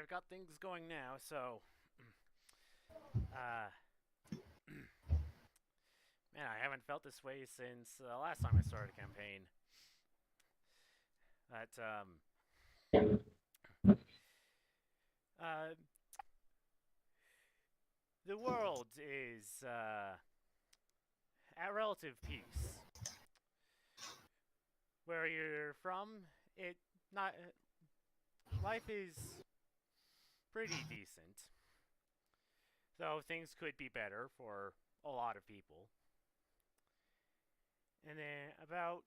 I've got things going now, so uh, man, I haven't felt this way since the last time I started a campaign. That uh, the world is at relative peace. Where you're from, it not life is pretty decent. Though things could be better for a lot of people. And then about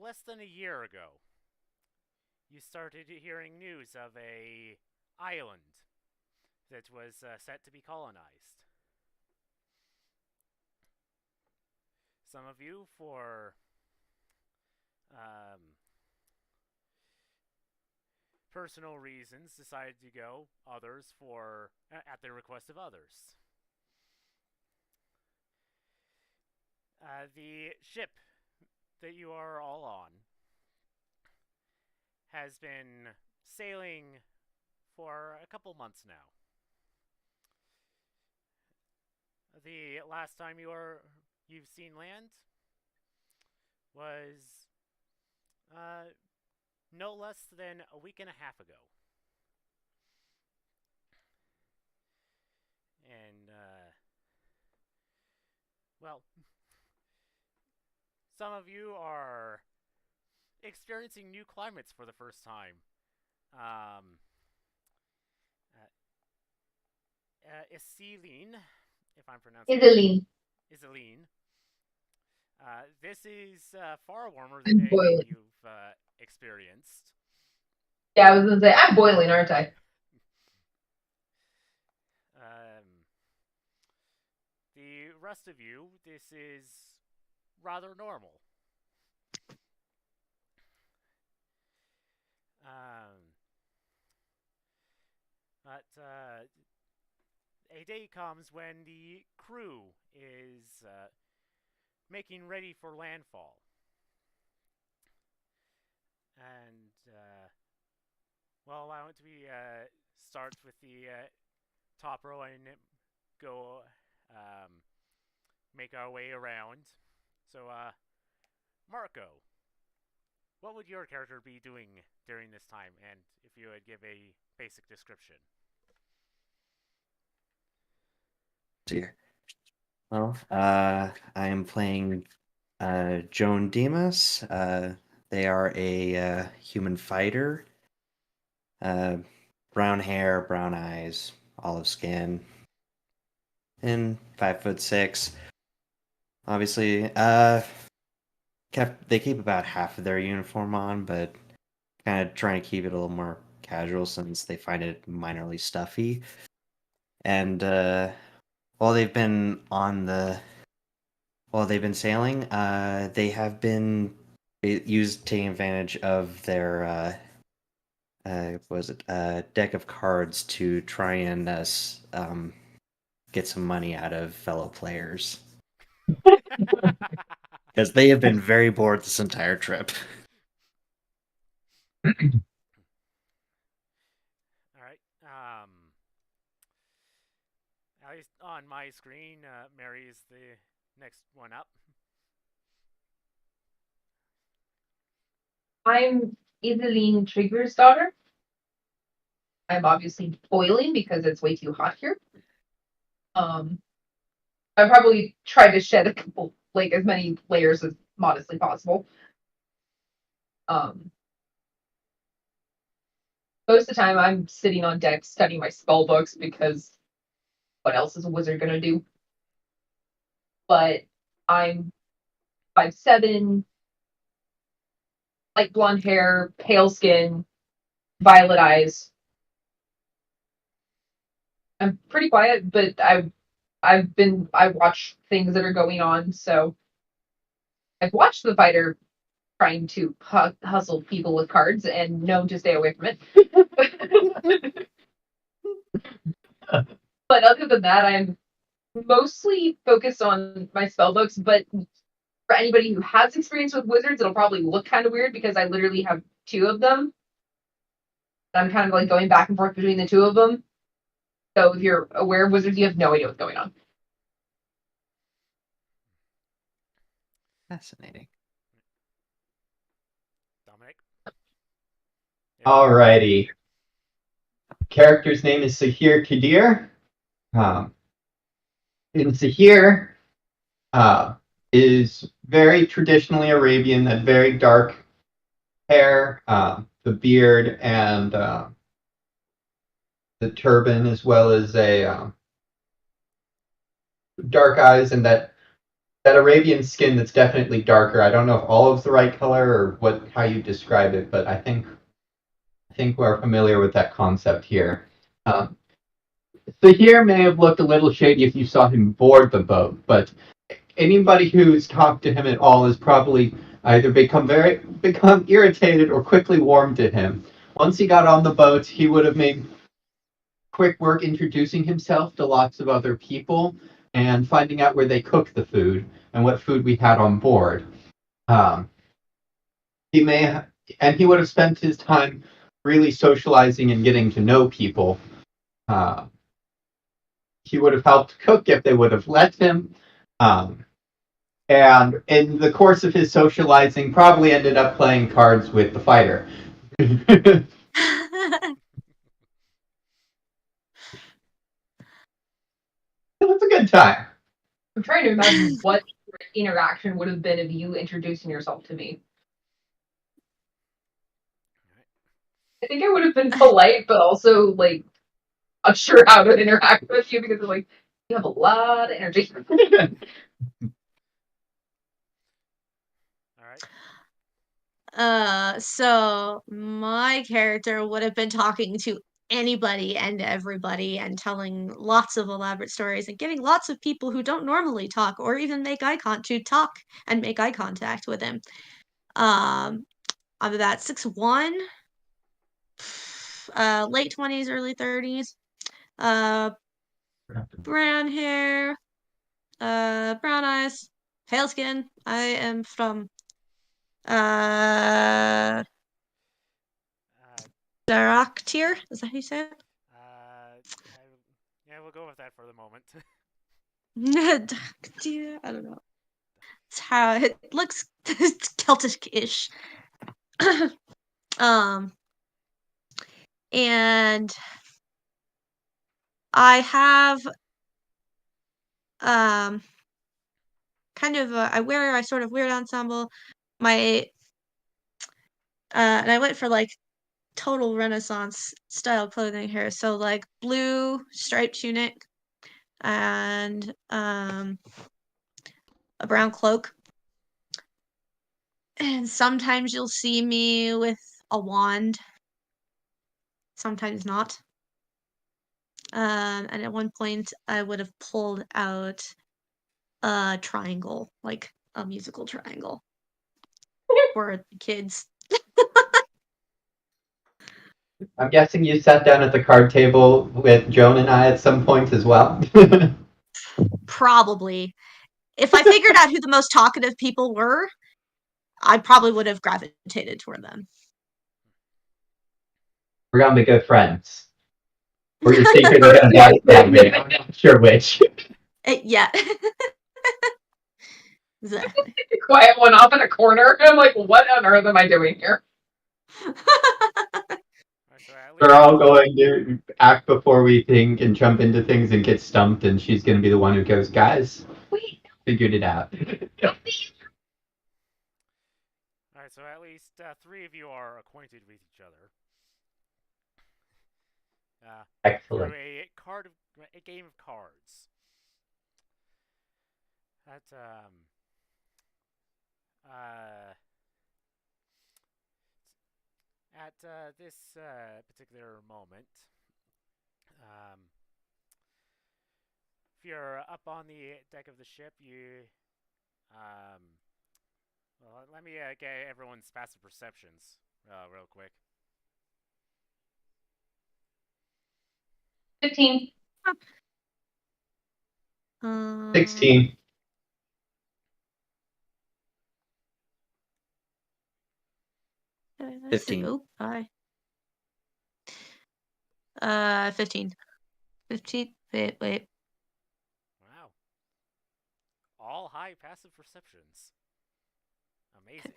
less than a year ago, you started hearing news of a island that was set to be colonized. Some of you, for um, personal reasons, decided to go. Others, for at the request of others. The ship that you are all on has been sailing for a couple months now. The last time you've seen land was no less than a week and a half ago. And, well, some of you are experiencing new climates for the first time. Iselin, if I'm pronouncing Iselin. Iselin. This is far warmer than I'm anything boiling. you've experienced. Yeah, I was gonna say I'm boiling, aren't I? The rest of you, this is rather normal. But a day comes when the crew is making ready for landfall. And, well, allow it to be start with the top row and go make our way around. So, Marco, what would your character be doing during this time? And if you would give a basic description. Dear. Well, I am playing Joan Dimas. They are a human fighter. Brown hair, brown eyes, olive skin, and 5'6". Obviously, they keep about half of their uniform on, but kind of trying to keep it a little more casual since they find it minorly stuffy. And while they've been sailing, they have been taking advantage of their deck of cards to try and get some money out of fellow players. Because they have been very bored this entire trip. All right. At least on my screen, Mary is the next one up. I'm Iselin Trygvesdotter. I'm obviously boiling because it's way too hot here. I probably try to shed a couple, like as many layers as modestly possible. Most of the time I'm sitting on deck studying my spell books because what else is a wizard gonna do? But I'm 5'7", light blonde hair, pale skin, violet eyes. I'm pretty quiet, but I watch things that are going on, so I've watched the fighter trying to hustle people with cards and known to stay away from it. But other than that, I'm mostly focused on my spell books, but for anybody who has experience with wizards, it'll probably look kind of weird because I literally have two of them. I'm kind of like going back and forth between the two of them. So if you're aware of wizards, you have no idea what's going on. Fascinating. Dominic? Alrighty. Character's name is Sahir Qadir. And Sahir is very traditionally Arabian, that very dark hair, the beard, and the turban, as well as a dark eyes, and that Arabian skin that's definitely darker. I don't know if olive's the right color or how you describe it, but I think we're familiar with that concept here. Sahir may have looked a little shady if you saw him board the boat, but anybody who's talked to him at all has probably either become irritated or quickly warmed to him. Once he got on the boat, he would have made quick work introducing himself to lots of other people and finding out where they cook the food and what food we had on board. He would have spent his time really socializing and getting to know people. He would have helped cook if they would have let him. And in the course of his socializing, probably ended up playing cards with the fighter. It was a good time. I'm trying to imagine what interaction would have been of you introducing yourself to me. I think I would have been polite, but also like not sure how to interact with you because like you have a lot of energy. Alright. So my character would have been talking to anybody and everybody and telling lots of elaborate stories and getting lots of people who don't normally talk or even make eye contact to talk and make eye contact with him. I'm about 6'1", late 20s, early 30s, brown hair, brown eyes, pale skin. I am from Nevereach, is that how you say it? Yeah, we'll go with that for the moment. I don't know. It's how it looks. It's Celtic-ish. And I have kind of I wear a sort of weird ensemble. And I went for like total Renaissance style clothing here. So like blue striped tunic and a brown cloak. And sometimes you'll see me with a wand, sometimes not. And at one point, I would have pulled out a triangle, like a musical triangle, for the kids. I'm guessing you sat down at the card table with Joan and I at some point as well. Probably. If I figured out who the most talkative people were, I probably would have gravitated toward them. We're gonna be good friends. Or you're secretly gonna backstab me. I'm not sure which. Yeah. Exactly. Quiet one off in a corner. I'm like, what on earth am I doing here? We're all going to act before we think and jump into things and get stumped, and she's going to be the one who goes, guys, wait, figured it out. Alright, so at least 3 of you are acquainted with each other. Excellent. Through a game of cards. At this particular moment, if you're up on the deck of the ship, well, let me get everyone's passive perceptions real quick. 15. 16. 15. 15. Oh, bye. 15. 15. Wait. Wow. All high passive perceptions. Amazing.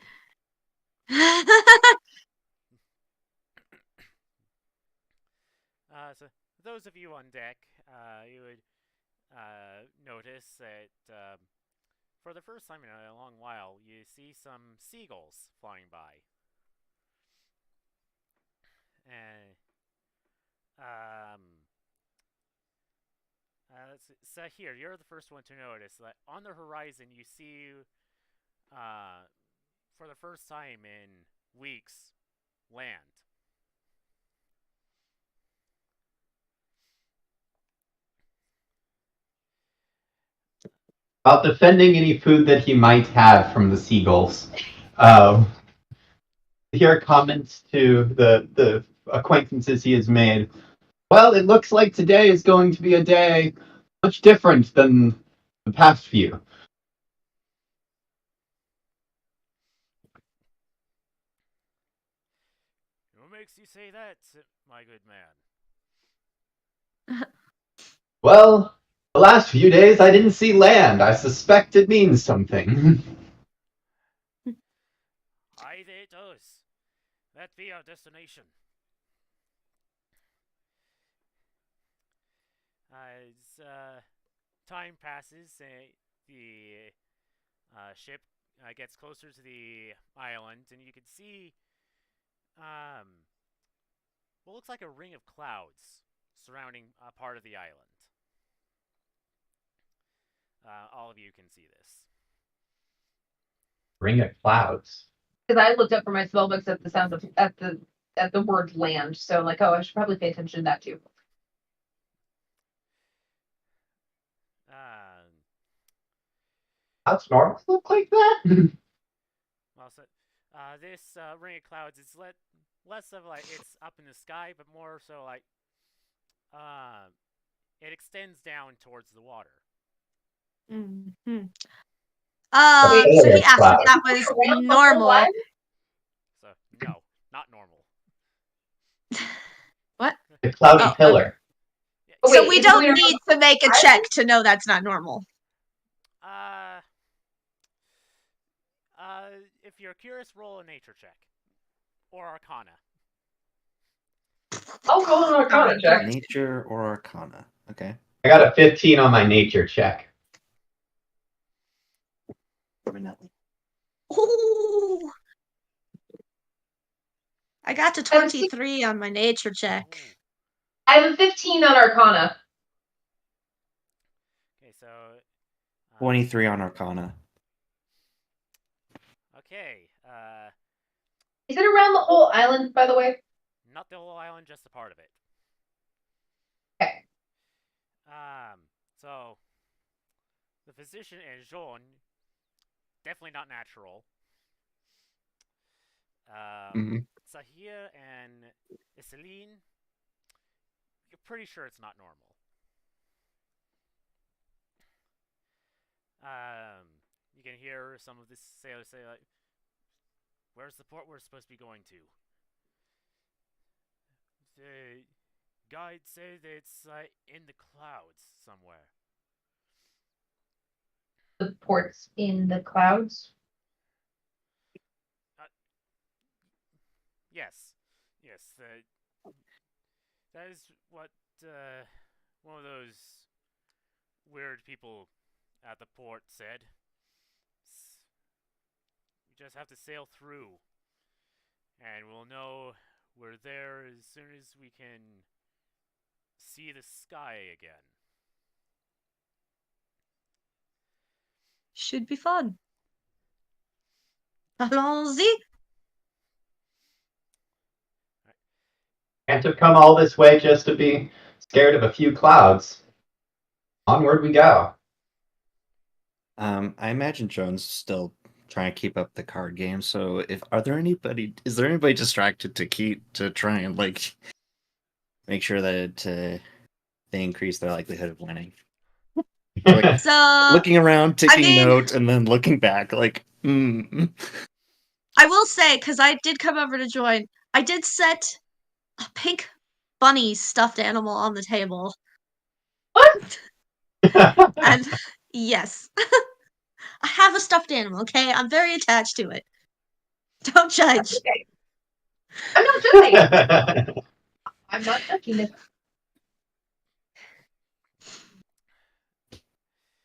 So those of you on deck, you would notice that for the first time in a long while, you see some seagulls flying by. And Sahir, you're the first one to notice that on the horizon you see, for the first time in weeks, land. About defending any food that he might have from the seagulls. Here comments to the acquaintances he has made. Well, it looks like today is going to be a day much different than the past few. What makes you say that, my good man? Well, the last few days I didn't see land. I suspect it means something. Aye, it does. That be our destination. As time passes, the ship gets closer to the island, and you can see what looks like a ring of clouds surrounding a part of the island. All of you can see this. Ring of clouds. Because I looked up for my spell books at the sound of at the word land, so I'm like, oh, I should probably pay attention to that too. Clouds normally look like that? Well, so, this ring of clouds is less of like it's up in the sky, but more so like it extends down towards the water. Mm-hmm. Wait, So he asked cloud. if that was normal. So no, not normal. What? The cloudy Oh, pillar. Oh, So wait, we is it don't weird need to make a check to know that's not normal. If you're curious, roll a nature check or Arcana. I'll go on Arcana check. Nature or Arcana. Okay. I got a 15 on my nature check. Ooh. I got to 23 on my nature check. Ooh. I have a 15 on Arcana. Okay, so 23 on Arcana. Okay, Is it around the whole island, by the way? not the whole island, just a part of it. Okay. So the physician and Joan, definitely not natural. Sahir and Iselin, you're pretty sure it's not normal. You can hear some of the sailors say, like, where's the port we're supposed to be going to? The guide said it's in the clouds somewhere. The port's in the clouds. Yes. That is what one of those weird people at the port said. We just have to sail through, and we'll know we're there as soon as we can see the sky again. Should be fun. Allons-y. Can't have come all this way just to be scared of a few clouds. Onward we go. I imagine Joan's still trying to keep up the card game. So, is there anybody distracted to try and like make sure that they increase their likelihood of winning? Like, So looking around, taking mean- note, and then looking back, like, I will say, because I did come over to join, I did set a pink bunny stuffed animal on the table. What? And yes, I have a stuffed animal, okay? I'm very attached to it. Don't judge. Okay. I'm not judging. I'm not judging it.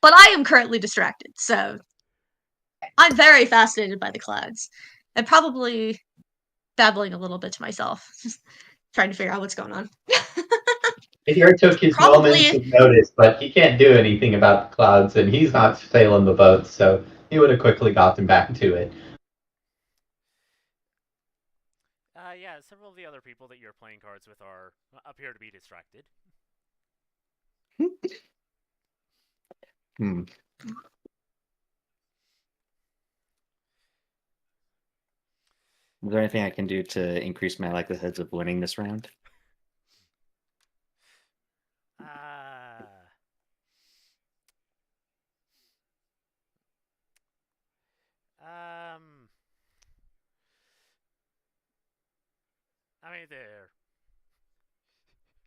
But I am currently distracted, so I'm very fascinated by the clouds. And probably babbling a little bit to myself, just trying to figure out what's going on. Sahir took his moments of notice, but he can't do anything about the clouds, and he's not sailing the boat, so he would have quickly gotten back to it. Yeah, several of the other people that you're playing cards with appear to be distracted. Hmm. Is there anything I can do to increase my likelihoods of winning this round? I mean,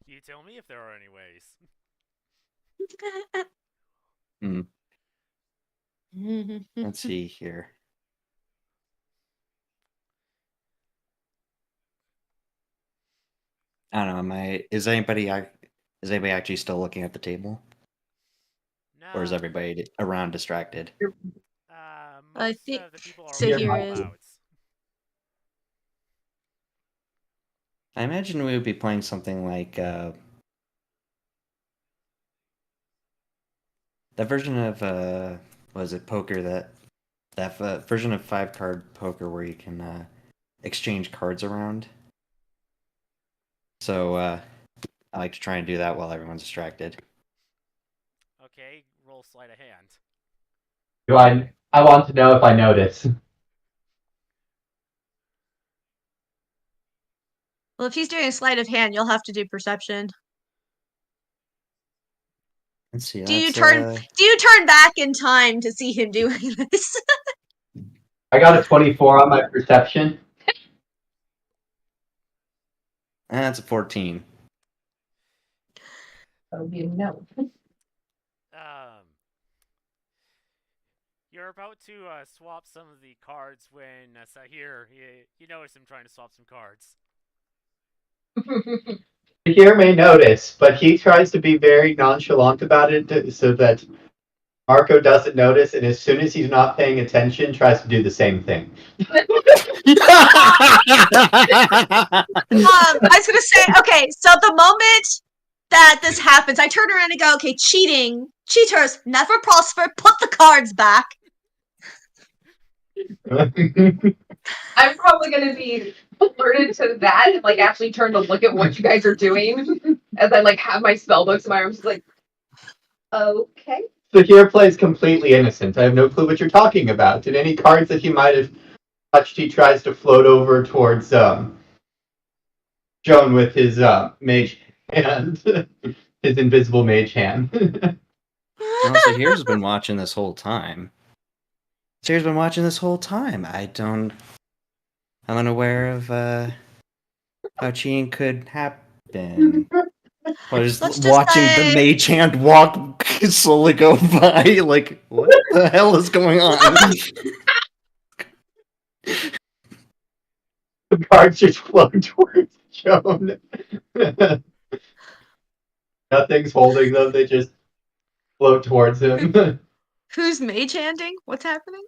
you tell me if there are any ways. Let's see here. I don't know. Is anybody actually still looking at the table, No. or is everybody around distracted? Most think of the people are Sahir looking at is. clouds. I imagine we would be playing something like that version of was it poker that version of 5-card poker where you can exchange cards around. So I like to try and do that while everyone's distracted. Okay, roll sleight of hand. I want to know if I notice. Well, if he's doing a sleight of hand, you'll have to do perception. Let's see. Do you turn back in time to see him doing this? I got a 24 on my perception. That's a 14. Oh, you know. You're about to swap some of the cards when Sahir, you notice him trying to swap some cards. Sahir may notice, but he tries to be very nonchalant about it so that Marco doesn't notice, and as soon as he's not paying attention, tries to do the same thing. I was gonna say, okay, so the moment that this happens, I turn around and go, okay, cheaters, never prosper, put the cards back. I'm probably going to be alerted to that and like actually turn to look at what you guys are doing as I like have my spell books in my arms. Like, okay. Sahir plays completely innocent. I have no clue what you're talking about. And any cards that he might have touched, he tries to float over towards Joan with his mage hand, his invisible mage hand. Well, Sahir's been watching this whole time. I'm unaware of how cheating could happen. I was Let's just watching say- the mage hand walk slowly go by. Like, what the hell is going on? The cards just float towards Joan. Nothing's holding them, they just float towards him. Who's mage handing? What's happening?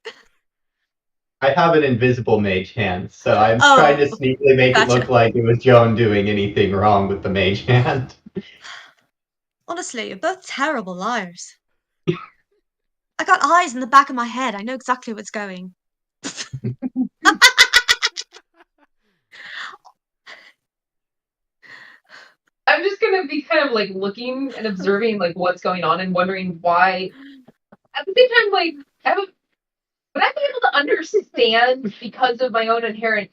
I have an invisible mage hand, so I'm Oh, trying to sneakily make it gotcha. look like it was Joan doing anything wrong with the mage hand. Honestly, you're both terrible liars. I got eyes in the back of my head. I know exactly what's going. I'm just going to be kind of like looking and observing like what's going on and wondering why. At the same time, like, would I be able to understand because of my own inherent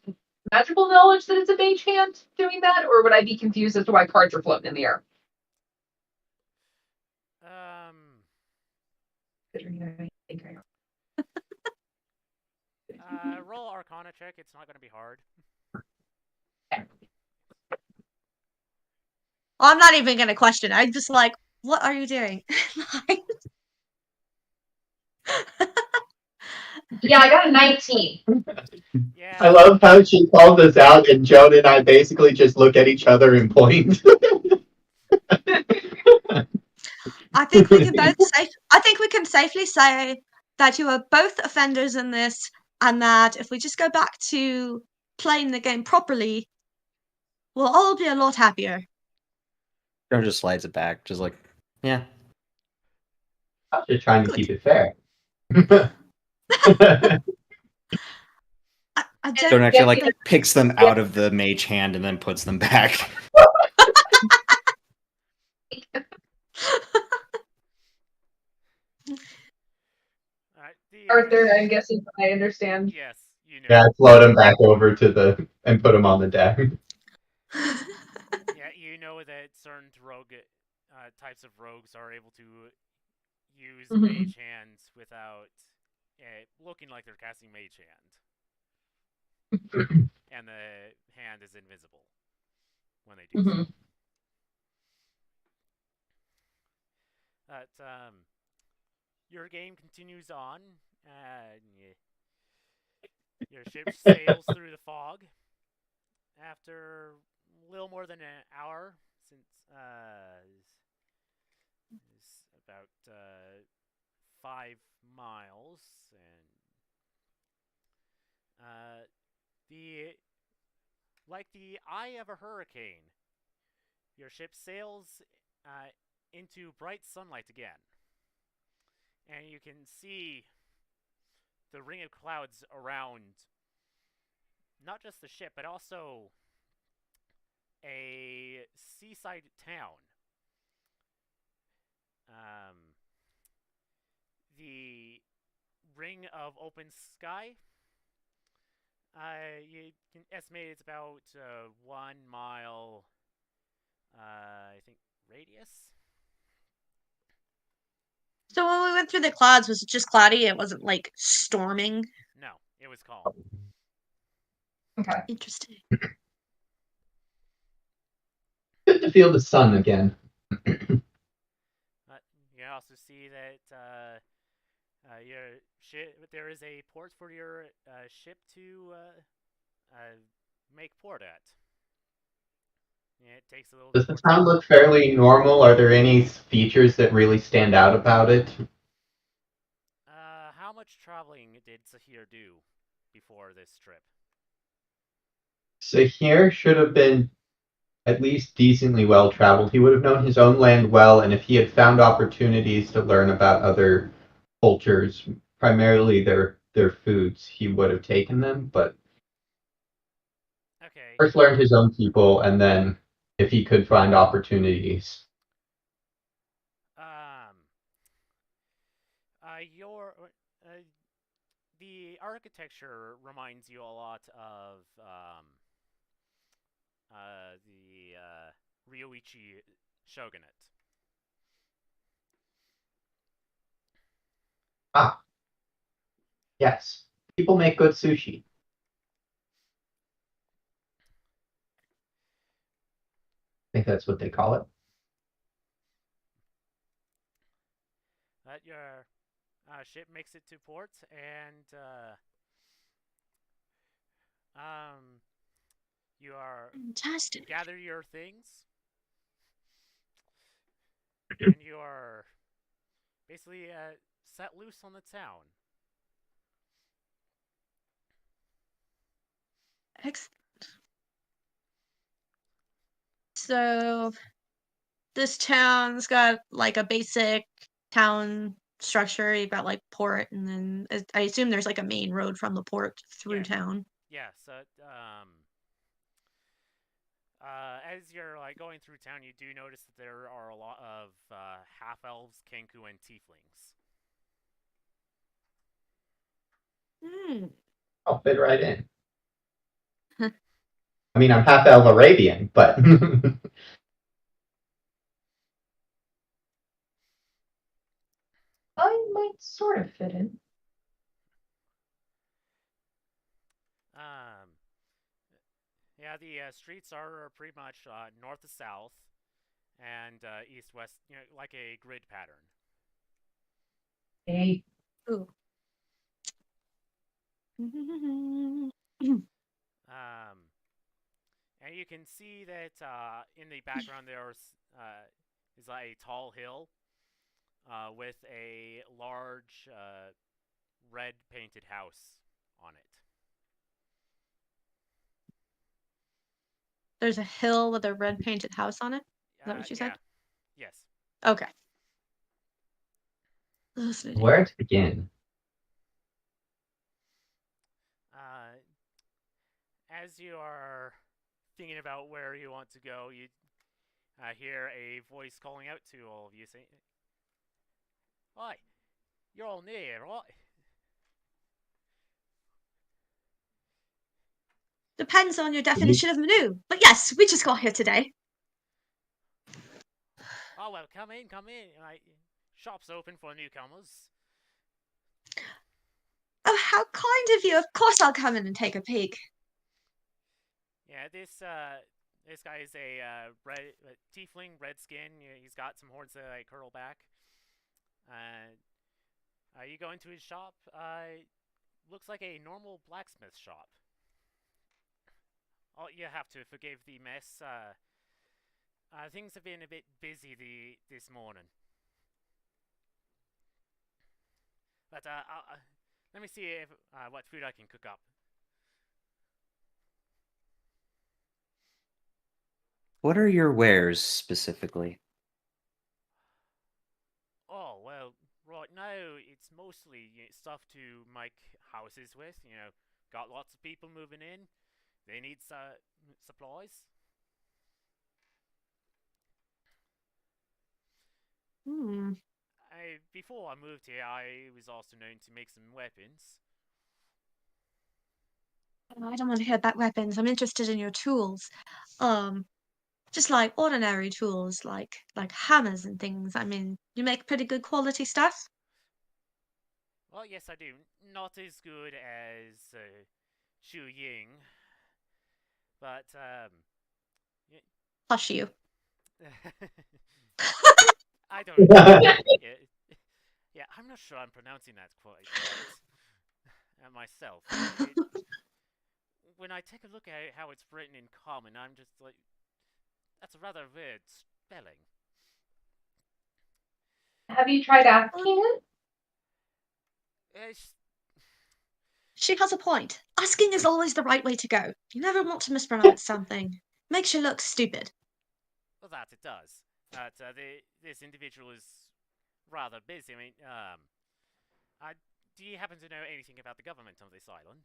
magical knowledge that it's a mage hand doing that, or would I be confused as to why cards are floating in the air? Roll Arcana check. It's not going to be hard. I'm not even gonna question. I'm just like, what are you doing? Yeah, I got a 19. Yeah. I love how she called us out, and Joan and I basically just look at each other and point. I think we can safely say that you are both offenders in this, and that if we just go back to playing the game properly, we'll all be a lot happier. Joan just slides it back, just like, yeah. I'm just trying to Good. keep it fair. I Joan don't actually like think picks them out of the mage hand and then puts them back. Arthur, I'm guessing I understand. Yes, you know. Yeah, float him back over to and put him on the deck. Yeah, you know that certain rogue types of rogues are able to use Mhm. mage hands without looking like they're casting mage hand, and the hand is invisible when they do Mhm. so. But your game continues on. Your ship sails through the fog. After a little more than an hour, since is about 5 miles, and the like the eye of a hurricane, your ship sails into bright sunlight again, and you can see the ring of clouds around not just the ship, but also a seaside town. The ring of open sky, you can estimate it's about 1 mile, I think, radius. So when we went through the clouds, was it just cloudy? It wasn't like storming. No, it was calm. Okay. Interesting. Good to feel the sun again. You can also see that your ship. There is a port for your ship to make port at. Yeah, it takes a little. Does the town look fairly normal? Are there any features that really stand out about it? How much traveling did Sahir do before this trip? Sahir should have been at least decently well traveled. He would have known his own land well, and if he had found opportunities to learn about other cultures, primarily their foods, he would have taken them. But Okay. first learned his own people, and then if he could find opportunities. Your the architecture reminds you a lot of the Ryoichi shogunate. Ah, yes. People make good sushi. I think that's what they call it. Your ship makes it to port, and you are Fantastic. gather your things, and you are basically set loose on the town. Excellent. So this town's got like a basic town structure. You've got like port, and then I assume there's like a main road from the port through town. Yeah, so as you're like going through town, you do notice that there are a lot of half elves, kenku, and tieflings. I'll fit right in. I mean, I'm half elf Arabian, but I might sort of fit in. Yeah, the streets are pretty much north to south. and east-west, like a grid pattern. Hey. Ooh. And you can see that in the background there is a tall hill with a large red painted house on it. There's a hill with a red painted house on it? Is that what you said? Yes. Okay. Listening. Where to begin? As you are thinking about where you want to go, you hear a voice calling out to all of you saying, "Hi, you're all new here, right?" Depends on your definition of new. But yes, we just got here today. Oh, well, come in. Shop's open for newcomers. Oh, how kind of you. Of course I'll come in and take a peek. Yeah, this guy is a tiefling, red skin. He's got some horns that curl back. You go into his shop. Looks like a normal blacksmith shop. Oh, you have to forgive the mess. Things have been a bit busy this morning. But let me see if what food I can cook up. What are your wares specifically? Oh, well, right now it's mostly stuff to make houses with. Got lots of people moving in. They need supplies. Before I moved here, I was also known to make some weapons. I don't want to hear about weapons. I'm interested in your tools. Just like ordinary tools, like hammers and things. I mean, you make pretty good quality stuff. Well, yes, I do. Not as good as Shu Ying, but Hush you. I don't know. Yeah, I'm not sure I'm pronouncing that quite right myself. When I take a look at how it's written in common, I'm just like, that's a rather weird spelling. Have you tried asking it? She has a point. Asking is always the right way to go. You never want to mispronounce something. Makes you look stupid. Well, that it does. But this individual is rather busy. I mean, do you happen to know anything about the government of this island?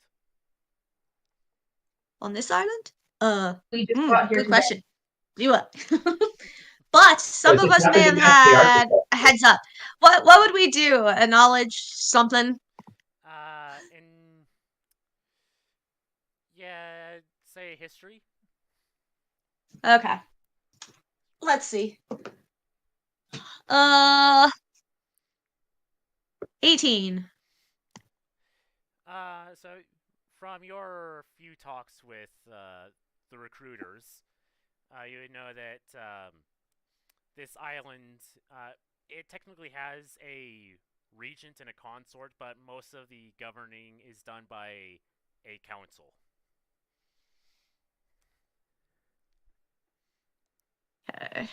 On this island? We just got here good today. question. You are. But some of us may have had a heads up. What would we do? A knowledge something? Say history. Okay. Let's see. 18. So from your few talks with the recruiters, you would know that this island, it technically has a regent and a consort, but most of the governing is done by a council. Okay.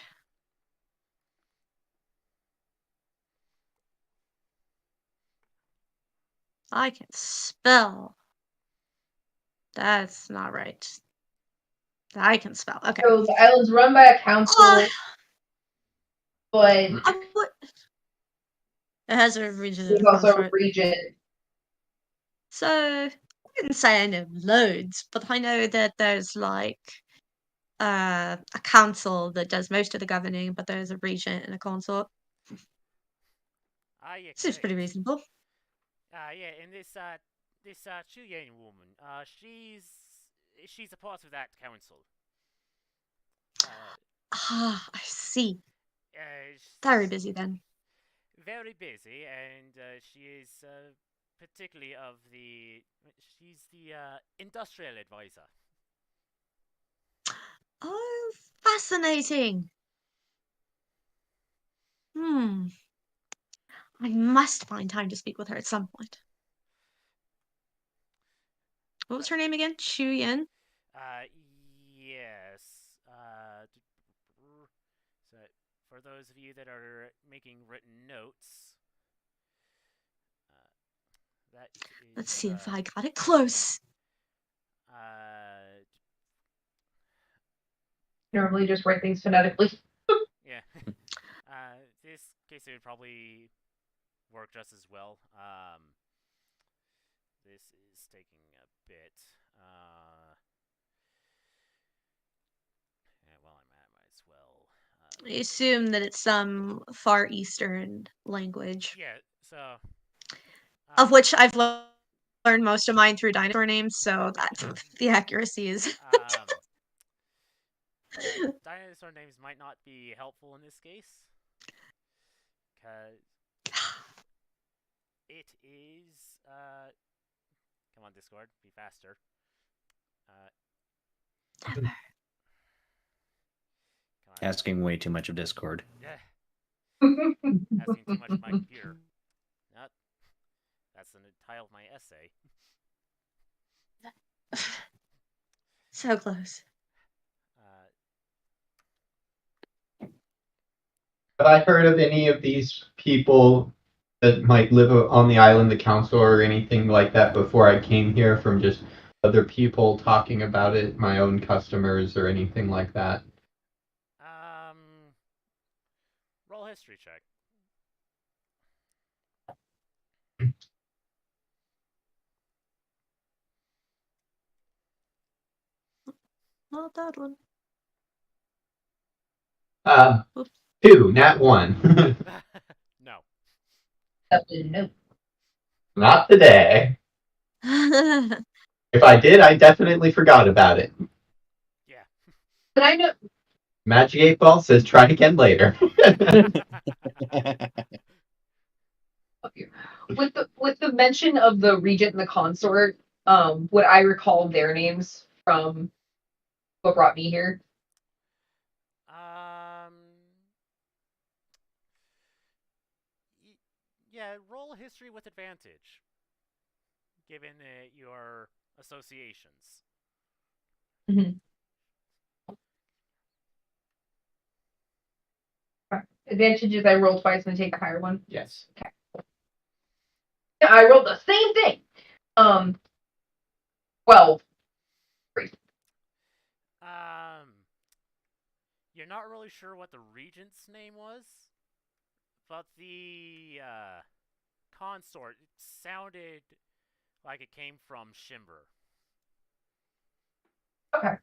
I can spell. That's not right. I can spell. Okay. So the island's run by a council, but it has a region. there's also a regent. So I didn't say I know loads, but I know that there's like a council that does most of the governing, but there's a regent and a consort. Yeah, Seems pretty reasonable. Yeah, and this Chu Yang woman, she's a part of that council. I see. Very busy then. Very busy, and she is particularly she's the industrial advisor. Oh, fascinating. I must find time to speak with her at some point. What was her name again? Chu Yen? Yes. So, for those of you that are making written notes, that is. Let's see if I got it close. Normally just write things phonetically. Yeah. This case it would probably work just as well. This is taking a bit. Yeah, while I'm at it, might as well. I assume that it's some Far Eastern language. Yeah, so. Of which I've learned most of mine through dinosaur names, so that the accuracy is. Dinosaur names might not be helpful in this case. Because it is. Come on, Discord, be faster. Asking way too much of Discord. Yeah. Asking too much of my computer. Not. That's the title of my essay. So close. Have I heard of any of these people that might live on the island, the council, or anything like that before I came here from just other people talking about it, my own customers, or anything like that? Roll history check. Not that one. 2, not 1. No. No. Not today. If I did, I definitely forgot about it. Yeah. But I know. Magic 8 Ball says try again later. With the mention of the regent and the consort, would I recall their names from what brought me here? Yeah, roll history with advantage, given your associations. Mm-hmm. Advantage is I roll twice and I take the higher one. Yes. Okay. Yeah, I rolled the same thing. 12. You're not really sure what the regent's name was, but the consort, it sounded like it came from Shimber. Okay.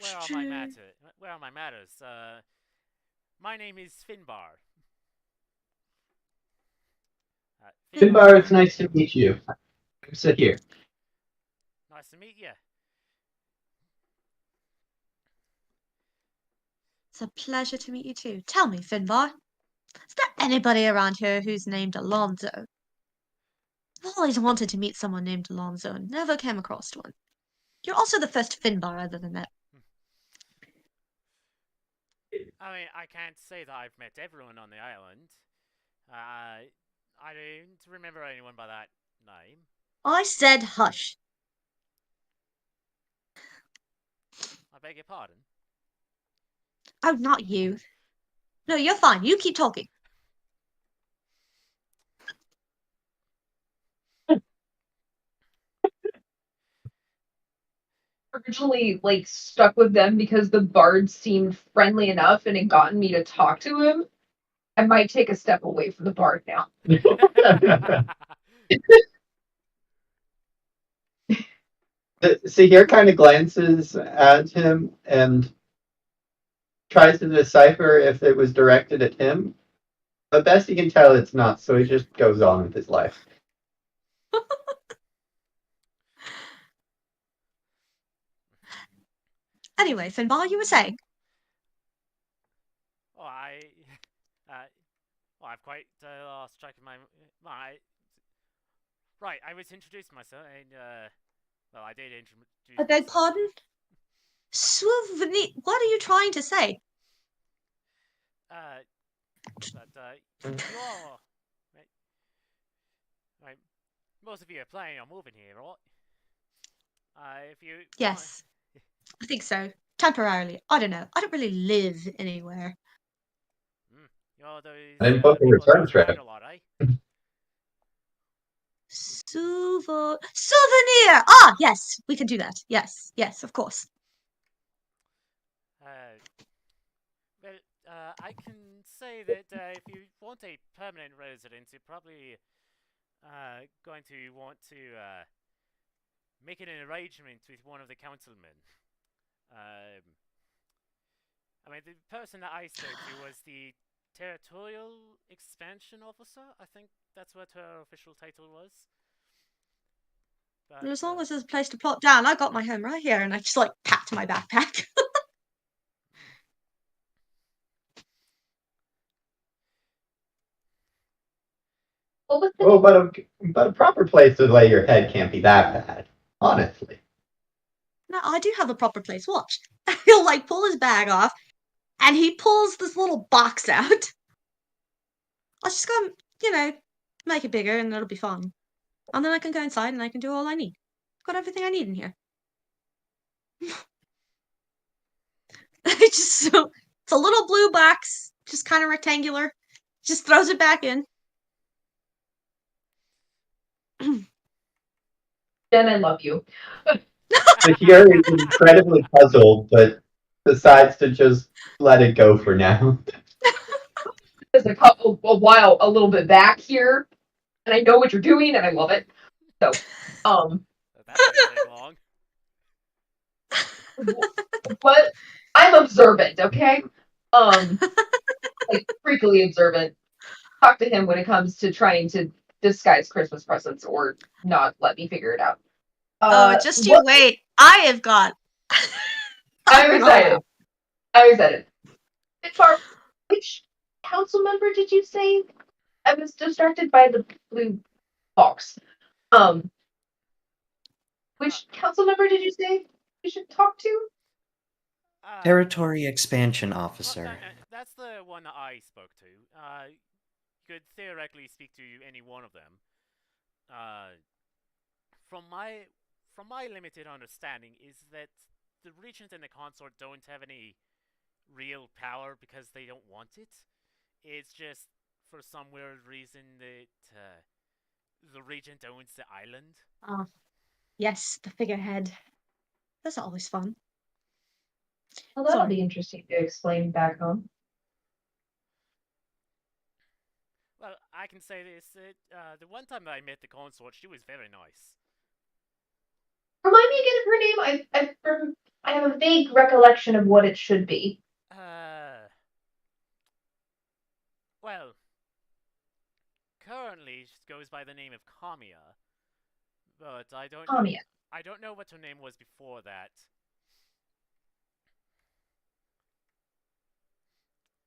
Where are my matters? Where are my matters? My name is Finbar. Finbar, it's nice to meet you. Sit here. Nice to meet you. It's a pleasure to meet you too. Tell me, Finbar, is there anybody around here who's named Alonzo? I've always wanted to meet someone named Alonzo and never came across one. You're also the first Finbar I've ever met. I mean, I can't say that I've met everyone on the island. I don't remember anyone by that name. I said hush. I beg your pardon? Oh, not you. No, you're fine. You keep talking. Originally, stuck with them because the bard seemed friendly enough and had gotten me to talk to him. I might take a step away from the bard now. Sahir kind of glances at him and tries to decipher if it was directed at him. But best he can tell, it's not, so he just goes on with his life. Anyway, Finbar, you were saying? Oh, I've quite lost track of my. Right, I was introducing myself, and well, I did introduce I beg myself. pardon? Souvenir. What are you trying to say? You all, right, most of you are planning on moving here, right? If you Yes, I think so. Temporarily. I don't know. I don't really live anywhere. you're those I didn't book a people who return goes trip. around a lot, Souvenir! Ah, yes, we can do that. Yes, of course. Well, I can say that if you want a permanent residence, you're probably going to want to make an arrangement with one of the councilmen. I mean, the person that I spoke to was the territorial expansion officer. I think that's what her official title was. But, Well, as long as there's a place to plot down, I got my home right here, and I just like packed my backpack. Oh, but a proper place to lay your head can't be that bad, honestly. No, I do have a proper place. Watch. He'll like pull his bag off, and he pulls this little box out. I'll just go, make it bigger, and it'll be fine. And then I can go inside, and I can do all I need. Got everything I need in here. It's a little blue box, just kind of rectangular. Just throws it back in. Jen, I love you. Sahir is incredibly puzzled, but decides to just let it go for now. There's a while a little bit back here, and I know what you're doing, and I love it. So, that didn't take long. but I'm observant, okay? Like freakily observant. Talk to him when it comes to trying to disguise Christmas presents or not let me figure it out. Just you wait. I have got. I'm excited. Which council member did you say? I was distracted by the blue box. Which council member did you say we should talk to? Territory expansion officer. That's the one that I spoke to. You could theoretically speak to any one of them. From my limited understanding is that the regent and the consort don't have any real power because they don't want it. It's just for some weird reason that the regent owns the island. Oh, yes, the figurehead. That's always fun. Well, that'll be interesting to explain back home. Well, I can say this: the one time that I met the consort, she was very nice. Remind me again of her name. I have a vague recollection of what it should be. Well, currently she goes by the name of Kamiya, but I don't know what her name was before that.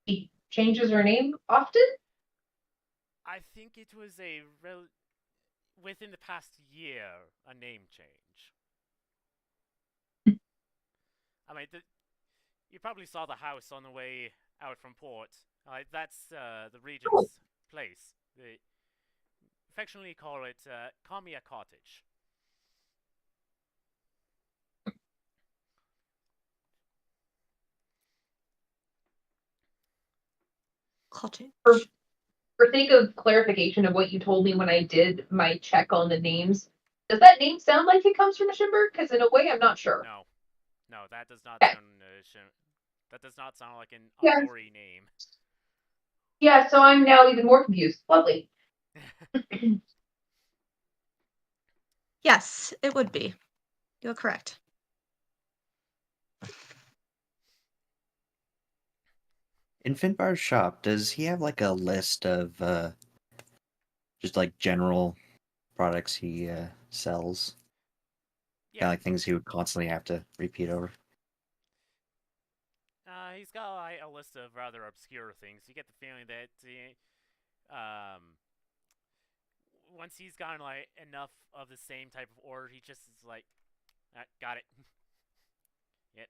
She changes her name often? I think it was within the past year, a name change. I mean, you probably saw the house on the way out from port. That's the regent's place. They affectionately call it Kamiya Cottage. Cottage. For sake of clarification of what you told me when I did my check on the names, does that name sound like it comes from a Shimber? Because in a way, I'm not sure. No, that does not sound. That does not sound like an Aurori name. Yeah, so I'm now even more confused. Lovely. Yes, it would be. You're correct. In Finbar's shop, does he have like a list of just like general products he sells? Yeah, like things he would constantly have to repeat over. he's got like, a list of rather obscure things. You get the feeling that once he's gotten like enough of the same type of order, he just is like, got it. Yep.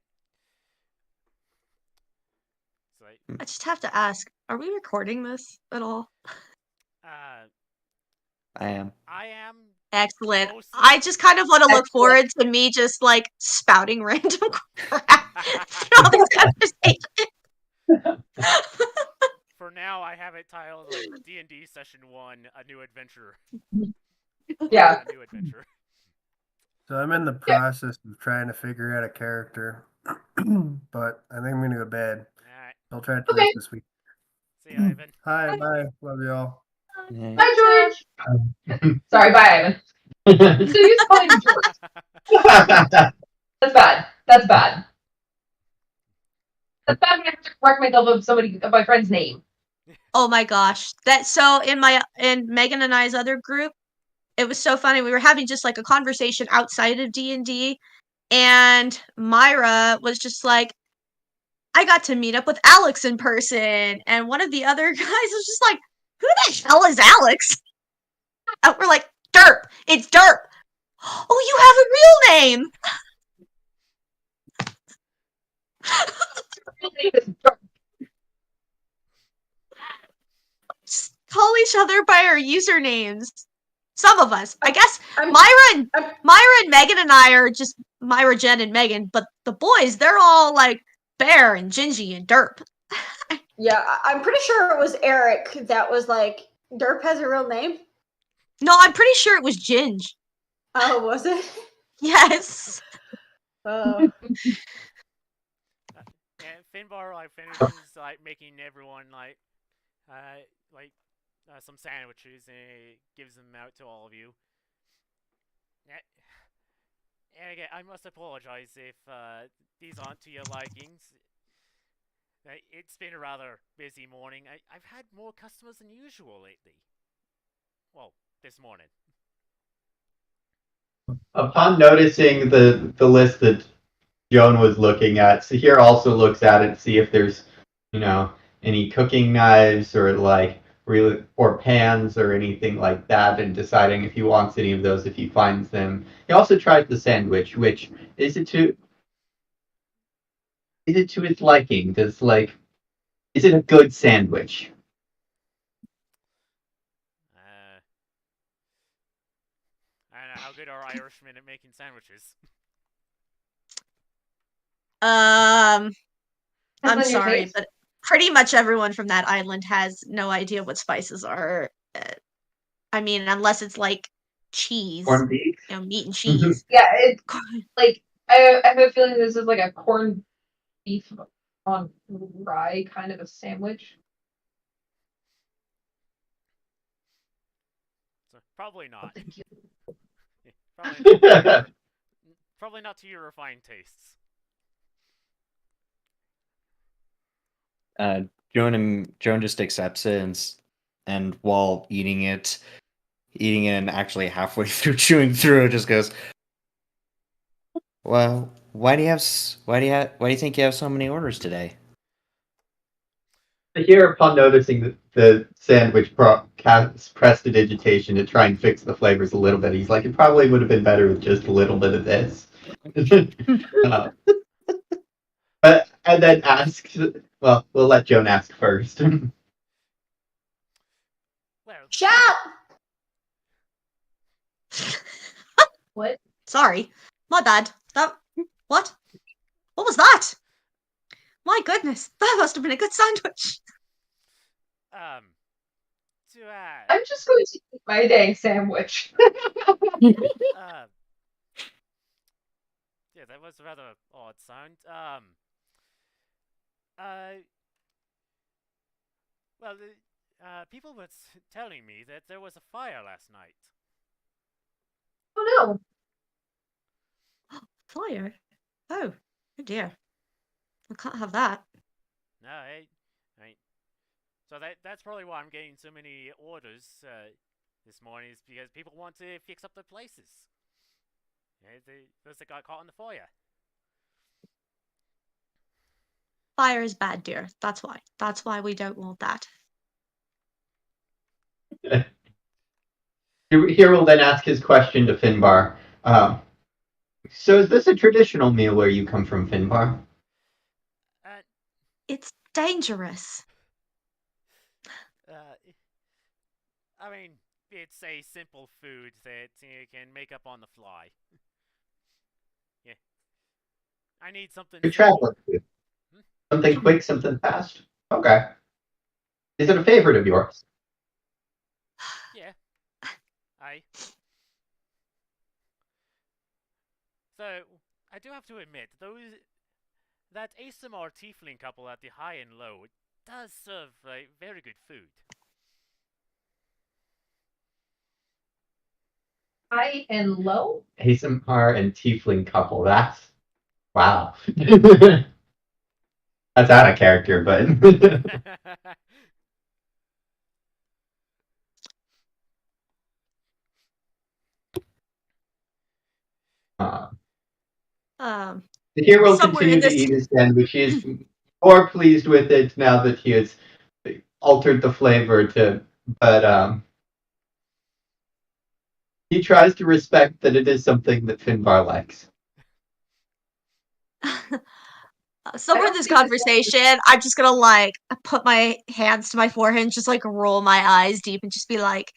It's like, I just have to ask, are we recording this at all? I am. I am. Excellent. Mostly. I just kind of want to look Excellent. forward to me just like spouting random crap throughout this conversation. For now, I have it titled like D&D Session 1, A New Adventure. Yeah. A new adventure. So I'm in the process of trying to figure out a character, but I think I'm gonna go to bed. Alright. I'll try to do Okay. this this week. See you, Ivan. Hi, bye, love y'all. Yeah. Bye, George. Sorry, bye, Ivan. So you just call him George. That's bad. That's bad. That's bad when I have to correct myself of my friend's name. Oh my gosh. So in Megan and I's other group, it was so funny. We were having just like a conversation outside of D&D, and Myra was just like, I got to meet up with Alex in person, and one of the other guys was just like, who the hell is Alex? And we're like, Derp. It's Derp. Oh, you have a real name. Real name is George. Just call each other by our usernames. Some of us. I guess I'm- Myra and Megan and I are just Myra, Jen, and Megan, but the boys, they're all like Bear and Gingy and Derp. Yeah, I'm pretty sure it was Eric that was like, Derp has a real name? No, I'm pretty sure it was Ginge. Oh, was it? Yes. Oh. And Finbar like finishes like making everyone like some sandwiches and he gives them out to all of you. And again, I must apologize if these aren't to your likings. It's been a rather busy morning. I've had more customers than usual lately. Well, this morning. Upon noticing the list that Joan was looking at, Sahir also looks at it to see if there's, any cooking knives or or pans or anything like that, and deciding if he wants any of those if he finds them. He also tries the sandwich, which is it to his liking? Is it a good sandwich? I don't know how good are Irishmen at making sandwiches. I'm Depends on your sorry, taste. but pretty much everyone from that island has no idea what spices are. I mean, unless it's like cheese, Corned beef? meat and cheese. Yeah, it's like I have a feeling this is like a corned beef on rye kind of a sandwich. So probably not. Thank you. Probably not to your refined tastes. Joan just accepts it and while eating it and actually halfway through chewing through it, just goes, well, why do you think you have so many orders today? Here, upon noticing the sandwich prestidigitation to try and fix the flavors a little bit, he's like, it probably would have been better with just a little bit of this. And then asks, well, we'll let Joan ask first. Well, Shut up! What? Sorry, my bad. What? What was that? My goodness, that must have been a good sandwich. to I'm just going to eat my dang sandwich. yeah, that was a rather odd sound. Well, people were telling me that there was a fire last night. Oh Fire? Oh dear. I can't have that. No, so that's probably why I'm getting so many orders this morning, is because people want to fix up their places. Those that got caught in the fire. Fire is bad, dear. That's why. That's why we don't want that. Here will then ask his question to Finbar. So is this a traditional meal where you come from, Finbar? It's dangerous. I mean, it's a simple food that you can make up on the fly. Yeah. I need something Good simple. traveling food. Something quick, something fast. Okay. Is it a favorite of yours? Yeah. So, I do have to admit, that ASMR tiefling couple at the high and low does serve very good food. High and low? ASMR and tiefling couple. That's wow. That's out of character, but the hero will Somewhere in continue to this. eat his sandwich. He is more pleased with it now that he has altered the flavor to, but he tries to respect that it is something that Finbar likes. Somewhere in this conversation, I'm just gonna like put my hands to my forehead and just like roll my eyes deep and just be like,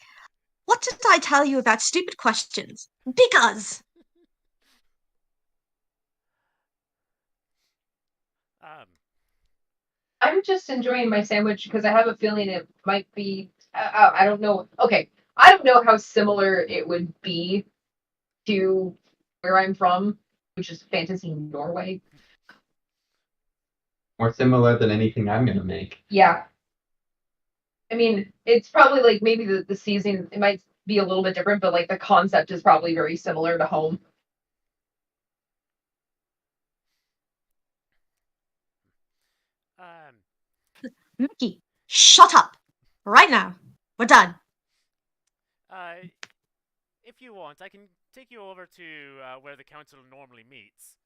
"What did I tell you about stupid questions?" Because. I'm just enjoying my sandwich because I have a feeling it might be. I don't know. Okay, I don't know how similar it would be to where I'm from, which is fantasy Norway. More similar than anything I'm gonna make. Yeah. I mean, it's probably like maybe the season, it might be a little bit different, but like the concept is probably very similar to home. Mickey, shut up! Right now. We're done. If you want, I can take you over to where the council normally meets.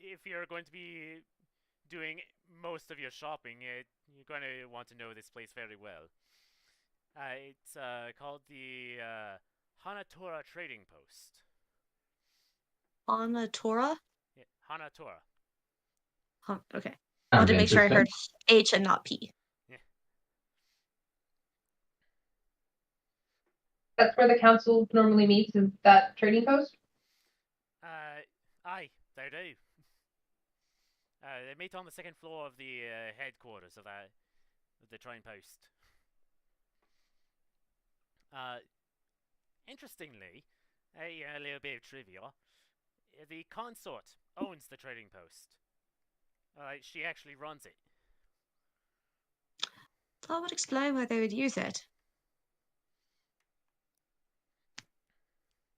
If you're going to be doing most of your shopping, you're going to want to know this place very well. It's called the Hanatora Trading Post. Hanatora? Yeah, Hanatora. Huh, okay. I wanted to make sure I heard H and not P. Yeah. That's where the council normally meets, is that trading post? Aye, they do. They meet on the second floor of the headquarters of the train post. Interestingly, a little bit of trivia. The consort owns the trading post. She actually runs it. That would explain why they would use it.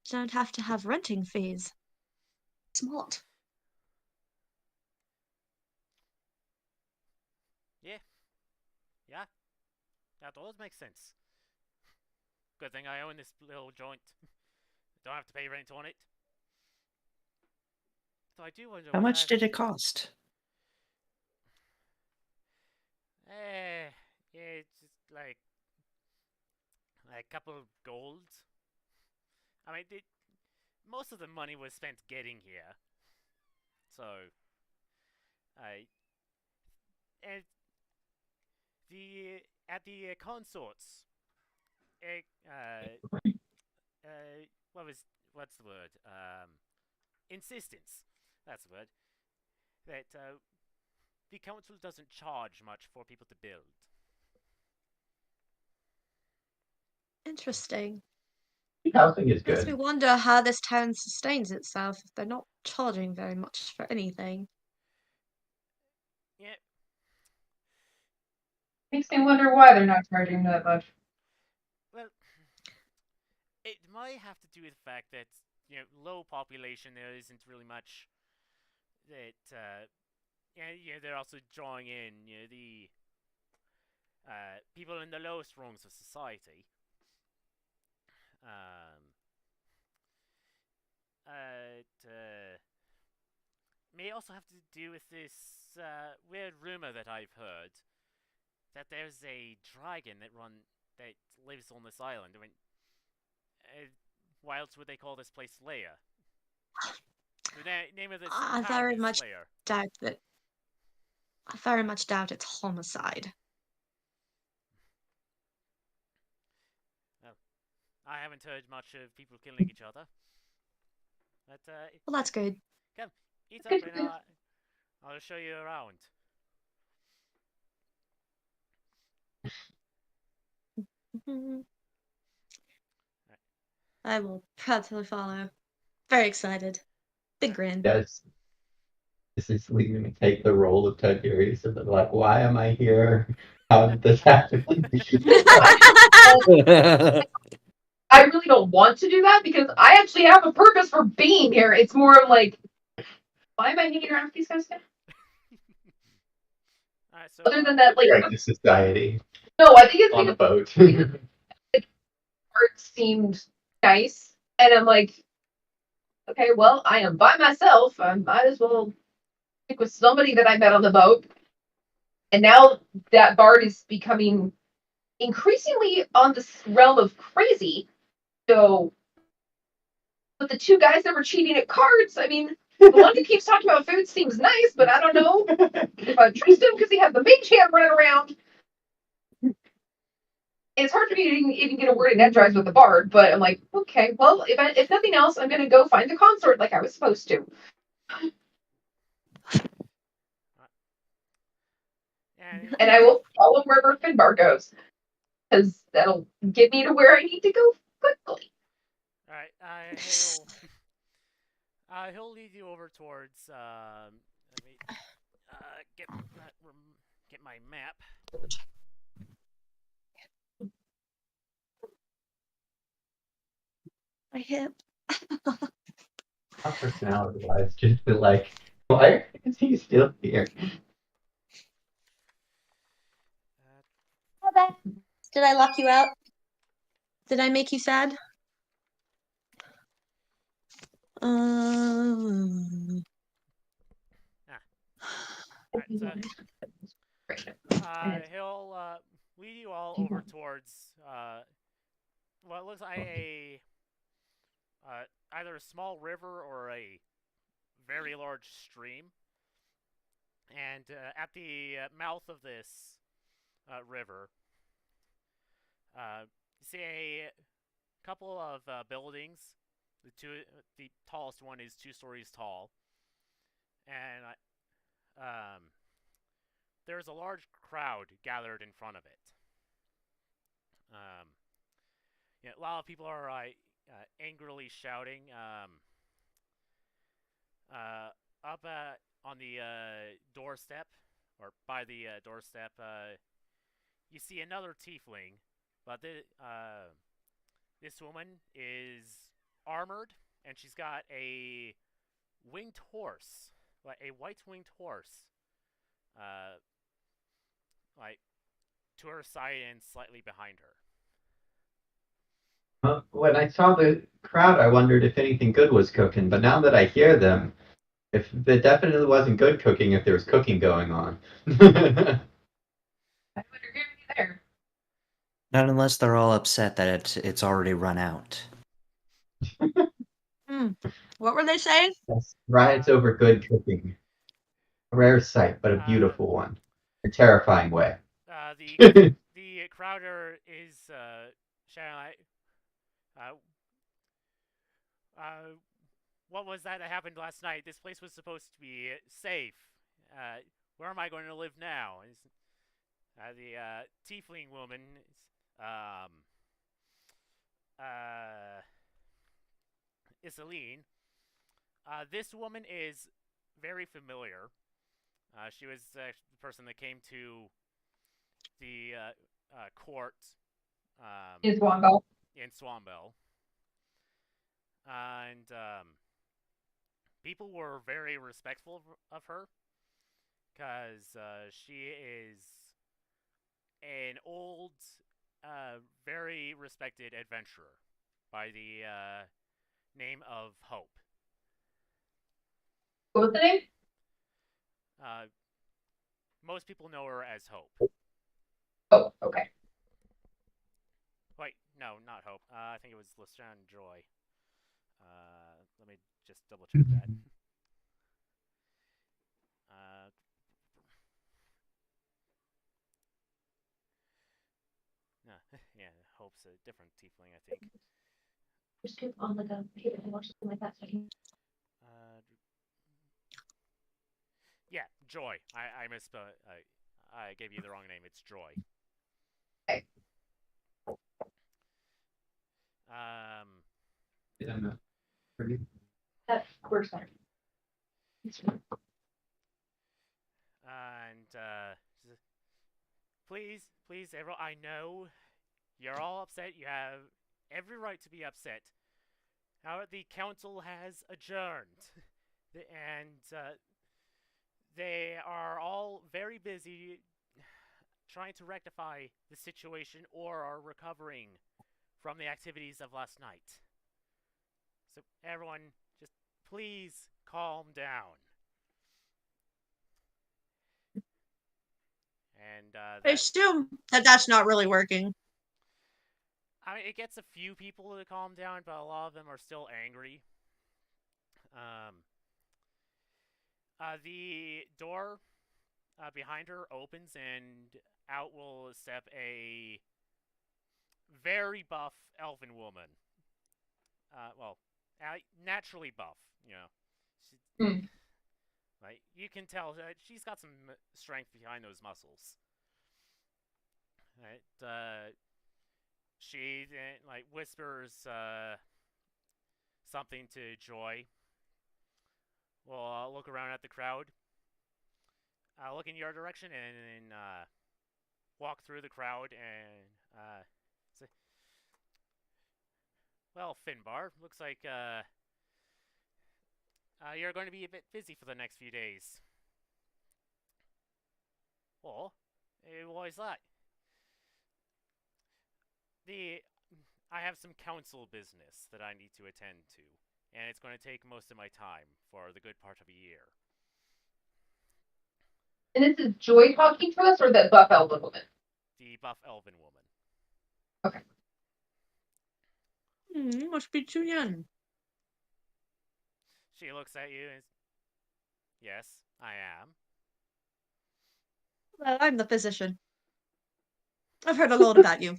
You don't have to have renting fees. Smart. Yeah, that does make sense. Good thing I own this little joint. Don't have to pay rent on it. So I do wonder. How much did it cost? Yeah, it's just like a couple of golds. I mean, most of the money was spent getting here. So, and at the consorts, what's the word? Insistence. That's the word. That the council doesn't charge much for people to build. Interesting. Housing is Makes me good. wonder how this town sustains itself if they're not charging very much for anything. Yeah. Makes me wonder why they're not charging that much. Well, it might have to do with the fact that low population, there isn't really much that they're also drawing in the people in the lowest rungs of society. may also have to do with this weird rumor that I've heard that there's a dragon that lives on this island. I mean, why else would they call this place Lair? The name of this I town very is much Lair. doubt that. I very much doubt it's homicide. Well, I haven't heard much of people killing each other. But Well, that's good. come, eat up and I'll show you around. I will proudly follow. Very excited. Big grin. Yes. This is going to take the role of Tiberius and like, why am I here? How did this happen? I really don't want to do that because I actually have a purpose for being here. It's more of like, why am I hanging around with these guys now? Alright, so Other than that, like, Right to society no, I think it's on a because boat. art seemed nice, and I'm like, okay, well, I am by myself. I might as well stick with somebody that I met on the boat. And now that bard is becoming increasingly on this realm of crazy. So, with the two guys that were cheating at cards, I mean, the one who keeps talking about food seems nice, but I don't know if I trust him because he has the mage hand running around. It's hard for me to even get a word in edgewise with the bard, but I'm like, okay, well, if nothing else, I'm gonna go find the consort like I was supposed to. And I will follow wherever Finbar goes, because that'll get me to where I need to go quickly. Alright, he'll lead you over towards let me get my map. My hip. Not personality wise, just be like, why is he still here? Did I lock you out? Did I make you sad? Alright, so he'll lead you all over towards what looks like either a small river or a very large stream. And at the mouth of this river, you see a couple of buildings. The tallest one is 2 stories tall, and there's a large crowd gathered in front of it. A lot of people are angrily shouting. Up on the doorstep, or by the doorstep, you see another tiefling, but this woman is armored, and she's got a winged horse, like a white winged horse, like to her side and slightly behind her. When I saw the crowd, I wondered if anything good was cooking, but now that I hear them, if it definitely wasn't good cooking if there was cooking going on. I would agree with you there. Not unless they're all upset that it's already run out. What were they saying? Yes. Riots over good cooking. A rare sight, but a beautiful one. A terrifying way. The crowder is shouting like, what was that happened last night? This place was supposed to be safe. Where am I going to live now? The tiefling woman, Iselin. This woman is very familiar. She was the person that came to the court In Swanbell. In Swanbell. And people were very respectful of her, because she is an old, very respected adventurer by the name of Hope. What was the name? Most people know her as Hope. Oh, okay. Wait, no, not Hope. I think it was Lestrange Joy. Let me just double check that. No, yeah, Hope's a different tiefling, I think. Just click on like a paper or something like that. So I can... Yeah, Joy. I misspelled. I gave you the wrong name. It's Joy. Okay. That works better. And please, everyone. I know you're all upset. You have every right to be upset. However, the council has adjourned, and they are all very busy trying to rectify the situation or are recovering from the activities of last night. So everyone, just please calm down. And I assume that that's not really working. I mean, it gets a few people to calm down, but a lot of them are still angry. The door behind her opens, and out will step a very buff elven woman. Well, naturally buff, you know. Like, you can tell she's got some strength behind those muscles. Right? She like whispers something to Joy. We'll look around at the crowd. Look in your direction and walk through the crowd and say, "Well, Finbar, looks like you're going to be a bit busy for the next few days." "Oh, why is that?" I have some council business that I need to attend to, and it's going to take most of my time for the good part of a year. And this is Joy talking to us, or that buff elven woman? The buff elven woman. Okay. Must be too young. She looks at you and says, "Yes, I am." Well, I'm the physician. I've heard a lot about you.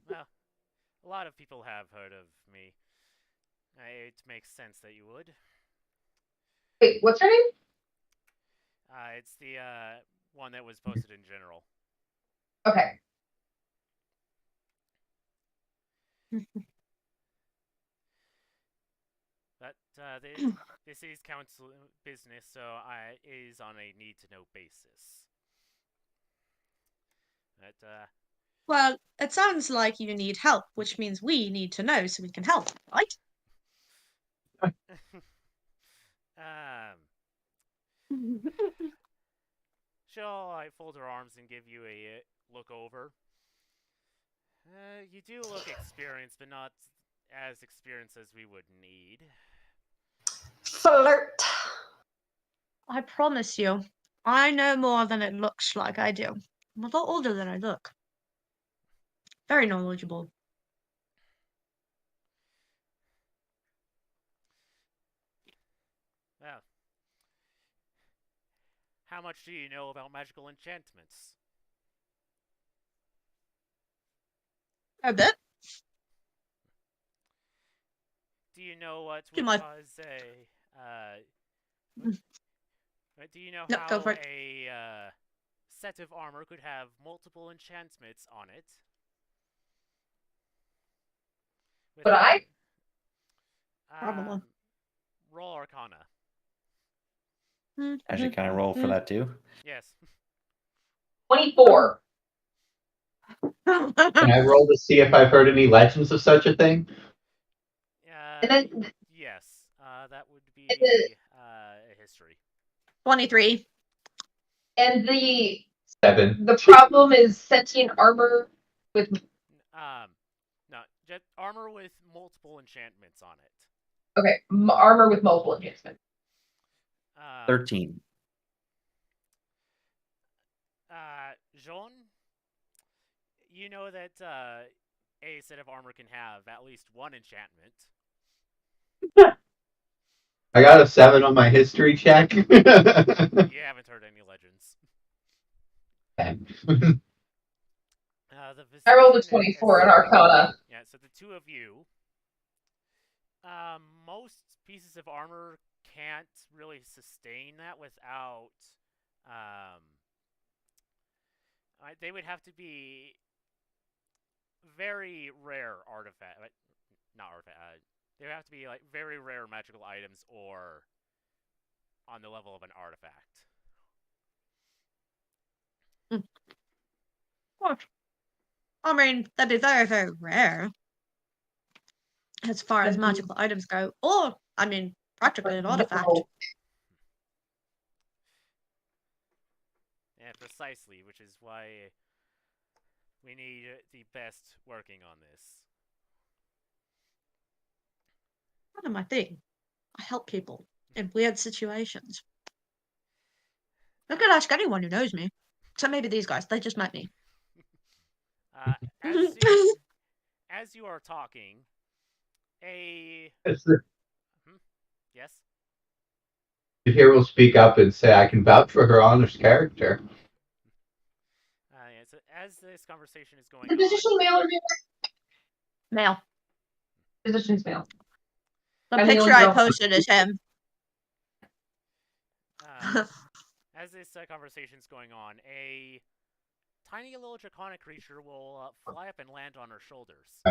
Well, a lot of people have heard of me. It makes sense that you would. Wait, what's her name? It's the one that was posted in general. Okay. But this is council business, so it is on a need-to-know basis. But Well, it sounds like you need help, which means we need to know so we can help, right? She'll fold her arms and give you a look over. You do look experienced, but not as experienced as we would need. Flirt. I promise you, I know more than it looks like I do. I'm a lot older than I look. Very knowledgeable. Well, how much do you know about magical enchantments? A bit. Do you know what would cause a... do you know how a set of armor could have multiple enchantments on it? But I? Probably. Roll Arcana. I should kind of roll for that too. Yes. 24. Can I roll to see if I've heard any legends of such a thing? And then, yes. That would be a history. 23. And the 7. The problem is sentient armor with no, just armor with multiple enchantments on it. Okay, armor with multiple enhancements. Um, 13. Joan, you know that a set of armor can have at least one enchantment. I got a 7 on my history check. You haven't heard any legends. The I rolled a physician 24 on Arcana. Yeah, so the two of you, most pieces of armor can't really sustain that without, they would have to be very rare artifact, not artifact. They would have to be like very rare magical items or on the level of an artifact. What? I mean, that'd be very, very rare as far as magical items go. Or, I mean, practically an artifact. Yeah, precisely, which is why we need the best working on this. Kind of my thing. I help people in weird situations. I could ask anyone who knows me. Except maybe these guys. They just met me. As you are talking, a... Yes? The hero will speak up and say, I can vouch for her honest character. Yeah, so as this conversation is going The physician on... male or female? Male. Physician's male. The picture I posted is him. As this conversation's going on, a tiny little draconic creature will fly up and land on her shoulders.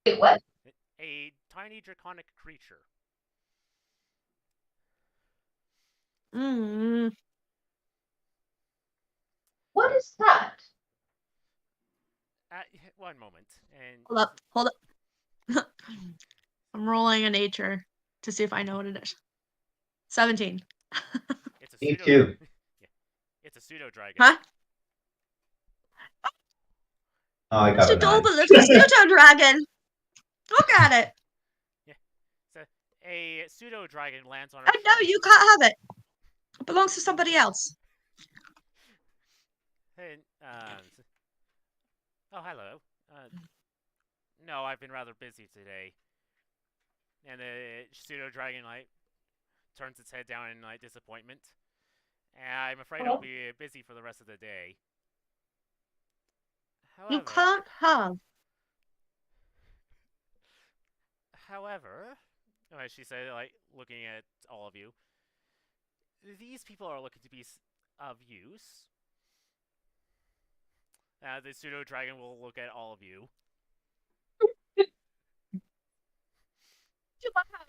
Wait, what? A tiny draconic creature. What is that? One moment. And Hold up. I'm rolling a nature to see if I know what it is. 17. It's a Me pseudo. too. Yeah. It's a pseudodragon. Huh? Oh, I got It's a 9. adorable little pseudodragon. Look at it. Yeah. So a pseudodragon lands on her I know, shoulders. you can't have it. It belongs to somebody else. And, oh, hello. No, I've been rather busy today. And the pseudodragon, turns its head down in, disappointment. And I'm afraid I'll be busy for the rest of the day. However, You can't have. However, she said, looking at all of you, these people are looking to be of use. The pseudo-dragon will look at all of you.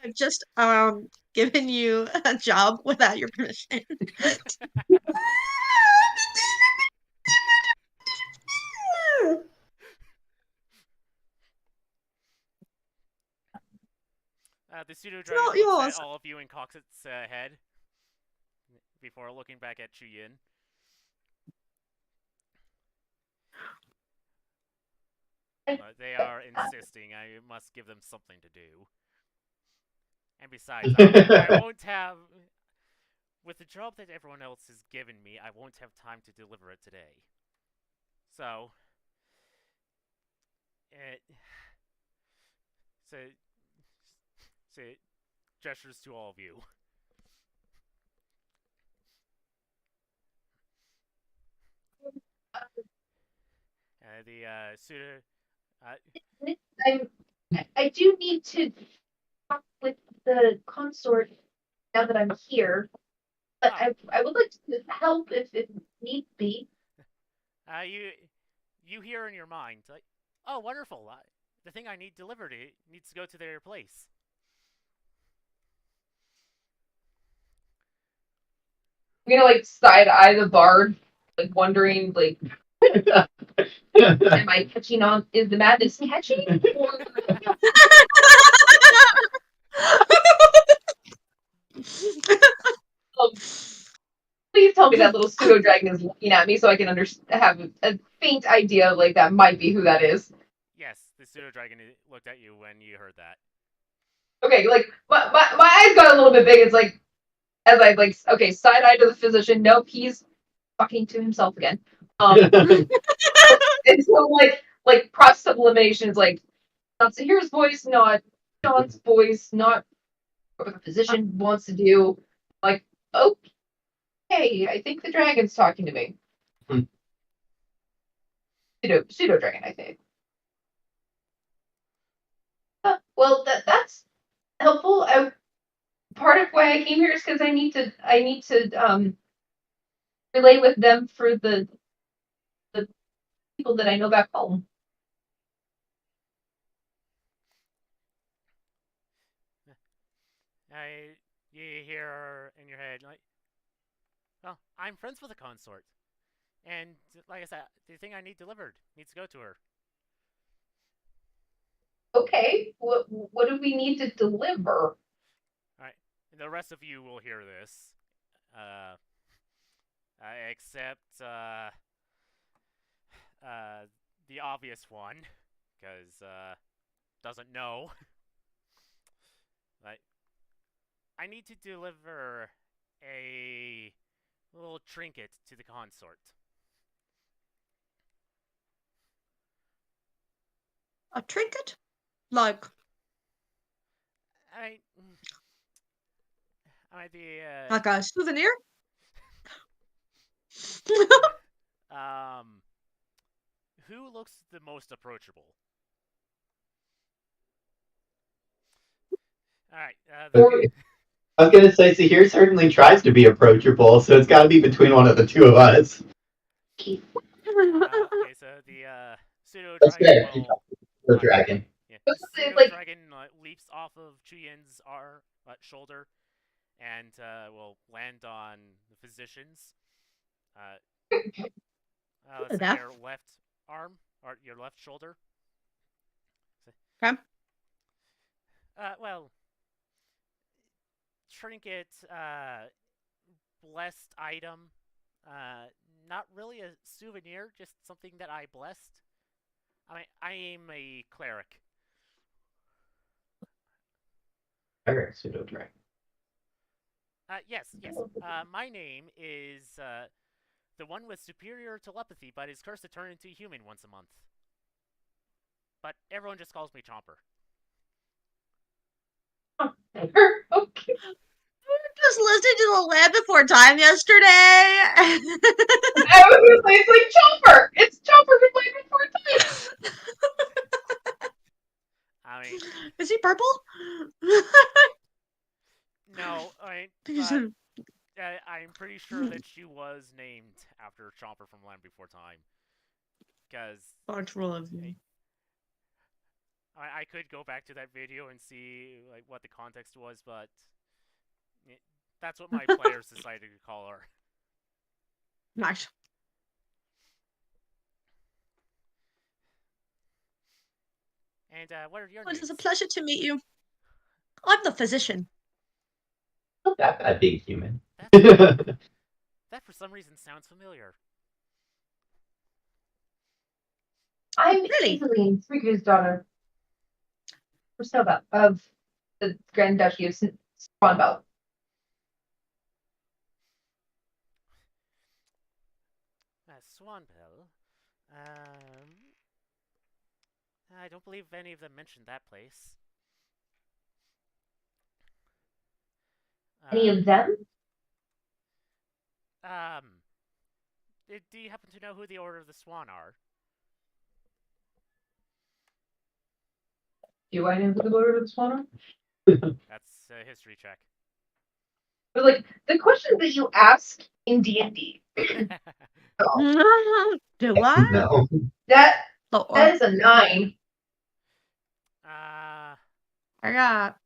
I've just given you a job without your permission. The pseudo-dragon looks yours. at all of you and cocks its head before looking back at Chuyin. But they are insisting I must give them something to do. And besides, I won't have... With the job that everyone else has given me, I won't have time to deliver it today. So... So it gestures to all of you. The pseudo... I do need to talk with the consort now that I'm here, but I would like to help if need be. You hear in your mind, oh, wonderful! The thing I need delivered needs to go to their place. I'm gonna side eye the bard, wondering am I catching on? Is the madness catching? Please tell me that little pseudo dragon is looking at me so I can have a faint idea that might be who that is. Yes, the pseudo dragon looked at you when you heard that. Okay, like my eyes got a little bit big. It's like as I like okay, side eye to the physician. Nope, he's talking to himself again. And so like process of elimination is like not Sahir's voice, not John's voice, not what the physician wants to do. Like, okay, I think the dragon's talking to me. Pseudo dragon, I think. Well, that's helpful. Part of why I came here is because I need to relay with them for the people that I know back home. You hear in your head like, well, I'm friends with a consort, and like I said, the thing I need delivered needs to go to her. Okay, what do we need to deliver? All right, and the rest of you will hear this, except the obvious one, because doesn't know. Like, I need to deliver a little trinket to the consort. A trinket? Like, I the like a souvenir? who looks the most approachable? All right. I was gonna say, Sahir certainly tries to be approachable, so it's got to be between one of the two of us. Okay, so the pseudo That's dragon fair. will. The dragon. Yeah, Let's the say, pseudo like- dragon leaps off of Chuyin's shoulder, and will land on the physician's. Let's say your left arm or your left shoulder. Okay. Well, trinket, blessed item. Not really a souvenir, just something that I blessed. I mean, I am a cleric. Alright, pseudo dragon. Yes. My name is the one with superior telepathy, but is cursed to turn into a human once a month. But everyone just calls me Chomper. Okay. Just listening to the Land Before Time yesterday. I was gonna say it's like Chopper. It's Chopper from Land Before Time. I mean, Is he purple? no, I'm pretty sure that she was named after Chomper from Land Before Time. Because I could go back to that video and see like what the context was, but that's what my players decided to call her. Nice. And what are your Well, names? it is a pleasure to meet you. I'm the physician. Not that bad being human. That for some reason sounds familiar. I'm Really? Iselin Trygvesdotter. Or Snowbelt of the Grand Duchy of Swanbelt. Swanbell. I don't believe any of them mentioned that place. Any of them? Do you happen to know who the Order of the Swan are? Do I know who the Lord of the Swan are? That's a history check. But like the questions that you ask in D&D. Do I? No. That Oh, is a 9. I got.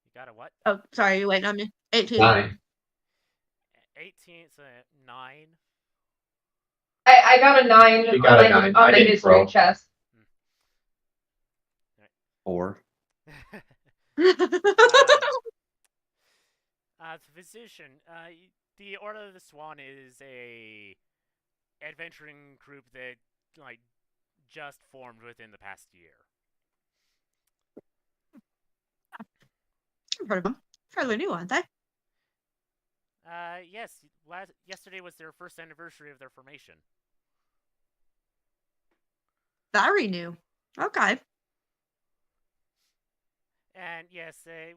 You got a what? Oh, sorry, you waiting on me. 18. 9. 18, so 9. I got a 9 She got a 9. on I the didn't history roll. chest. 4. The physician. The Order of the Swan is a adventuring group that like just formed within the past year. I've heard of them. Fairly new, aren't they? Yes. Yesterday was their first anniversary of their formation. Very new. Okay. And yes, they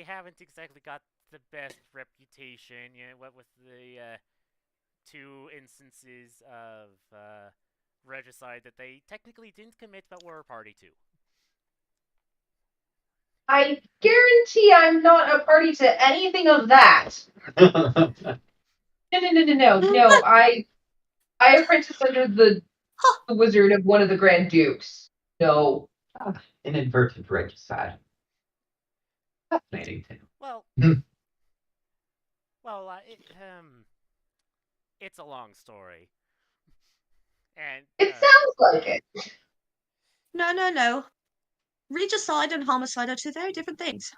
haven't exactly got the best reputation. What with the 2 instances of regicide that they technically didn't commit but were a party to. I guarantee I'm not a party to anything of that. No. I apprenticed under the wizard of one of the Grand Dukes. No. Inadvertent regicide. Fascinating tale. Well, it's a long story, and It sounds like it. No. Regicide and homicide are 2 very different things.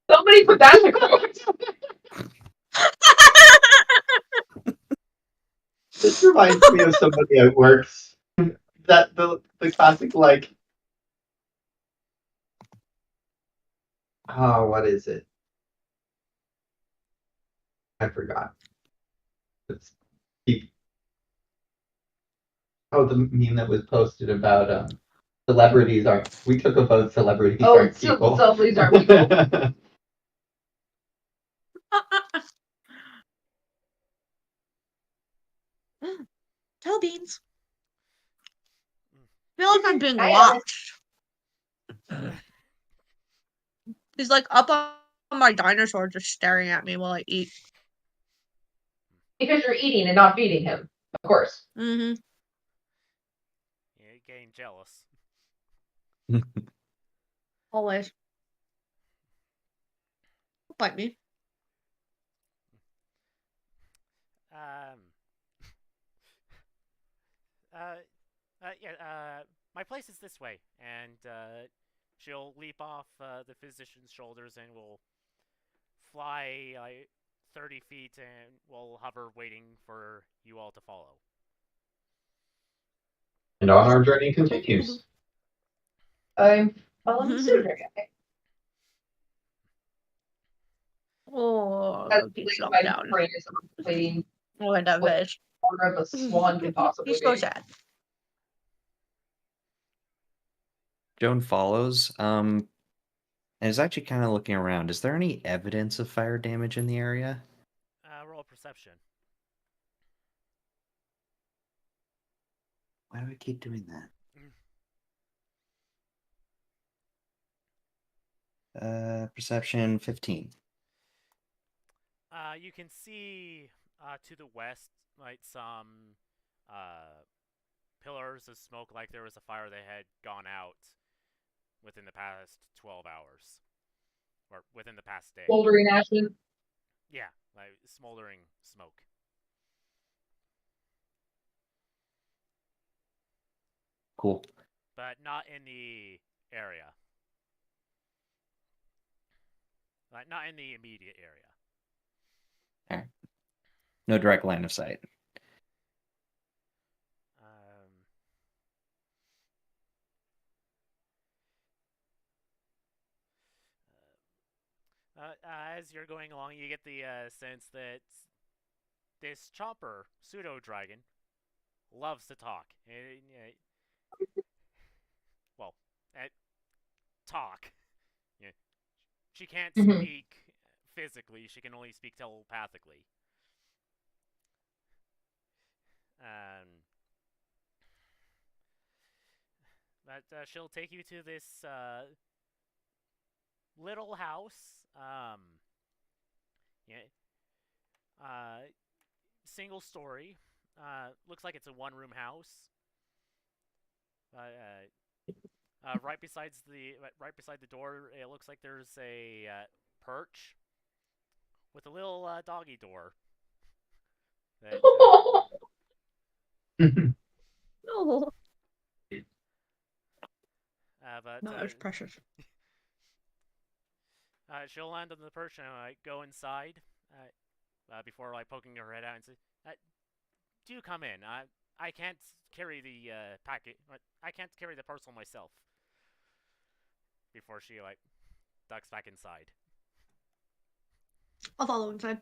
Somebody put that in the quotes. This reminds me of somebody at works. That the classic like, oh, what is it? I forgot. It's the meme that was posted about celebrities are. We took a vote. Celebrities aren't people. Celebrities aren't people. Toe beans. I feel like I'm being I watched. He's like up on my dinosaur just staring at me while I eat. Because you're eating and not feeding him, of course. Mm-hmm. You're getting jealous. Always. Bite me. My place is this way, and she'll leap off the physician's shoulders and will fly 30 feet and will hover waiting for you all to follow. And on our journey continues. I'm following the pseudodragon. Oh, That's like my down. brain is contemplating Oh, and that fish. order of a swan could possibly He's so be. sad. Joan follows, and is actually kind of looking around. Is there any evidence of fire damage in the area? Roll perception. Why do I keep doing that? Perception 15. You can see to the west, like some pillars of smoke, like there was a fire that had gone out within the past 12 hours, or within the past day. Smoldering ashes. Yeah, like smoldering smoke. Cool. But not in the area. Like, not in the immediate area. Alright. No direct line of sight. As you're going along, you get the sense that this chopper, pseudodragon, loves to talk. Talk. Yeah. She can't speak physically, she can only speak telepathically. But she'll take you to this little house. Single story. Looks like it's a 1-room house. Right beside the door, it looks like there's a perch with a little doggy door. That, Oh, but no, it's precious. she'll land on the perch and go inside before poking her head out and say, do come in. I can't carry the packet. I can't carry the parcel myself. Before she like ducks back inside. I'll follow inside.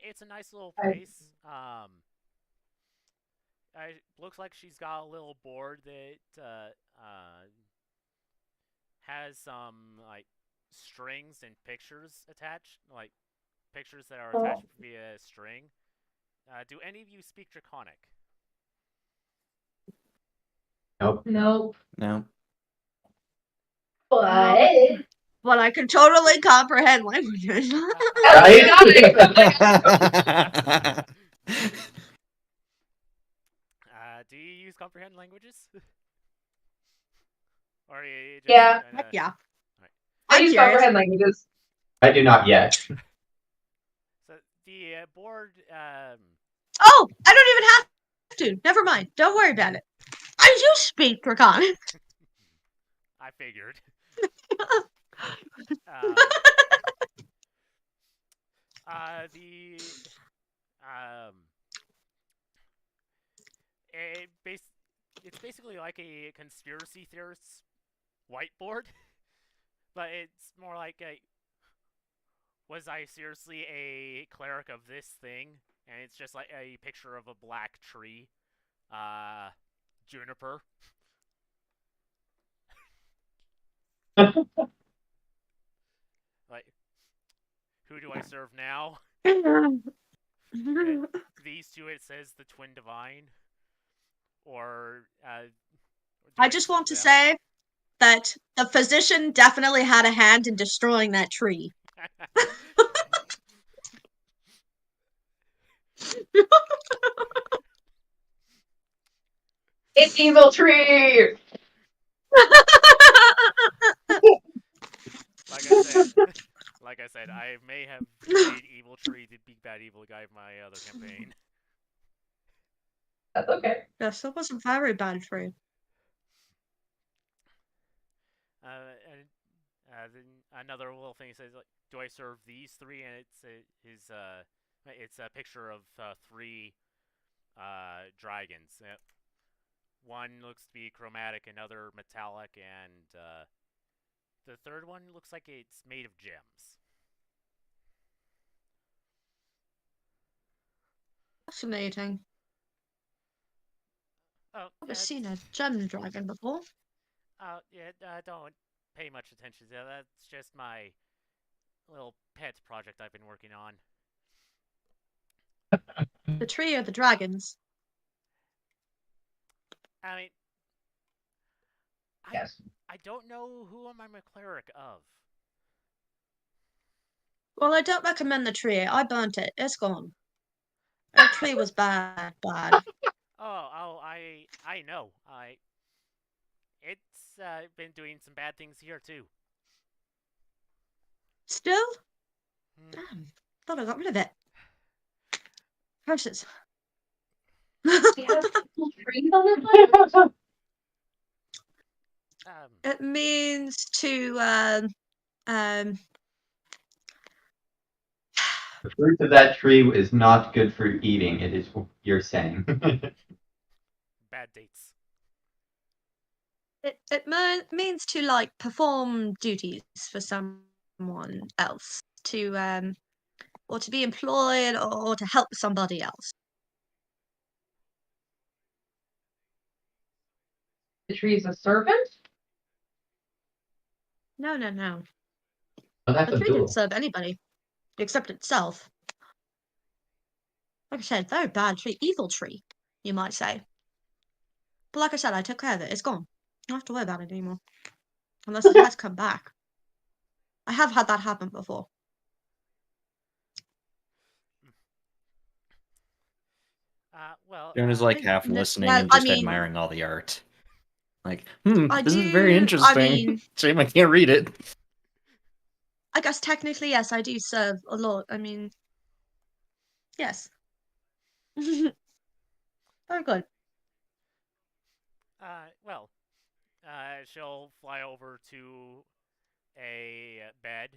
It's a nice little place. It looks like she's got a little board that has some like strings and pictures attached, like pictures that are attached via string. Do any of you speak Draconic? Nope. Nope. No. But But I can totally comprehend languages. Do you use comprehend languages? Or you just, Yeah. Heck yeah. Right. I I'm use curious. comprehend languages. I do not yet. So the board. Oh, I don't even have to. Never mind. Don't worry about it. I do speak Draconic. I figured. It's basically like a conspiracy theorist's whiteboard, but it's more like was I seriously a cleric of this thing? And it's just like a picture of a black tree, juniper. Like, who do I serve now? These two, it says the Twin Divine. Or, I just want to say that the physician definitely had a hand in destroying that tree. It's evil tree. Like I said, I may have made Evil Tree the big bad evil guy of my other campaign. That's okay. Yes, that was a very bad tree. Then another little thing says, like, do I serve these three? And it's a picture of three dragons. One looks to be chromatic, another metallic, and the third one looks like it's made of gems. Fascinating. Oh, I've seen a gem dragon before. Don't pay much attention to that. That's just my little pet project I've been working on. The tree or the dragons? I mean, Yes. I don't know who am I a cleric of. Well, I don't recommend the tree. I burnt it. It's gone. That tree was bad. I know. It's been doing some bad things here too. Still? Damn. Thought I got rid of it. Precious. Trees on their plate? It means to The fruit of that tree is not good for eating. It is what you're saying. Bad dates. it means to like perform duties for someone else, to or to be employed or to help somebody else. The tree is a servant? No. Oh, that's The a tree duel. didn't serve anybody except itself. Like I said, very bad tree, evil tree, you might say. But like I said, I took care of it. It's gone. I don't have to worry about it anymore. Unless it has come back. I have had that happen before. Joan is like half listening and just admiring all the art. Like, this is very interesting. Shame I can't read it. I guess technically, yes, I do serve a lot. I mean, yes. Very good. She'll fly over to a bed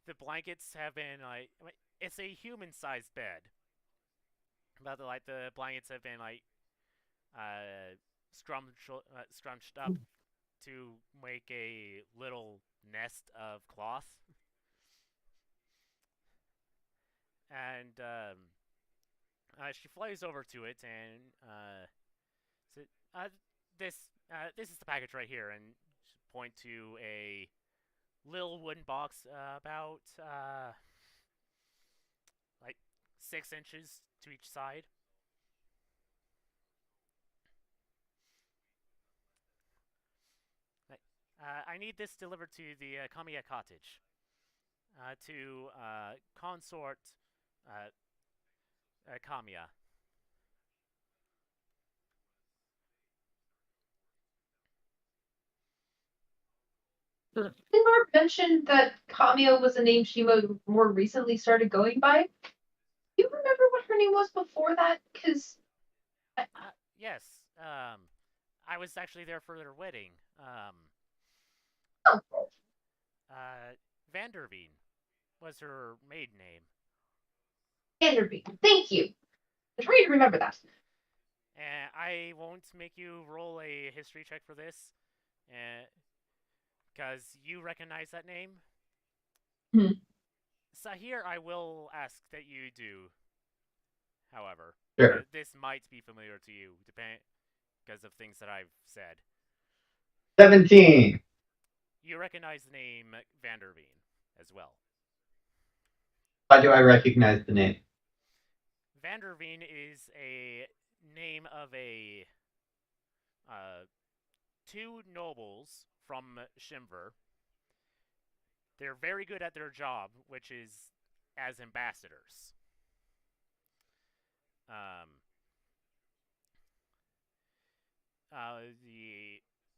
the blankets have been it's a human-sized bed, but the blankets have been scrunched up to make a little nest of cloth, and she flies over to it and said, this is the package right here, and point to a little wooden box about 6 inches to each side. I need this delivered to the Kamiya cottage. To consort Kamiya. Did Mark mention that Kamiya was a name she more recently started going by? Do you remember what her name was before that? Because yes, I was actually there for their wedding. oh, Vanderveen was her maiden name. Vanderbeek. Thank you. I'm trying to remember that. And I won't make you roll a history check for this, because you recognize that name. Sahir, I will ask that you do. However, Sure. This might be familiar to you, because of things that I've said. 17. You recognize the name Vanderveen as well. Why do I recognize the name? Vanderveen is a name of a 2 nobles from Shimver. They're very good at their job, which is as ambassadors.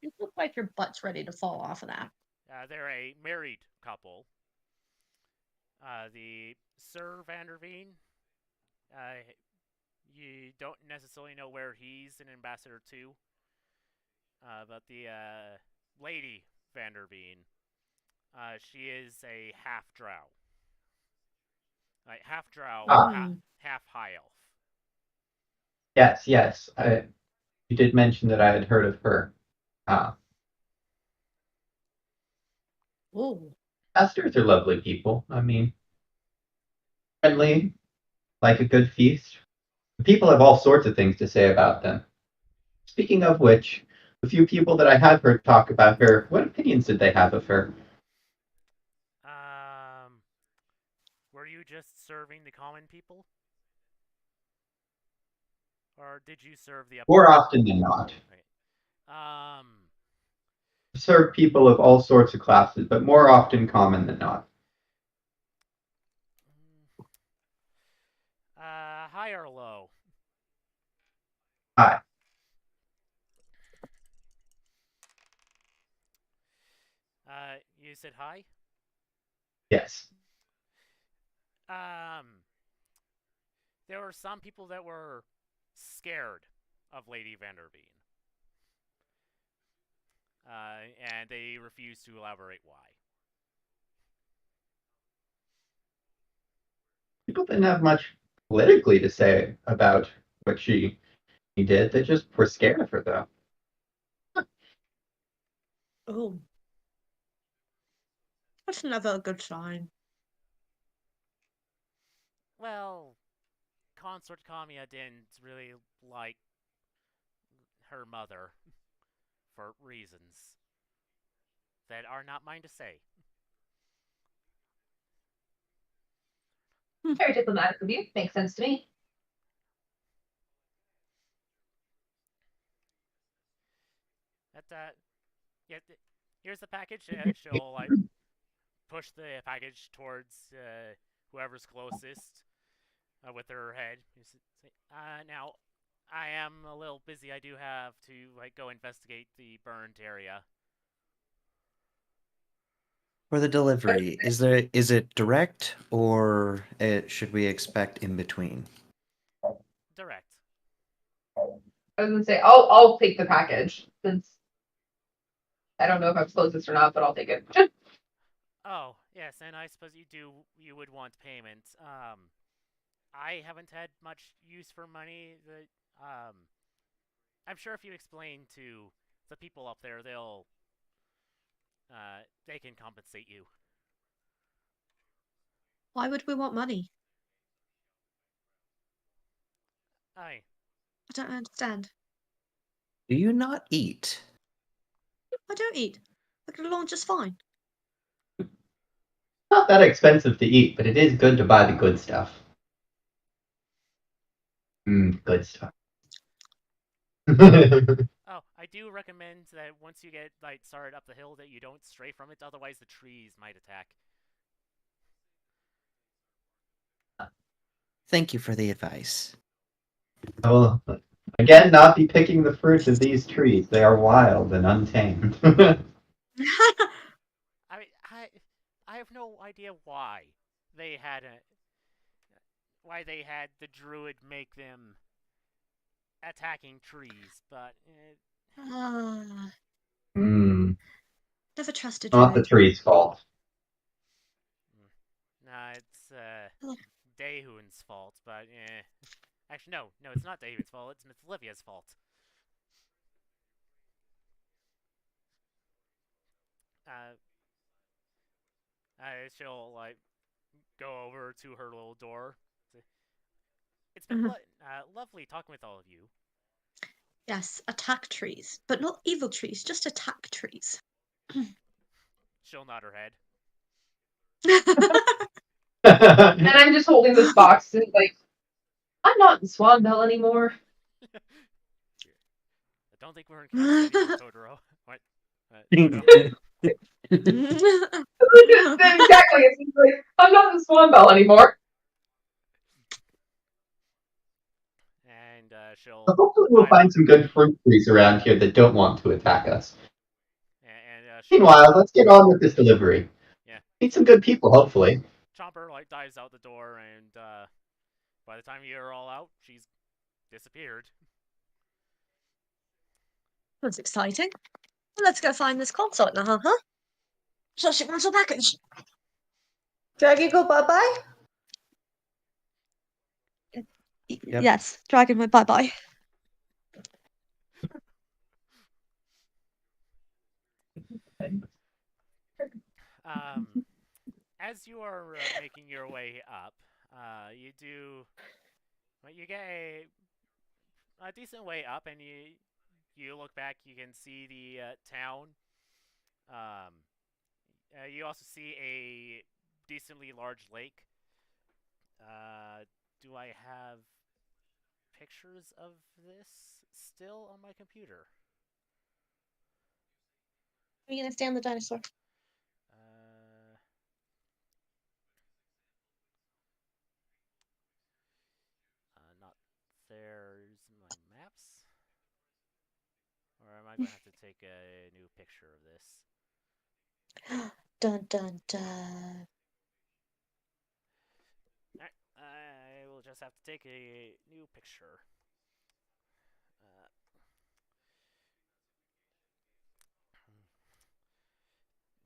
You look like your butt's ready to fall off of that. They're a married couple. The Sir Vanderveen, you don't necessarily know where he's an ambassador to. But the Lady Vanderveen, she is a half drow. Half drow, half high elf. Yes. You did mention that I had heard of her. Ooh. Masters are lovely people. I mean, friendly, like a good feast. People have all sorts of things to say about them. Speaking of which, the few people that I had heard talk about her, what opinions did they have of her? Were you just serving the common people? Or did you serve the upper? More often than not. Right. Serve people of all sorts of classes, but more often common than not. High or low? High. You said high? Yes. There were some people that were scared of Lady Vanderveen. And they refused to elaborate why. People didn't have much politically to say about what she did. They just were scared of her, though. Oh. That's never a good sign. Well, Consort Kamiya didn't really like her mother for reasons that are not mine to say. Very diplomatic of you. Makes sense to me. Here's the package. She'll push the package towards whoever's closest with her head. Now, I am a little busy. I do have to go investigate the burned area. For the delivery, is it direct or should we expect in between? Direct. I was gonna say I'll take the package since I don't know if I'm closest or not, but I'll take it. Oh, Yes, and I suppose you would want payment. I haven't had much use for money. I'm sure if you explain to the people up there, they can compensate you. Why would we want money? Aye. I don't understand. Do you not eat? I don't eat. I get along just fine. Not that expensive to eat, but it is good to buy the good stuff. Good stuff. Oh, I do recommend that once you get started up the hill, that you don't stray from it. Otherwise, the trees might attack. Thank you for the advice. I will again not be picking the fruit of these trees. They are wild and untamed. I have no idea why they had the druid make them attacking trees, but Hmm. Never trusted Not the Druid. tree's fault. nah, it's Oh. Dehun's fault. But actually, no, it's not Dehun's fault. It's Miss Livia's fault. She'll go over to her little door. It's been lovely talking with all of you. Yes, attack trees. But not evil trees, just attack trees. She'll nod her head. And I'm just holding this box and like, I'm not in Swanbell anymore. I don't think we're in Kansas anymore, Totoro. What? Totoro? Exactly. It's like, I'm not in Swanbell anymore. And she'll. Hopefully we'll find some good fruit trees around here that don't want to attack us. Meanwhile, let's get on with this delivery. Yeah. Meet some good people, hopefully. Chomper dives out the door, and by the time you're all out, she's disappeared. That's exciting. Let's go find this consort now, huh? So she wants a package. Draggy, go bye-bye? Yep. Yes, Dragon went bye-bye. As you are making your way up, you get a decent way up, and you look back, you can see the town. You also see a decently large lake. Do I have pictures of this still on my computer? Are you gonna stay on the dinosaur? Not there's my maps. Or am I going to have to take a new picture of this? Dun dun dun. Alright, I will just have to take a new picture.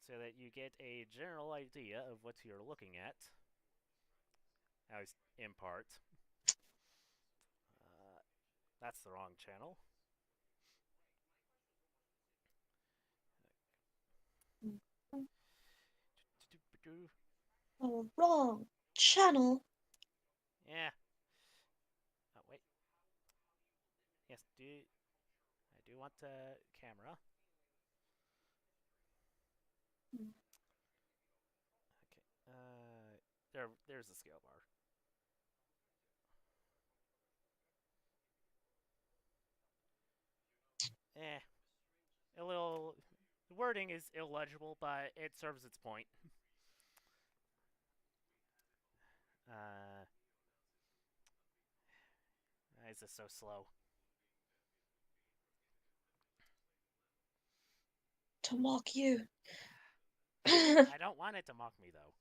So that you get a general idea of what you're looking at. At least in part. That's the wrong channel. Oh, wrong channel. Yeah. Oh, wait. Yes, I do want the camera. Okay. There's the scale bar. A little. The wording is illegible, but it serves its point. Why is this so slow? To mock you. I don't want it to mock me, though.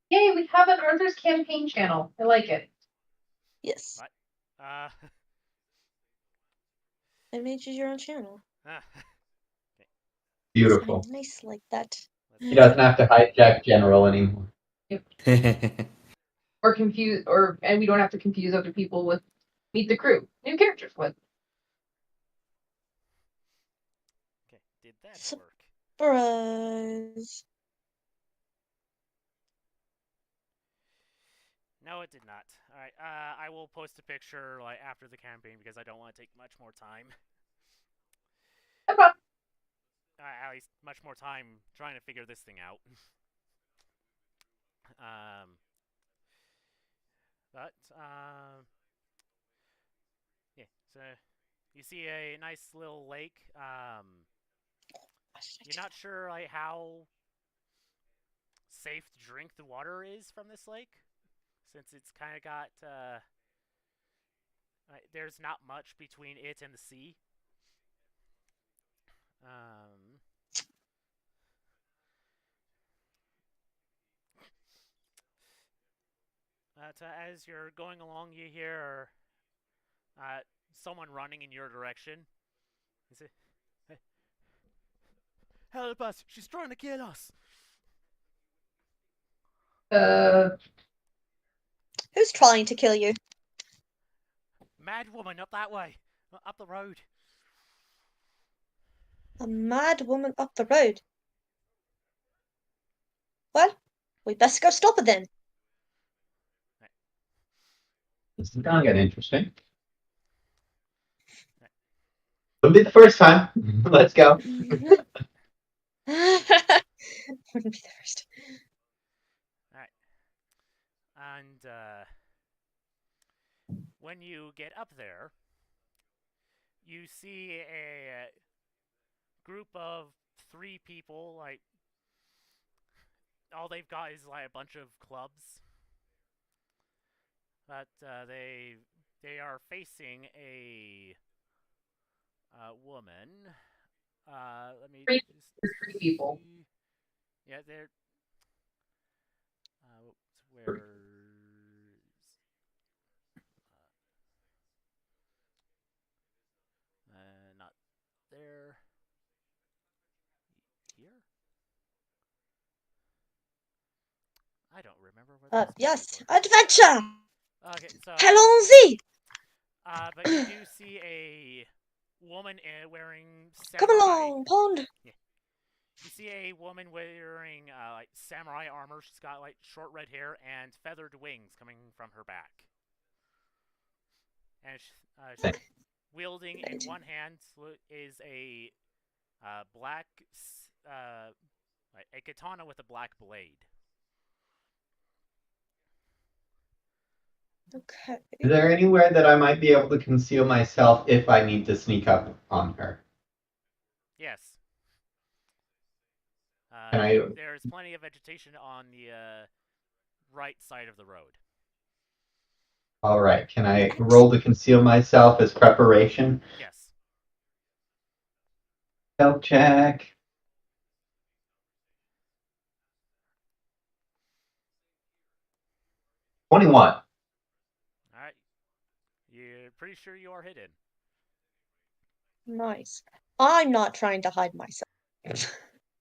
Yay, we have an Arthur's Campaign channel. I like it. Yes. What? I made you your own channel. Okay. Beautiful. Nice like that. He doesn't have to hijack General anymore. Or confuse, and we don't have to confuse other people with meet the crew. New characters with. Okay, did that work? Surprise. No, it did not. Alright, I will post a picture like after the campaign because I don't want to take much more time. Okay. At least much more time trying to figure this thing out. Yeah, so you see a nice little lake. You're not sure like how safe to drink the water is from this lake, since it's kind of got there's not much between it and the sea. As you're going along, you hear someone running in your direction. Is it? Help us! She's trying to kill us! Who's trying to kill you? Mad woman up that way, up the road. A mad woman up the road. Well, we best go stop it then. This is gonna get interesting. It'll be the first time. Let's go. Wouldn't be the first. Alright. And when you get up there, you see a group of 3 people, like all they've got is like a bunch of clubs. But they are facing a woman. Let me Three just people. see. Yeah, they're where's not there. Here? I don't remember where those Yes, people were. adventure! Okay, so Allons-y! but you do see a woman wearing Come samurai. along, pond. Yeah. You see a woman wearing like samurai armor. She's got like short red hair and feathered wings coming from her back. And she's wielding in one hand is a black a katana with a black blade. Okay. Is there anywhere that I might be able to conceal myself if I need to sneak up on her? Yes. Can There's plenty of vegetation on the right side of the road. All right. Can I roll to conceal myself as preparation? Yes. Stealth check. 21. Alright. You're pretty sure you are hidden. Nice. I'm not trying to hide myself.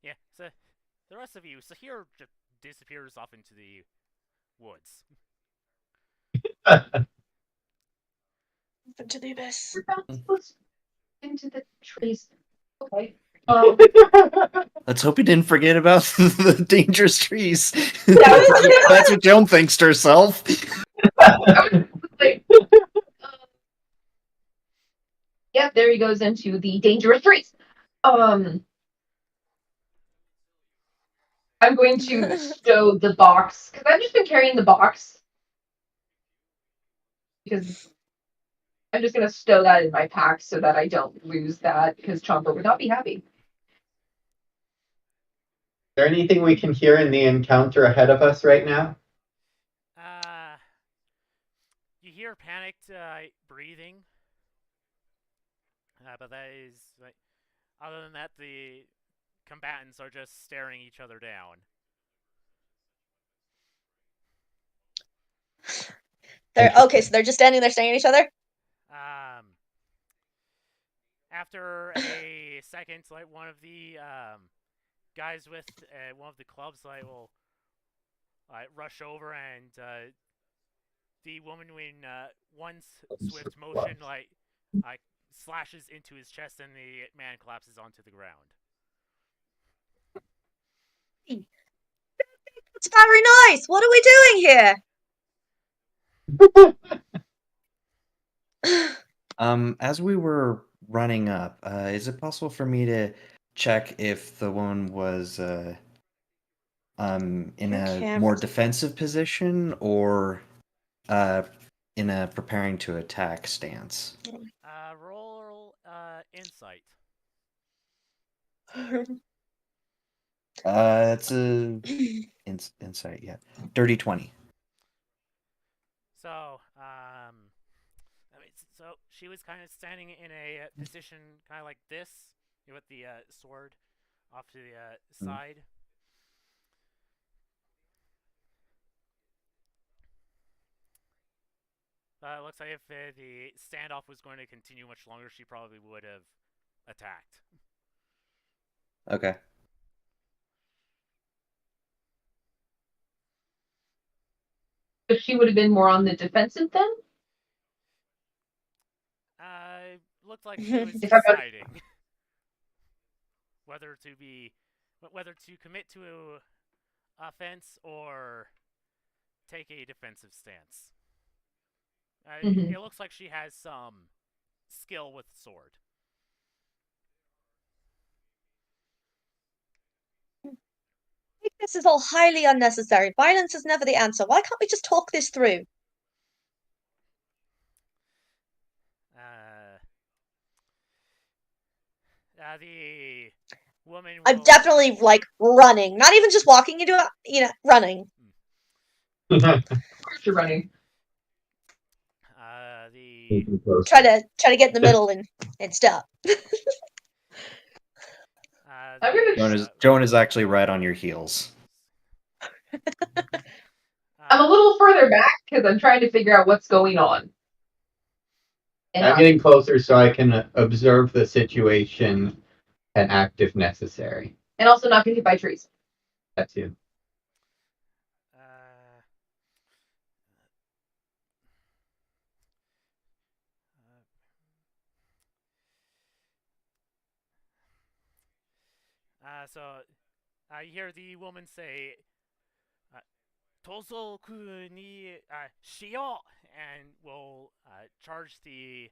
Yeah, so the rest of you, Sahir just disappears off into the woods. Into the abyss. We're not supposed into the trees. Okay. Let's hope he didn't forget about the dangerous trees. Yeah. That's what Joan thinks to herself. Like, yeah, there he goes into the dangerous trees. I'm going to stow the box because I've just been carrying the box because I'm just gonna stow that in my pack so that I don't lose that because Chomper would not be happy. Is there anything we can hear in the encounter ahead of us right now? You hear panicked breathing, but that is like. Other than that, the combatants are just staring each other down. They're okay, so they're just standing there staring at each other? after a second, like one of the guys with one of the clubs like will rush over and the woman in one swift motion slashes into his chest and the man collapses onto the ground. It's very nice. What are we doing here? As we were running up, is it possible for me to check if the one was in a more defensive position or in a preparing to attack stance? Roll insight. It's a insight, yeah. Dirty 20. So, so she was kind of standing in a position kind of like this, with the sword off to the side. It looks like if the standoff was going to continue much longer, she probably would have attacked. Okay. But she would have been more on the defensive then? Looked like she was If I got- deciding whether to commit to offense or take a defensive stance. It looks like she has some skill with sword. This is all highly unnecessary. Violence is never the answer. Why can't we just talk this through? The woman. I'm definitely like running, not even just walking into running. Of course you're running. Try to get in the middle and stop. Joan is actually right on your heels. I'm a little further back because I'm trying to figure out what's going on. And I'm getting closer so I can observe the situation and act if necessary. And also not get hit by trees. That too. So you hear the woman say, "Tozoku ni shio," and will charge the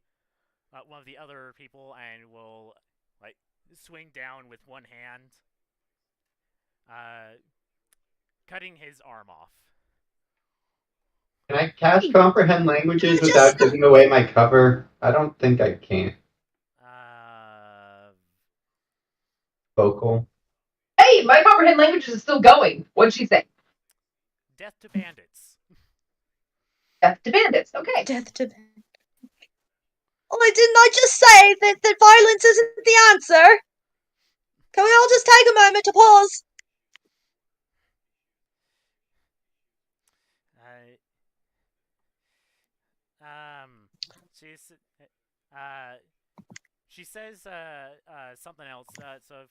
one of the other people and will swing down with one hand, cutting his arm off. Can I cast comprehend languages without giving away my cover? I don't think I can. Vocal. Hey, my comprehend language is still going. What'd she say? Death to bandits. Death to bandits. Okay. Death to bandits. Oh, didn't I just say that violence isn't the answer? Can we all just take a moment to pause? She says something else. So if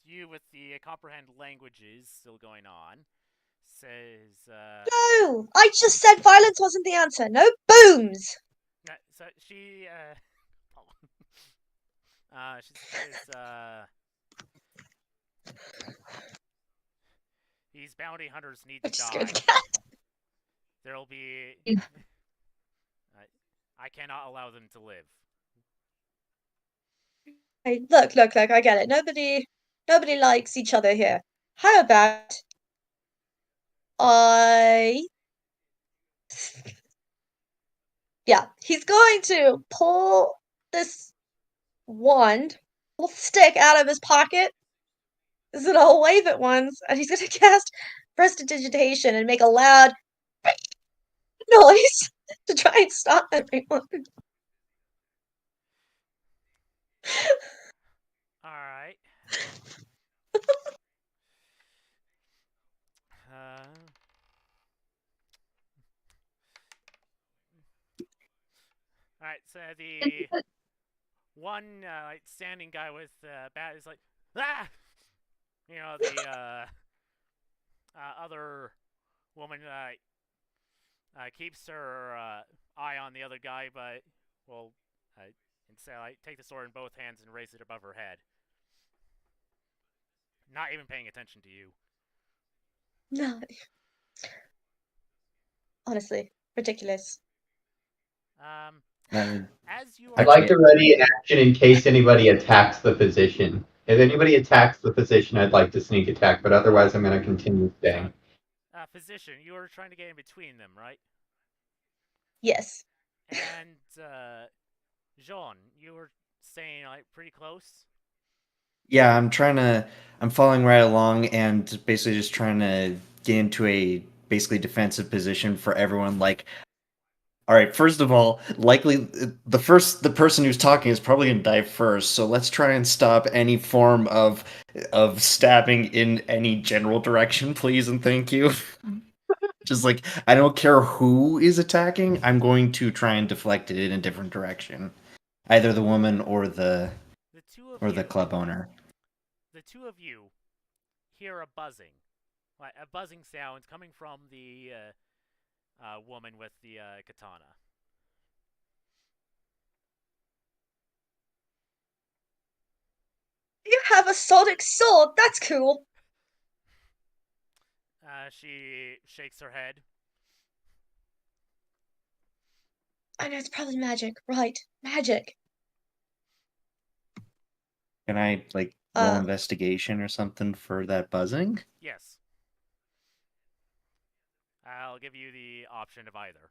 you with the comprehend languages still going on says. No, I just said violence wasn't the answer. No booms. So she she says these bounty hunters need to die. There'll be. I cannot allow them to live. Hey, look, I get it. Nobody likes each other here. How about yeah, he's going to pull this wand, little stick out of his pocket. Is it all wave at once? And he's going to cast prestidigitation and make a loud noise to try and stop everyone. Alright. Alright, so the one like standing guy with bat is like, ah! You know, the other woman keeps her eye on the other guy, but will instead like take the sword in both hands and raise it above her head, not even paying attention to you. No. Honestly, ridiculous. As you I'd are, like to ready an action in case anybody attacks the position. If anybody attacks the position, I'd like to sneak attack, but otherwise I'm going to continue staying. physician, you were trying to get in between them, right? Yes. And Joan, you were staying like pretty close. Yeah, I'm following right along and basically just trying to get into a basically defensive position for everyone. Like, all right, first of all, likely the person who's talking is probably gonna die first, so let's try and stop any form of stabbing in any general direction, please and thank you. Just like, I don't care who is attacking, I'm going to try and deflect it in a different direction. Either the woman or the club owner. The two of you hear a buzzing, like a buzzing sound coming from the woman with the katana. You have a sonic sword. That's cool. She shakes her head. I know it's probably magic, right? Magic. Can I like roll investigation or something for that buzzing? Yes. I'll give you the option of either.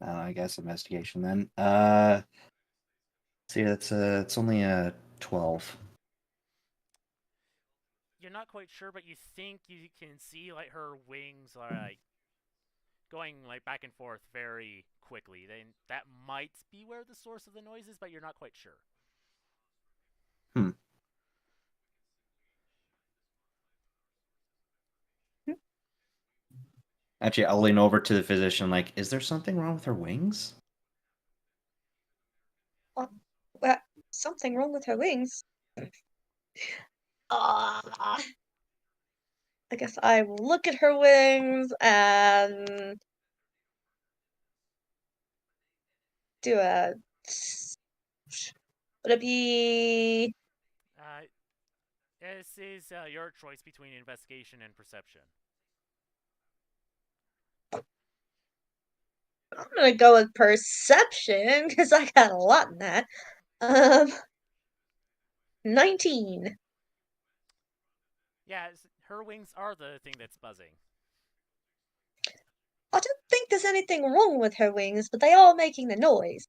I guess investigation then. See, it's only a 12. You're not quite sure, but you think you can see like her wings are like going like back and forth very quickly. Then that might be where the source of the noise is, but you're not quite sure. Actually, I'll lean over to the physician like, is there something wrong with her wings? Well, something wrong with her wings. I guess I will look at her wings and do a... Would it be... This is your choice between investigation and perception. I'm gonna go with perception, because I got a lot in that. 19. Yeah, her wings are the thing that's buzzing. I don't think there's anything wrong with her wings, but they are making the noise.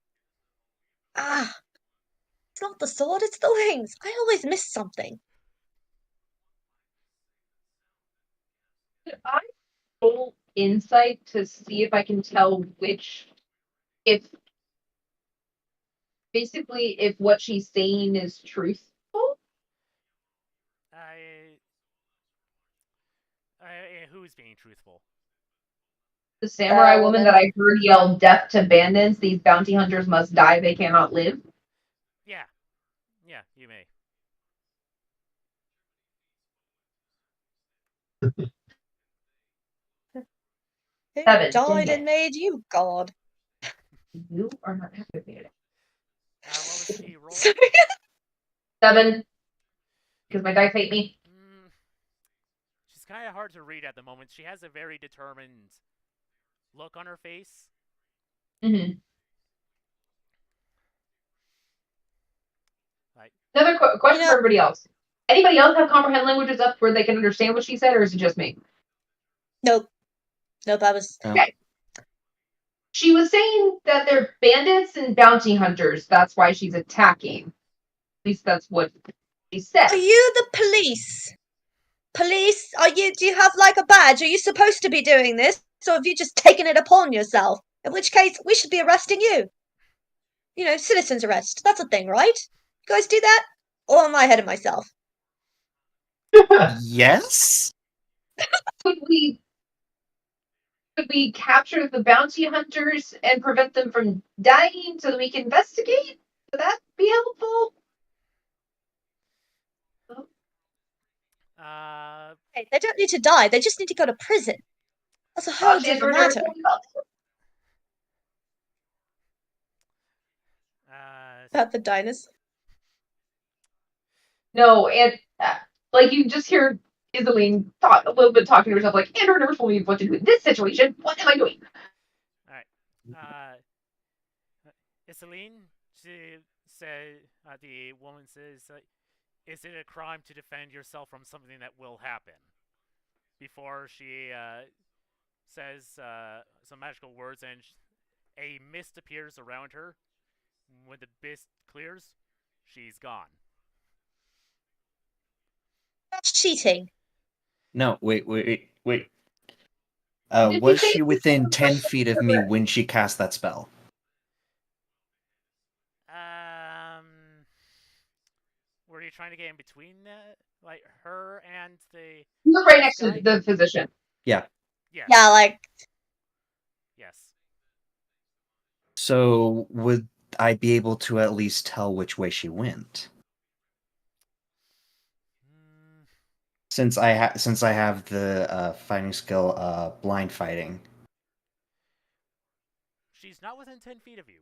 It's not the sword, it's the wings. I always miss something. Could I roll insight to see if I can tell if what she's saying is truthful? Who's being truthful? The samurai woman that I heard yell death to bandits, these bounty hunters must die, they cannot live. Yeah. Yeah, you may. Who 7. died and made you God? You are not activated. What was she rolling? 7. Because my dice hate me. She's kind of hard to read at the moment. She has a very determined look on her face. Mm-hmm. Like, another question for everybody else. Anybody else have comprehend languages up where they can understand what she said, or is it just me? Nope. Nope, I was... Okay. She was saying that they're bandits and bounty hunters. That's why she's attacking. At least that's what she said. Are you the police? Police? Do you have like a badge? Are you supposed to be doing this? Or have you just taken it upon yourself? In which case, we should be arresting you. You know, citizen's arrest. That's a thing, right? You guys do that? Or am I ahead of myself? Yes? Could we Could we capture the bounty hunters and prevent them from dying so that we can investigate? Would that be helpful? Hey, they don't need to die. They just need to go to prison. That's a whole Gosh, Andrew different never matter. told me about that. About the diners. No, and like you just hear Iselin talk a little bit talking to herself, like Andrew never told me what to do in this situation. What am I doing? Alright. Iselin, she said, the woman says, is it a crime to defend yourself from something that will happen? Before she says some magical words and a mist appears around her. When the mist clears, she's gone. That's cheating. No, wait. Did Was she say she within 10 feet of me when she cast that spell? Were you trying to get in between, like her and the? You look right next guy? to the physician. Yeah. Yes. Yeah, like Yes. So would I be able to at least tell which way she went? Since I have the fighting skill, blind fighting. She's not within 10 feet of you.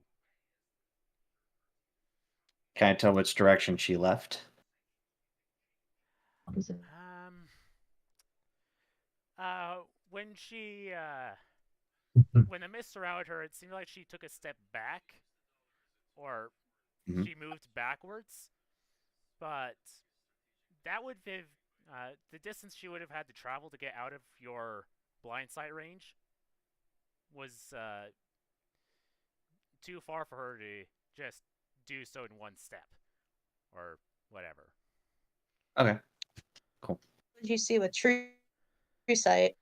Can I tell which direction she left? When she when the mist surrounded her, it seemed like she took a step back, or she moved backwards. But that would have the distance she would have had to travel to get out of your blind sight range was too far for her to just do so in one step, or whatever. Okay, cool. What did you see with true sight?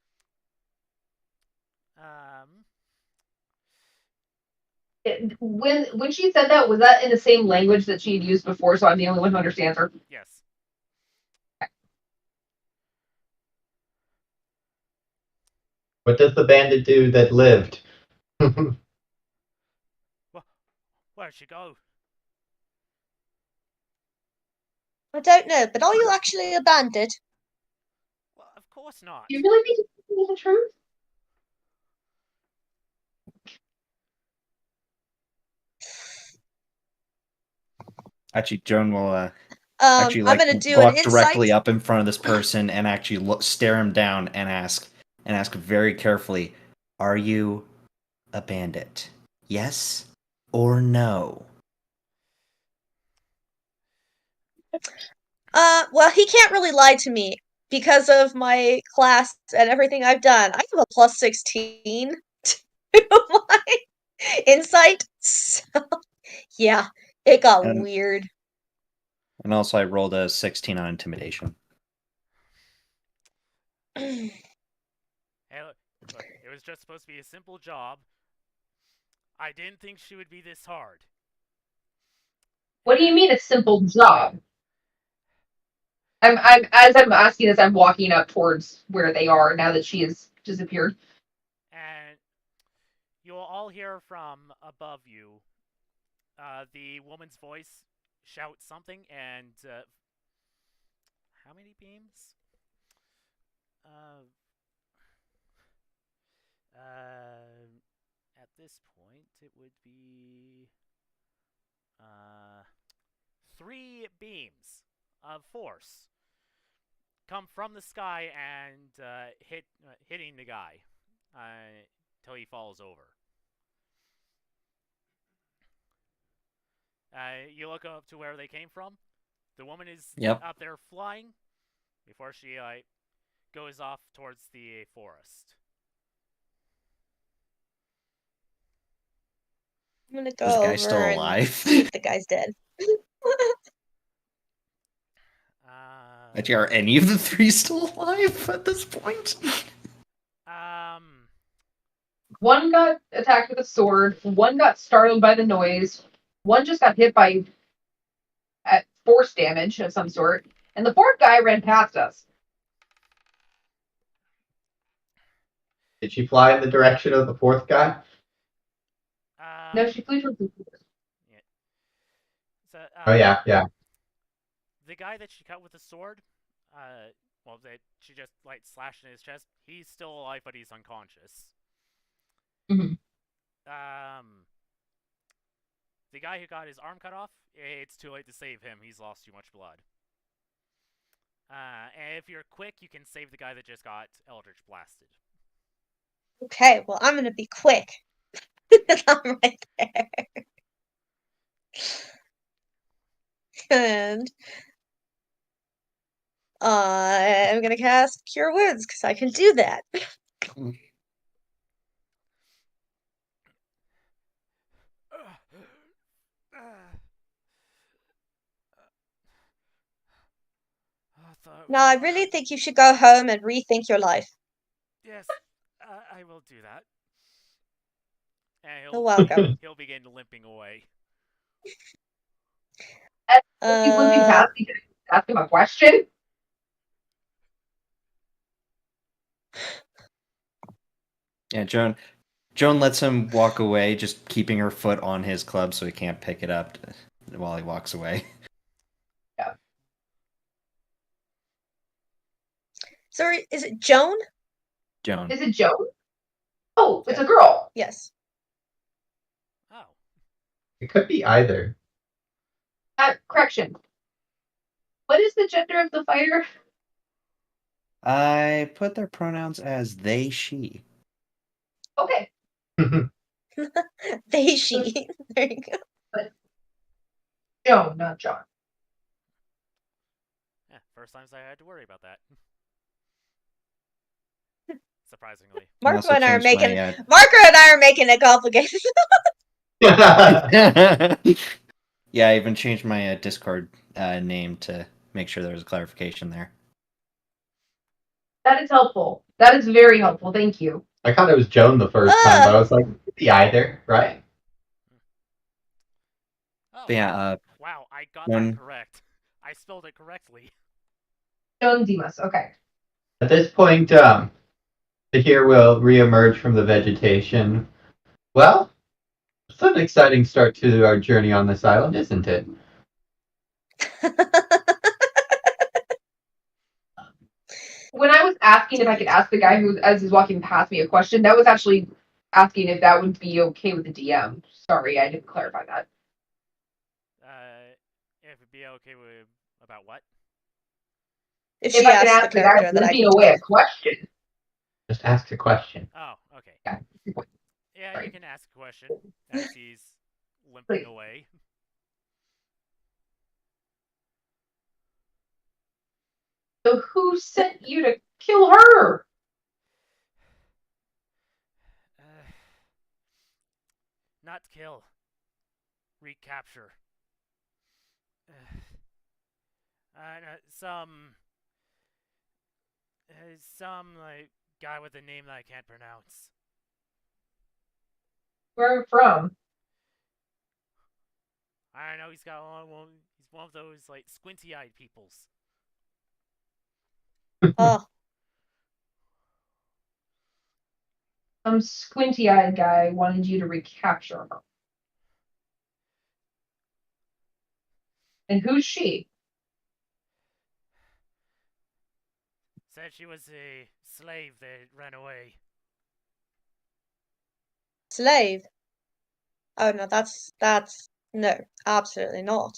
When she said that, was that in the same language that she had used before? So I'm the only one who understands her. Yes. What does the bandit do that lived? Where'd she go? I don't know, but are you actually a bandit? Well, of course not. You really think it's the truth? Actually, Joan will I'm gonna do an walk insight. directly up in front of this person and actually stare him down and ask very carefully, "Are you a bandit? Yes or no?" Well, he can't really lie to me because of my class and everything I've done. I have a plus 16 to my insight. So, yeah, it got weird. And also, I rolled a 16 on intimidation. Hey, look, it was just supposed to be a simple job. I didn't think she would be this hard. What do you mean a simple job? I'm as I'm asking this, I'm walking up towards where they are now that she has disappeared. And you'll all hear from above you the woman's voice shout something, and how many beams? At this point, it would be 3 beams of force come from the sky and hitting the guy until he falls over. You look up to where they came from. The woman is up there flying before she goes off towards the forest. I'm gonna go This over guy's still and alive. see if the guy's dead. Actually, are any of the 3 still alive at this point? One got attacked with a sword. One got startled by the noise. One just got hit by force damage of some sort. And the 4th guy ran past us. Did she fly in the direction of the fourth guy? No, she flew towards the door. Yeah. So, Oh yeah. the guy that she cut with the sword, well, that she just like slashed in his chest. He's still alive, but he's unconscious. Mhm. The guy who got his arm cut off, it's too late to save him. He's lost too much blood. And if you're quick, you can save the guy that just got Eldritch blasted. Okay, well, I'm gonna be quick. I'm right there. And I'm gonna cast Cure Wounds because I can do that. No, I really think you should go home and rethink your life. Yes, I will do that. And You're welcome. he'll begin limping away. He's limping past me. Can I ask him a question? Yeah, Joan lets him walk away, just keeping her foot on his club so he can't pick it up while he walks away. Yeah. Sorry, is it Joan? Joan. Is it Joan? Oh, it's a girl. Yes. Oh. It could be either. Correction. What is the gender of the fighter? I put their pronouns as they, she. Okay. They, she. There you go. But Joan, not John. Yeah, first times I had to worry about that. Surprisingly. Marco and I are making my, Marco and I are making it complicated. Yeah, I even changed my Discord name to make sure there was a clarification there. That is helpful. That is very helpful. Thank you. I thought it was Joan the first time, but I was like, it could be either, right? Oh, But yeah, wow, I got that correct. I spelled it correctly. Joan Dimas. Okay. At this point, Sahir will reemerge from the vegetation. Well, it's an exciting start to our journey on this island, isn't it? When I was asking if I could ask the guy who, as he's walking past me, a question, that was actually asking if that would be okay with the DM. Sorry, I didn't clarify that. If it'd be okay with about what? If she If I can asks ask the the guy character who's that I limping can away a talk. question. Just ask a question. Oh, okay. Yeah. Yeah, Sorry. you can ask a question as he's limping Please. away. So who sent you to kill her? Not kill. Recapture. Some like guy with a name that I can't pronounce. Where from? I don't know. He's one of those like squinty-eyed peoples. Oh, Some squinty-eyed guy wanted you to recapture her. And who's she? Said she was a slave that ran away. slave. Oh no, that's no, absolutely not.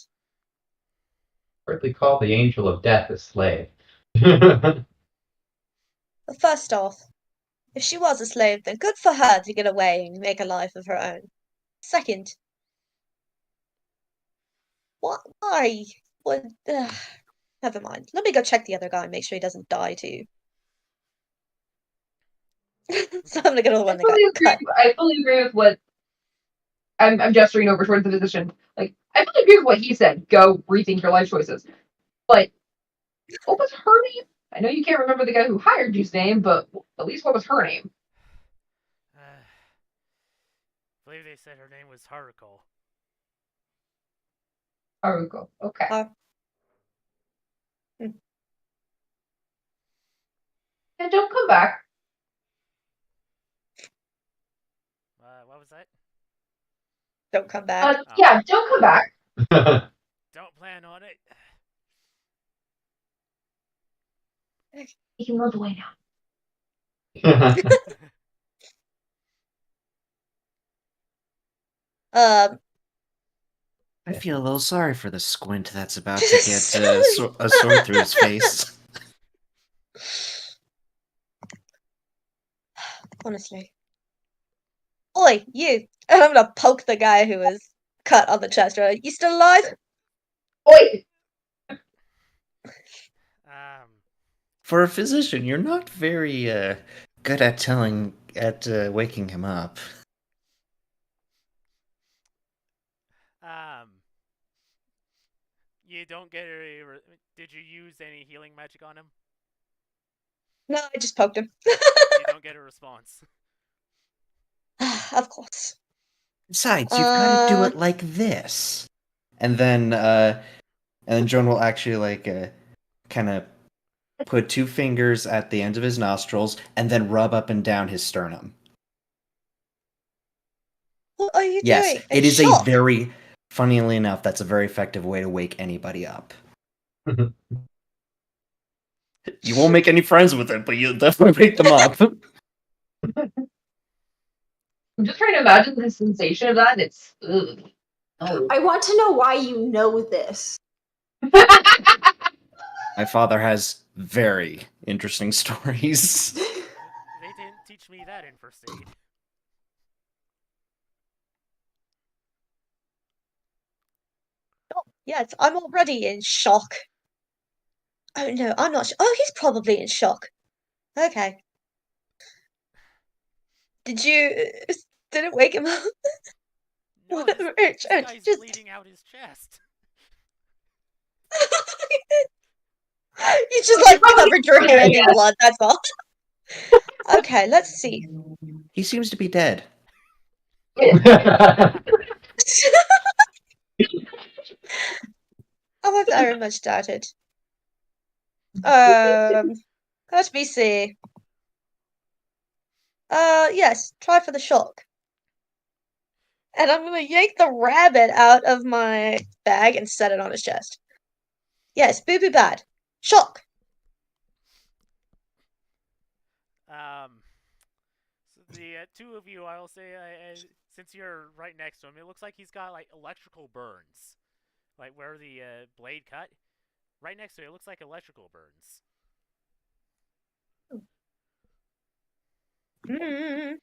Hardly call the angel of death a slave. But first off, if she was a slave, then good for her to get away and make a life of her own. Second, what? Why? What? Never mind. Let me go check the other guy and make sure he doesn't die too. So I'm gonna go to the one that got cut. I fully agree with what I'm gesturing over towards the physician. Like, I fully agree with what he said. Go rethink your life choices. But what was her name? I know you can't remember the guy who hired you's name, but at least what was her name? I believe they said her name was Haruko. Haruko. Okay. And don't come back. What was that? Don't come back. Yeah, don't come back. Don't plan on it. You can move away now. I feel a little sorry for the squint that's about to get a sword through his face. Honestly. Oi, you! And I'm gonna poke the guy who was cut on the chest. Right? You still alive? Oi! For a physician, you're not very good at waking him up. You don't get did you use any healing magic on him? No, I just poked him. You don't get a response. Of course. Besides, you've got to do it like this. And then Joan will actually kind of put 2 fingers at the ends of his nostrils and then rub up and down his sternum. What are you yes, doing? it is a very, funnily enough, that's a very effective way to wake anybody up. You won't make any friends with it, but you'll definitely wake them up. I'm just trying to imagine the sensation of that. It's ugh. Oh. I want to know why you know this. My father has very interesting stories. They didn't teach me that in first aid. Oh, yes, I'm already in shock. Oh no, I'm not. Oh, he's probably in shock. Okay. Did it wake him up? No, this guy's bleeding out his chest. You just covered your hand in blood, that's all. Okay, let's see. He seems to be dead. I very much doubt it. Let me see. Yes, try for the shock. And I'm gonna yank the rabbit out of my bag and set it on his chest. Yes, boo bad. Shock. So the 2 of you, I'll say, since you're right next to him, it looks like he's got electrical burns, where the blade cut. Right next to it, looks like electrical burns. I'm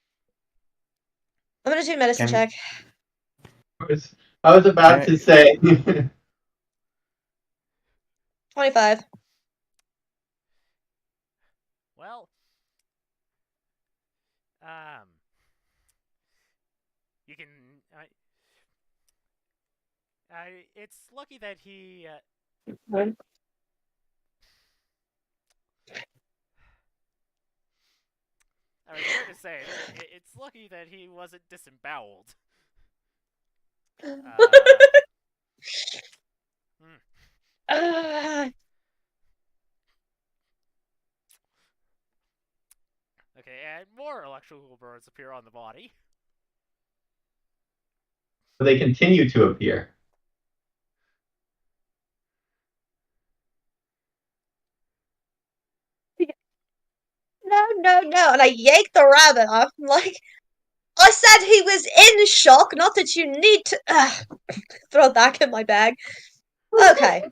gonna do a medicine check. I was about to say. 25. Well, you can. It's lucky that he. I was going to say, it's lucky that he wasn't disemboweled. Okay, and more electrical burns appear on the body. They continue to appear. No. And I yanked the rabbit off. I'm like, I said he was in shock, not that you need to throw it back in my bag. Okay.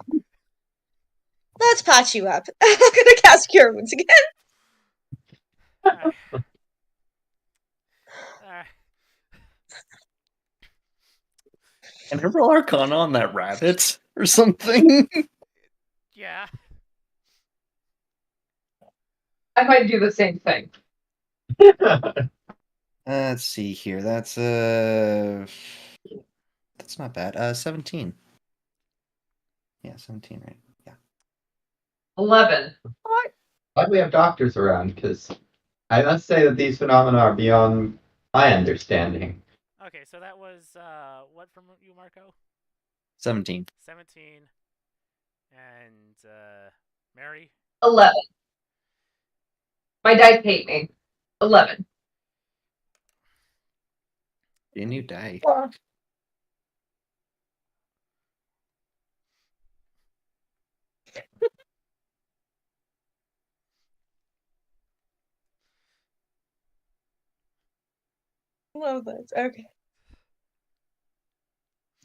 Let's patch you up. I'm gonna cast Cure Wounds again. Can I roll Arcana on that rabbit or something? Yeah. I might do the same thing. Let's see here. That's not bad. 17. Yeah, 17, right? Yeah. 11. Why do we have doctors around? Because I must say that these phenomena are beyond my understanding. Okay, so that was what from you, Marco? 17. 17. And Mary? 11. My dice hate me. 11. A new die. Well, love this. Okay.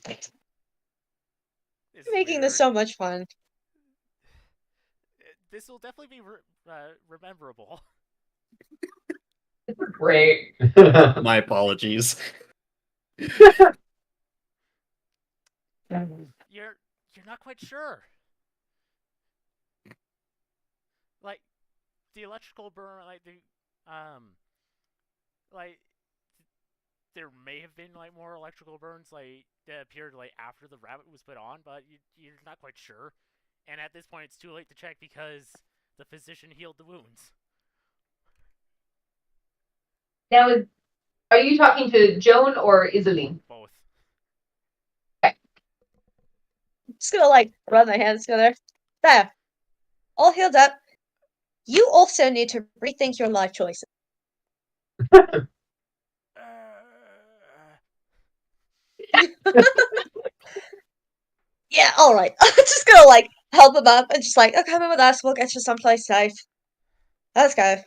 It's Making this weird. so much fun. This will definitely be rememberable. Great. My apologies. You're not quite sure. Like the electrical burn, like there may have been like more electrical burns like that appeared like after the rabbit was put on, but you're not quite sure. And at this point, it's too late to check because the physician healed the wounds. Now, are you talking to Joan or Iselin? Both. I'm just gonna like rub my hands together. There. All healed up. You also need to rethink your life choices. Yeah, alright. I'm just gonna like help him up and just like, oh, come in with us, we'll get you someplace safe. Let's go.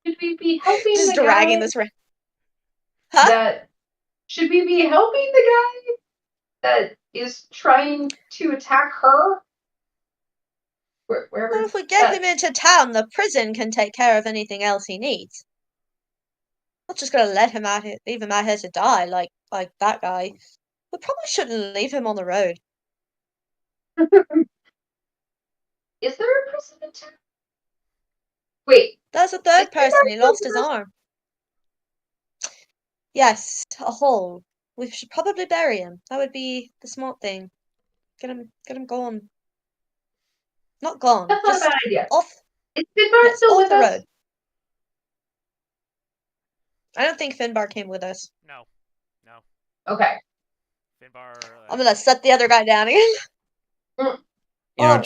Should we be helping Just the dragging guy this around. Huh? that? Should we be helping the guy that is trying to attack her? Wherever Well, if we get him into town, the prison can take care of anything else he needs. Not just gonna leave him out here to die like that guy. We probably shouldn't leave him on the road. Is there a prison in town? Wait, There's a third person. He lost his arm. Yes, a hole. We should probably bury him. That would be the smart thing. Get him gone. Not gone. That's not a Just bad idea. off. Is Finbar still off with the us? road. I don't think Finbar came with us. No. Okay. Finbar. I'm gonna set the other guy down again. You know,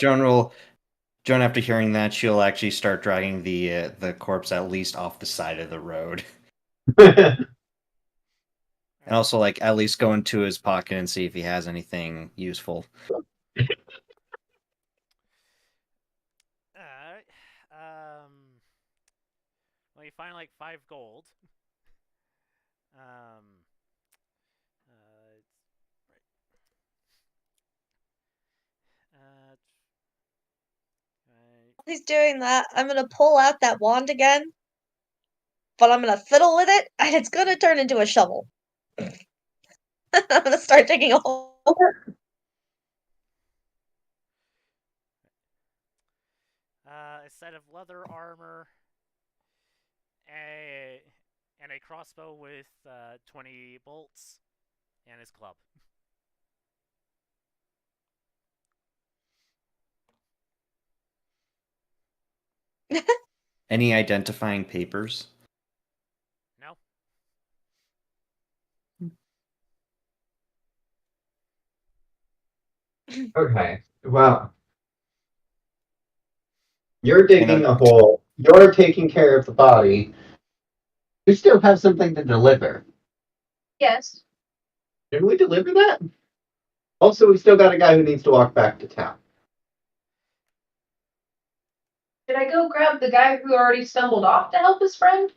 Joan, after hearing that, she'll actually start dragging the corpse at least off the side of the road. And also, like, at least go into his pocket and see if he has anything useful. Well, you find like 5 gold. While he's doing that, I'm gonna pull out that wand again. But I'm gonna fiddle with it, and it's gonna turn into a shovel. I'm gonna start digging a hole. A set of leather armor, and a crossbow with 20 bolts, and his club. Any identifying papers? No. Okay, well, you're digging a hole. You're taking care of the body. You still have something to deliver. Yes. Can we deliver that? Also, we still got a guy who needs to walk back to town. Should I go grab the guy who already stumbled off to help his friend?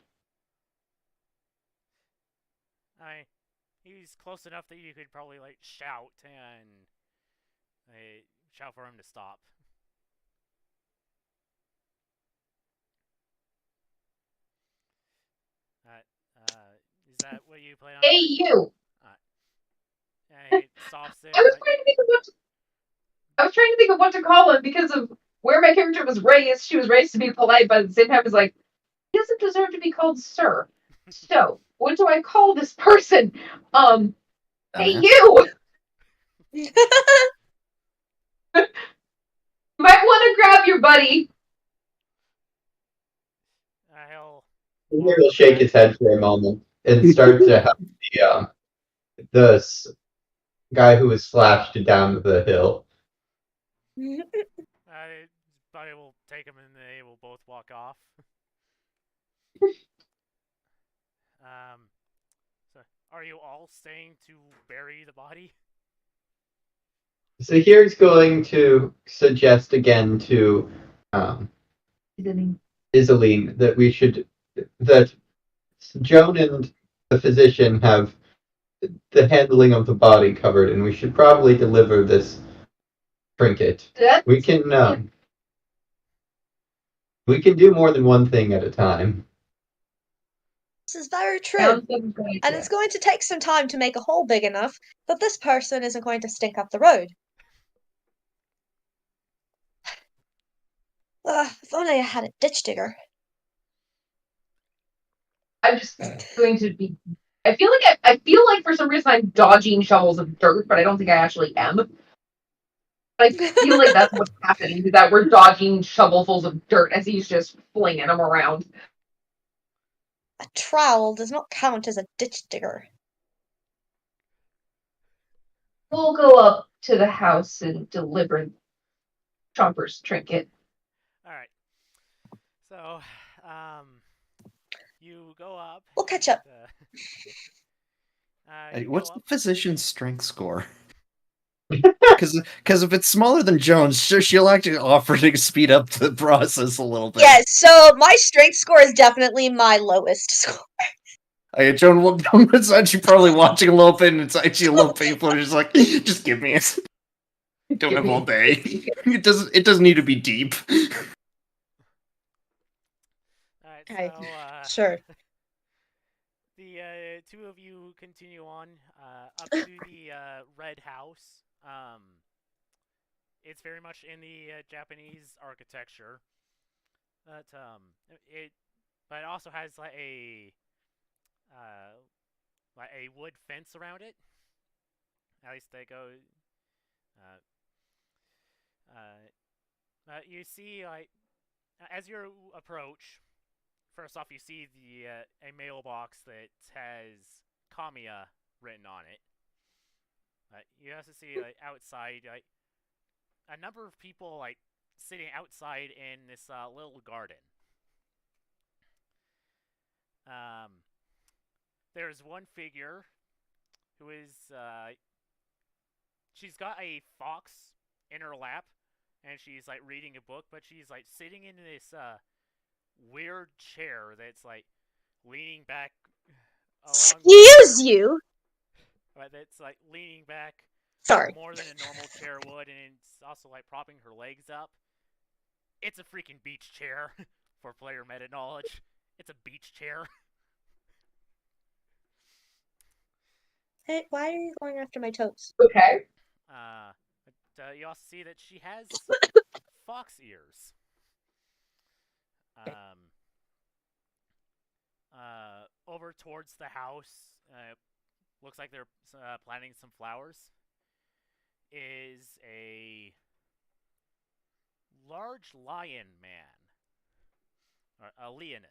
He's close enough that you could probably like shout and shout for him to stop. Is that what you plan on Hey, doing? you! And he stops there. I was trying to think of what to call him because of where my character was raised. She was raised to be polite, but at the same time, it's like he doesn't deserve to be called sir. So, what do I call this person? Hey, you! You might want to grab your buddy. He'll shake his head for a moment and start to help the guy who was slashed down the hill. Buddy will take him and they will both walk off. Are you all staying to bury the body? So here's going to suggest again to Iselin that Joan and the physician have the handling of the body covered, and we should probably deliver this trinket. We can do more than one thing at a time. This is very true. Sounds like a good And idea. it's going to take some time to make a hole big enough that this person isn't going to stink up the road. If only I had a ditch digger. I'm just going to be. I feel like for some reason I'm dodging shovels of dirt, but I don't think I actually am. But I feel like that's what's happening, is that we're dodging shovelfuls of dirt as he's just flinging them around. A trowel does not count as a ditch digger. We'll go up to the house and deliver Chomper's trinket. Alright. So, you go up. We'll catch up. Hey, You what's go the up. physician's strength score? Because if it's smaller than Joan's, sure, she'll actually offer to speed up the process a little bit. Yes, so my strength score is definitely my lowest score. Hey, Joan, well, it's actually probably watching a little bit, and it's actually a little painful. She's like, just give me it. I don't have all day. It doesn't need to be deep. Alright, Okay, so, sure. the two of you continue on up to the red house. It's very much in the Japanese architecture. But it also has like a wood fence around it. At least they go. You see, like, as you approach, first off, you see a mailbox that has Kamiya written on it. You also see, like, outside, like, a number of people, like, sitting outside in this little garden. There's one figure who is, she's got a fox in her lap, and she's, like, reading a book, but she's, like, sitting in this, weird chair that's, like, leaning back Excuse you! But that's, like, leaning back Sorry. more than a normal chair would, and it's also, like, propping her legs up. It's a freaking beach chair, for player meta knowledge. It's a beach chair. Hey, why are you going after my toes? Okay. But you also see that she has fox ears. Over towards the house, looks like they're planting some flowers, is a large lion man, or a leonin.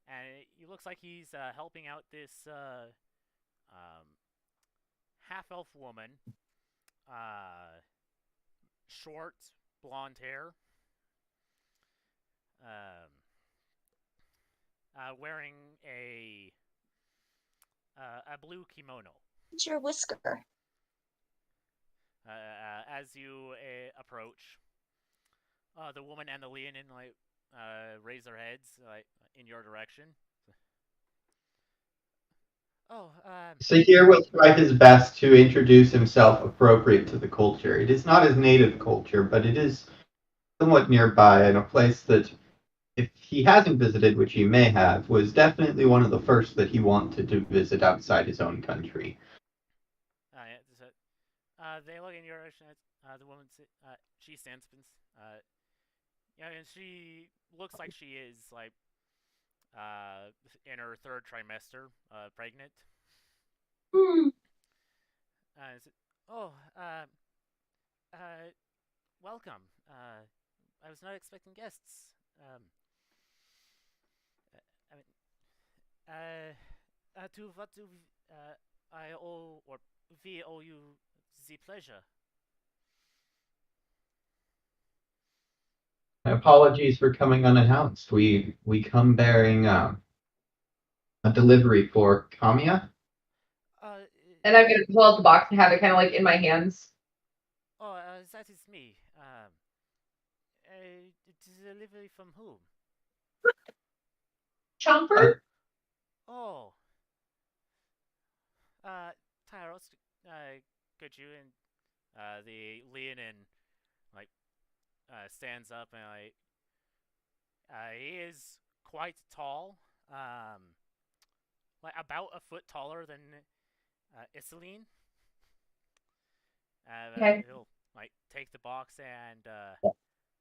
And it looks like he's helping out this half-elf woman, short, blonde hair, wearing a blue kimono. It's your whisker. As you approach, the woman and the leonin raise their heads in your direction. Sahir will try his best to introduce himself appropriate to the culture. It is not his native culture, but it is somewhat nearby, and a place that, if he hasn't visited, which he may have, was definitely one of the first that he wanted to visit outside his own country. They look in your direction. The woman, she stands, and she looks like she is like in her third trimester, pregnant. Welcome. I was not expecting guests. To what do I owe, or we owe you the pleasure? Apologies for coming unannounced. We come bearing a delivery for Kamiya. And I'm gonna pull out the box and have it kind of like in my hands. Oh, that is me. Delivery from whom? Chomper? Oh. Tyros, could you and the Leonin like stands up and like he is quite tall, like about a foot taller than Iselin. Okay. He'll like take the box and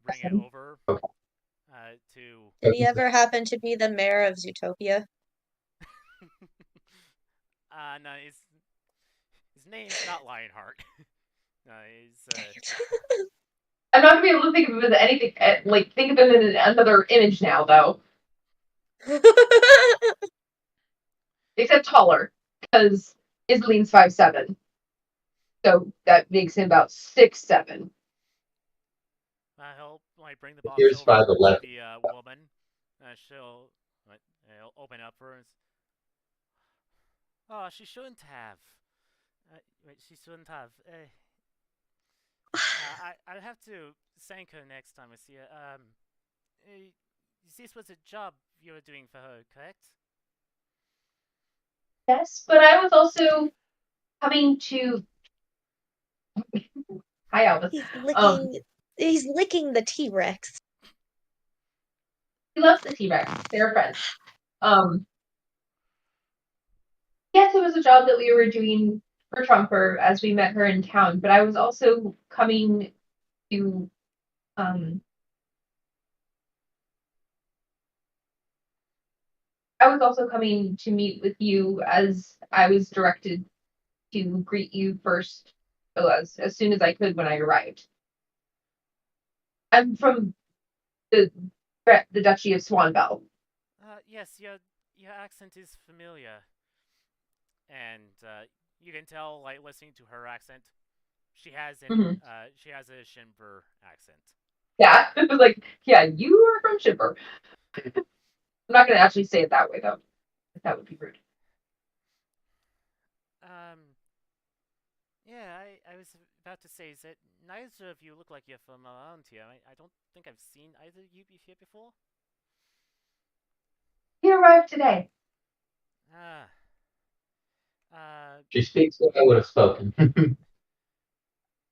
bring it over to. Did he ever happen to be the mayor of Zootopia? No, his name's not Lionheart. No, he's I'm not gonna be able to think of him as anything. Like think of him in another image now, though. Except taller, because Iselin's 5'7", so that makes him about 6'7". he'll like bring the box Here's over to 5'11". the woman. She'll he'll open up for her. Oh, she shouldn't have. She shouldn't have. I'll have to thank her next time I see her. This was a job you were doing for her, correct? Yes, but I was also coming to. Hi, Albus. He's licking the T-Rex. He loves the T-Rex. They're friends. Yes, it was a job that we were doing for Trumper as we met her in town, but I was also coming to meet with you as I was directed to greet you first, as soon as I could when I arrived. I'm from the Duchy of Swanbell. Yes, your accent is familiar, and you can tell, like listening to her accent, she has she has a Shimper accent. Yeah, it was like, yeah, you are from Shimper. I'm not gonna actually say it that way though. That would be rude. Yeah, I was about to say that neither of you look like you're from around here. I don't think I've seen either of you here before. He arrived today. She speaks what I would have spoken.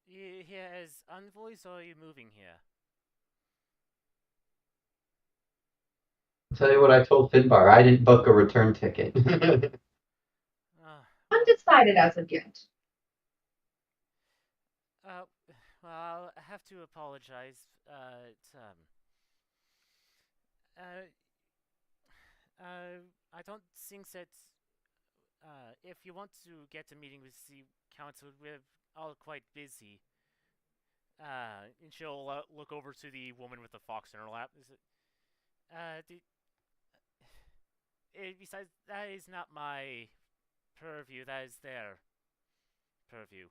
You here as envoys, or are you moving here? I'll tell you what I told Finbar. I didn't book a return ticket. Undecided as of yet. Well, I have to apologize. I don't think that. If you want to get a meeting with the council, we're all quite busy. And she'll look over to the woman with the fox in her lap. Besides, that is not my purview. That is their purview.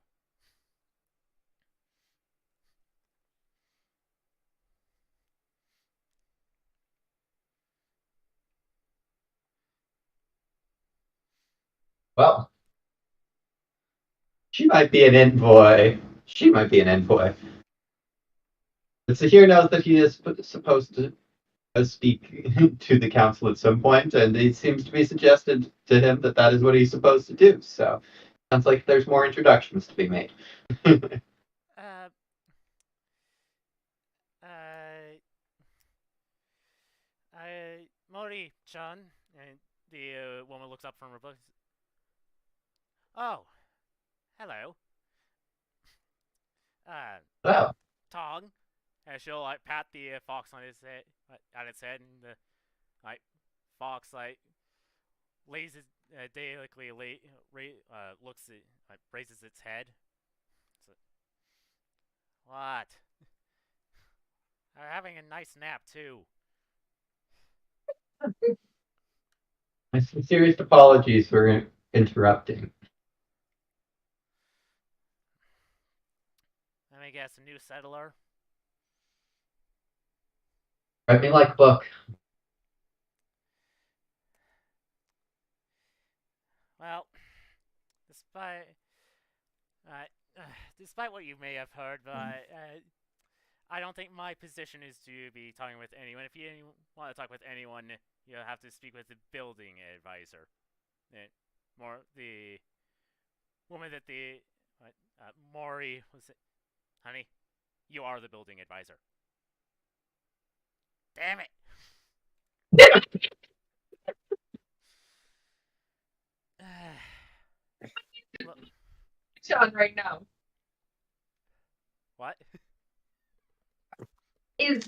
Well, she might be an envoy. But Sahir knows that he is supposed to speak to the council at some point, and it seems to be suggested to him that that is what he's supposed to do. So, sounds like there's more introductions to be made. Mori-chan, and the woman looks up from her book. Oh, hello. Well, Tong, and she'll like pat the fox on his head, at its head, and the fox lays his delicately looks at raises its head. So, what? I'm having a nice nap too. my sincerest apologies for interrupting. Let me guess, a new settler? Write me like a book. Well, despite despite what you may have heard, but I don't think my position is to be talking with anyone. If you want to talk with anyone, you'll have to speak with the building advisor. More the woman that the Maury was it? Honey, you are the building advisor. Damn it! Look, John, right now. what? Is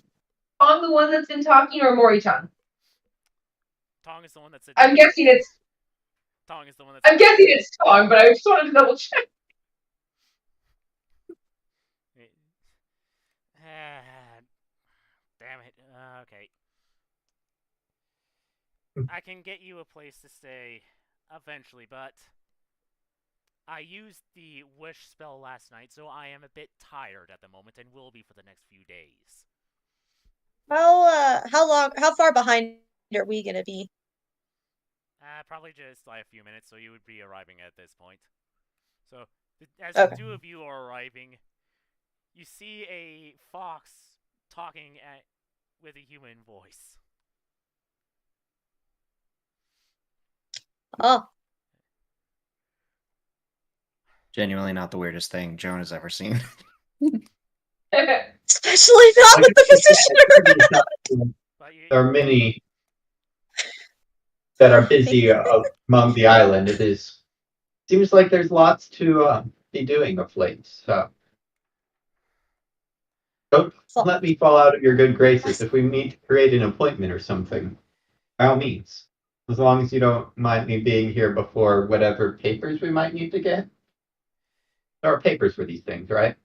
Tong the one that's been talking, or Mori-chan? Tong is the one that said. I'm guessing it's. Tong is the one that. I'm guessing it's Tong, but I just wanted to double check. Damn it. Okay. I can get you a place to stay eventually, but I used the wish spell last night, so I am a bit tired at the moment and will be for the next few days. How far behind are we gonna be? Probably just like a few minutes, so you would be arriving at this point. So, as Okay. the two of you are arriving, you see a fox talking with a human voice. Oh, Genuinely not the weirdest thing Joan has ever seen. especially not with the physician around. There are many that are busy among the island. Seems like there's lots to be doing of late. So don't let me fall out of your good graces. If we need to create an appointment or something, by all means. As long as you don't mind me being here before whatever papers we might need to get. There are papers for these things, right?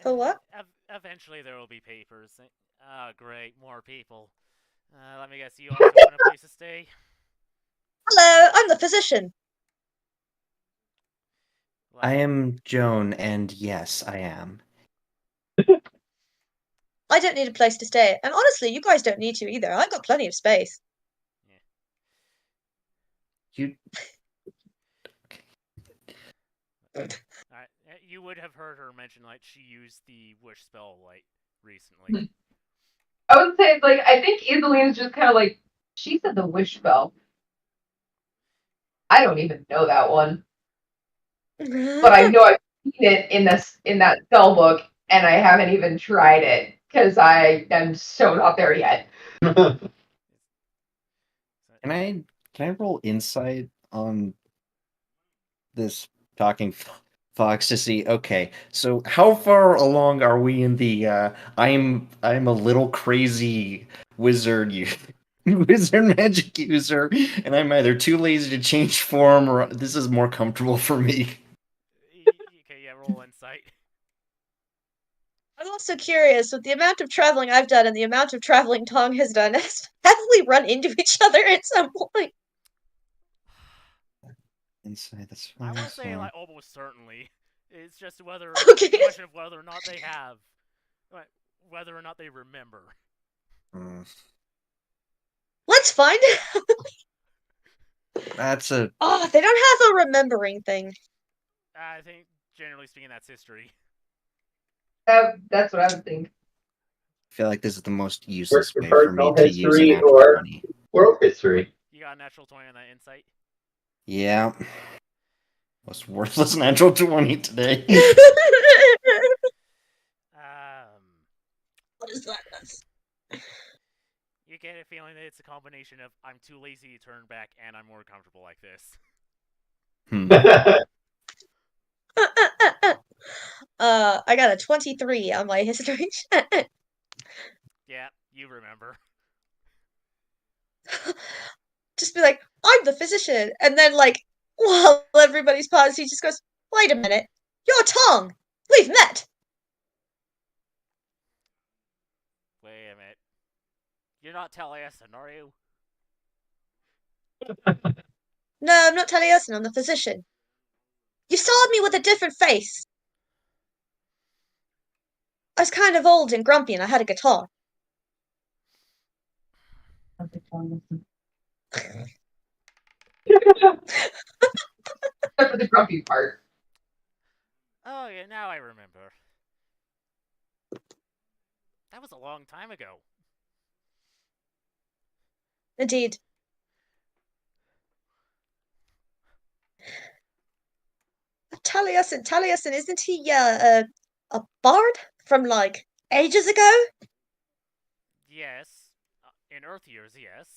For what? Eventually there will be papers. Oh, great, more people. Let me guess, you also want a place to stay? Hello, I'm the physician. Well, I am Joan, and yes, I am. I don't need a place to stay, and honestly, you guys don't need to either. I've got plenty of space. You you would have heard her mention like she used the wish spell like recently. I would say, like, I think Iselin is just kind of like, she said the wish spell. I don't even know that one, but I know I've seen it in that spell book, and I haven't even tried it because I am so not there yet. Can I roll insight on this talking fox to see? Okay, so how far along are we in the I'm a little crazy wizard wizard magic user, and I'm either too lazy to change form or this is more comfortable for me. Okay, yeah, roll insight. I'm also curious, with the amount of traveling I've done and the amount of traveling Tong has done, have we run into each other at some point? Insight, that's I fine. want to say like almost certainly. It's just Okay. a question of whether or not they have, whether or not they remember. Let's find out. That's a Oh, they don't have a remembering thing. I think generally speaking, that's history. That's what I would think. I feel like this is the most useless way for Personal me to use an history natural or 20. world history. You got a natural 20 on that insight. Yeah. Most worthless natural 20 today. What is that? You get a feeling that it's a combination of I'm too lazy to turn back and I'm more comfortable like this. I got a 23 on my history check. Yeah, you remember. Just be like, I'm the physician. And then, like, while everybody's paused, he just goes, wait a minute. You're Tong. We've met. Wait a minute. You're not Taliesin, are you? No, I'm not Taliesin. I'm the physician. You saw me with a different face. I was kind of old and grumpy, and I had a guitar. Except for the grumpy part. Oh, yeah, now I remember. That was a long time ago. Indeed. Taliesin, isn't he a bard from like ages ago? Yes. In Earth years, yes.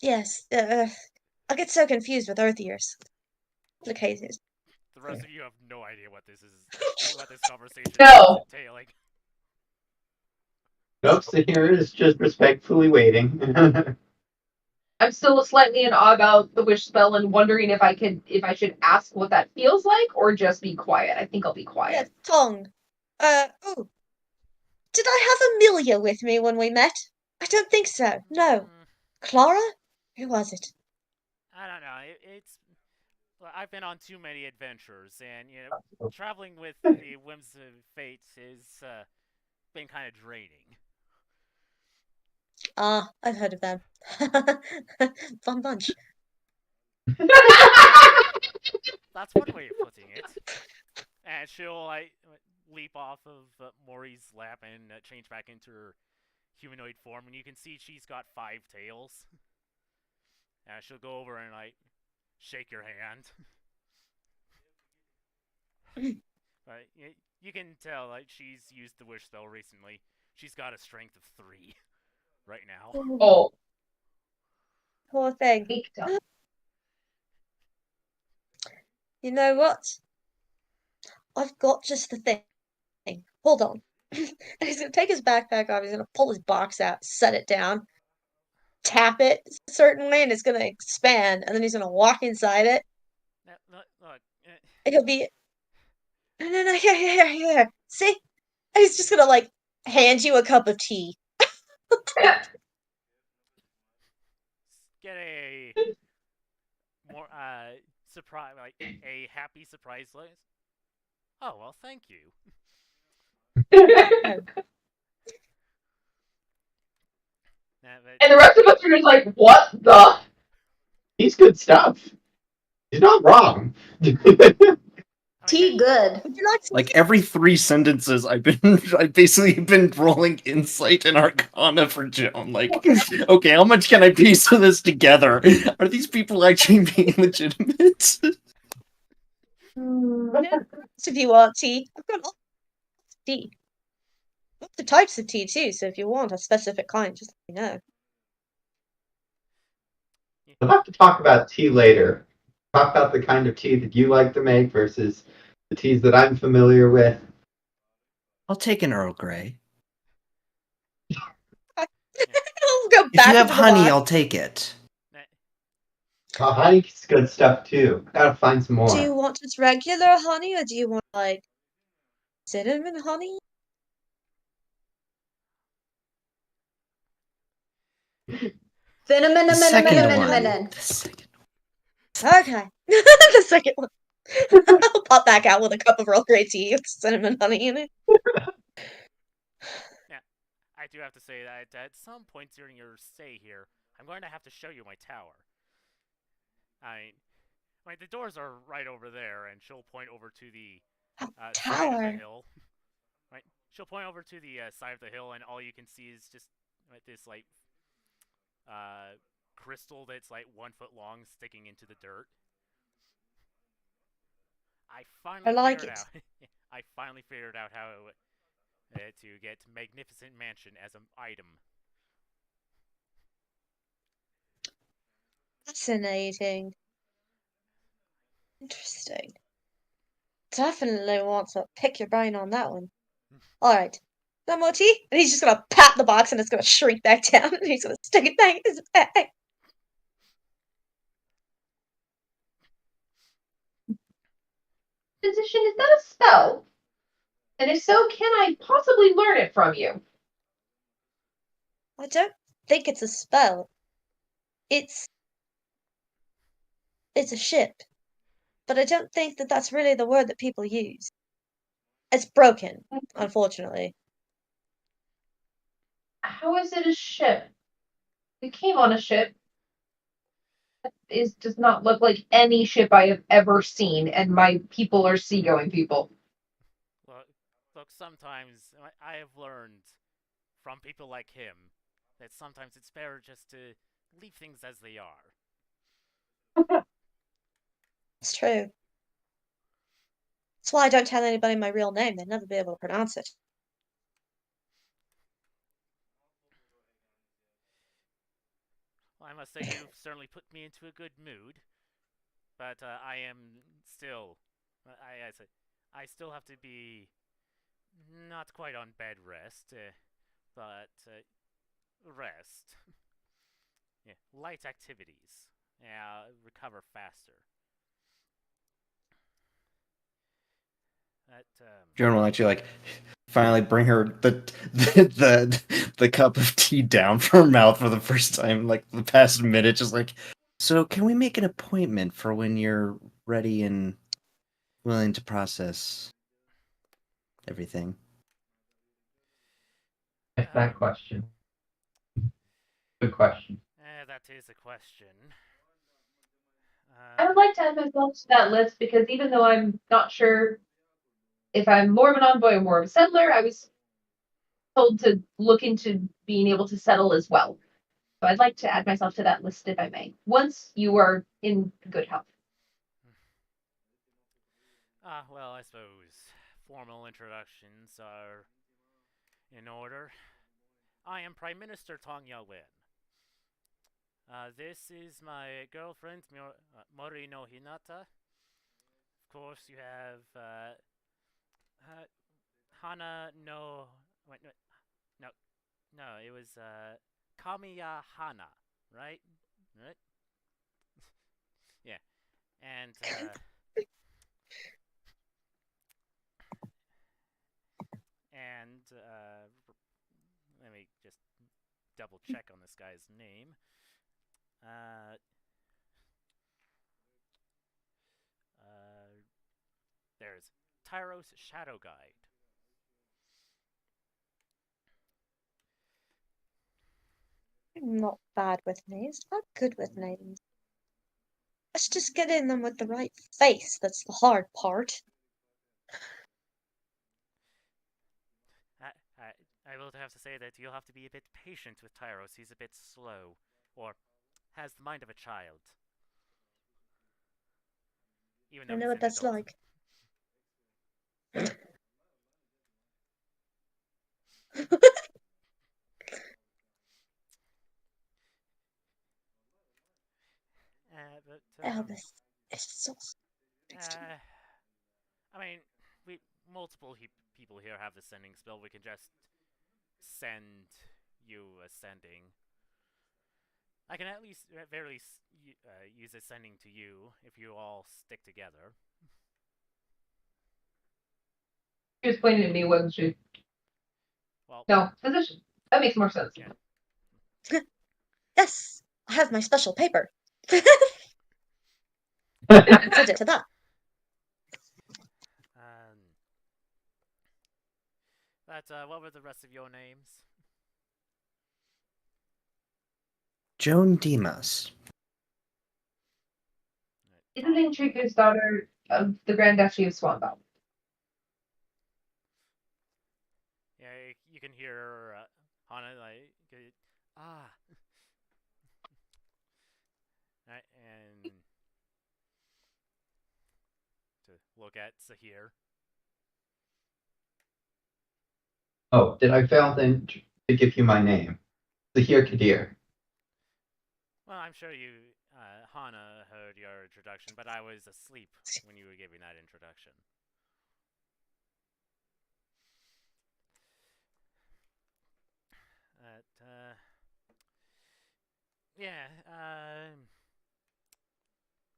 Yes. I get so confused with Earth years. Complicated. The rest of you have no idea what this is, what this conversation No. is entailing. Nope, Sahir is just respectfully waiting. I'm still slightly in awe about the wish spell and wondering if I should ask what that feels like or just be quiet. I think I'll be Yeah, quiet. Tong. Oh. Did I have Amelia with me when we met? I don't think so. No. Clara? Who was it? I don't know. Well, I've been on too many adventures, and traveling with the whims of fate has been kind of draining. Ah, I've heard of them. Fun bunch. That's one way of putting it. And she'll leap off of Maury's lap and change back into her humanoid form, and you can see she's got 5 tails. And she'll go over and shake your hand. But you can tell she's used the wish spell recently. She's got a strength of 3 right now. Oh, Poor thing. victim. You know what? I've got just the thing. Hold on. And he's gonna take his backpack off, he's gonna pull his box out, set it down, tap it a certain way, and it's gonna expand, and then he's gonna walk inside it. Look, And he'll be no, here. See? And he's just gonna hand you a cup of tea. get a more surprise, a happy surprise list. Oh well, thank you. And the rest of us are just like, what the? He's good stuff. He's not wrong. Tea good. Would you like some Like tea? every 3 sentences, I've basically been rolling insight and Arcana for Joan. Like, okay, how much can I piece of this together? Are these people actually being legitimate? If you want tea, I've got lots of tea. Lots of types of tea too, so if you want a specific kind, just let me know. We'll have to talk about tea later. Talk about the kind of tea that you like to make versus the teas that I'm familiar with. I'll take an Earl Grey. I'll go If back you have into the honey, box. I'll take it. Oh, honey's good stuff too. Gotta find some more. Do you want just regular honey, or do you want cinnamon honey? Cinnamon, The second cinnamon. one. The second Okay. The second one. I'll pop back out with a cup of Earl Grey tea with cinnamon honey in it. I do have to say that at some point during your stay here, I'm going to have to show you my tower. The doors are right over there, and she'll point over to the side of the Tower. hill. Right, she'll point over to the side of the hill, and all you can see is just this crystal that's 1 foot long sticking into the dirt. I finally like figured it. out. I finally figured out how to get Magnificent Mansion as an item. Fascinating. Interesting. Definitely want to pick your brain on that one. Alright. Some more tea? And he's just gonna pat the box and it's gonna shrink back down and he's gonna stick it back in his bag. Physician, is that a spell? And if so, can I possibly learn it from you? I don't think it's a spell. It's a ship. But I don't think that that's really the word that people use. It's broken, unfortunately. How is it a ship? We came on a ship. does not look like any ship I have ever seen, and my people are seagoing people. Look, sometimes I have learned from people like him that sometimes it's better just to leave things as they are. It's true. That's why I don't tell anybody my real name. They'd never be able to pronounce it. Well, I must say you've certainly put me into a good mood, but I am still, I still have to be not quite on bed rest, but rest. Yeah, light activities. Yeah, recover faster. Joan will actually like finally bring her the cup of tea down from her mouth for the first time like the past minute, just like, so can we make an appointment for when you're ready and willing to process everything? That's that question. Good question. That is a question. I would like to add myself to that list because even though I'm not sure if I'm more of an envoy or more of a settler, I was told to look into being able to settle as well. So I'd like to add myself to that list if I may, once you are in good health. Well, I suppose formal introductions are in order. I am Prime Minister Tong Yao-wen. This is my girlfriend, Mori no Hinata. Of course, you have Hana no... Wait, no, it was Kamiya Hana, right? Right? Yeah. And let me just double check on this guy's name. There's Tyros Shadow Guide. I'm not bad with names. I'm good with names. Let's just get in them with the right face. That's the hard part. I will have to say that you'll have to be a bit patient with Tyros. He's a bit slow, or has the mind of a child. Even though I know he's what an that's adult. like. Elvis is so next to me. I mean, multiple people here have the sending spell. We can just send you a sending. I can at least, at very least, use a sending to you if you all stick together. She was pointing at me, wasn't she? Well, no, physician. That makes more sense. Yeah. Yes, I have my special paper. Send it to that. What were the rest of your names? Joan Dimas. Iselin Trygvesdotter of the Grand Duchy of Swanbell. Yeah, you can hear Hana like, and to look at Sahir. Oh, did I fail then to give you my name? Sahir Qadir. Well, I'm sure you, Hana, heard your introduction, but I was asleep when you were giving that introduction. Yeah,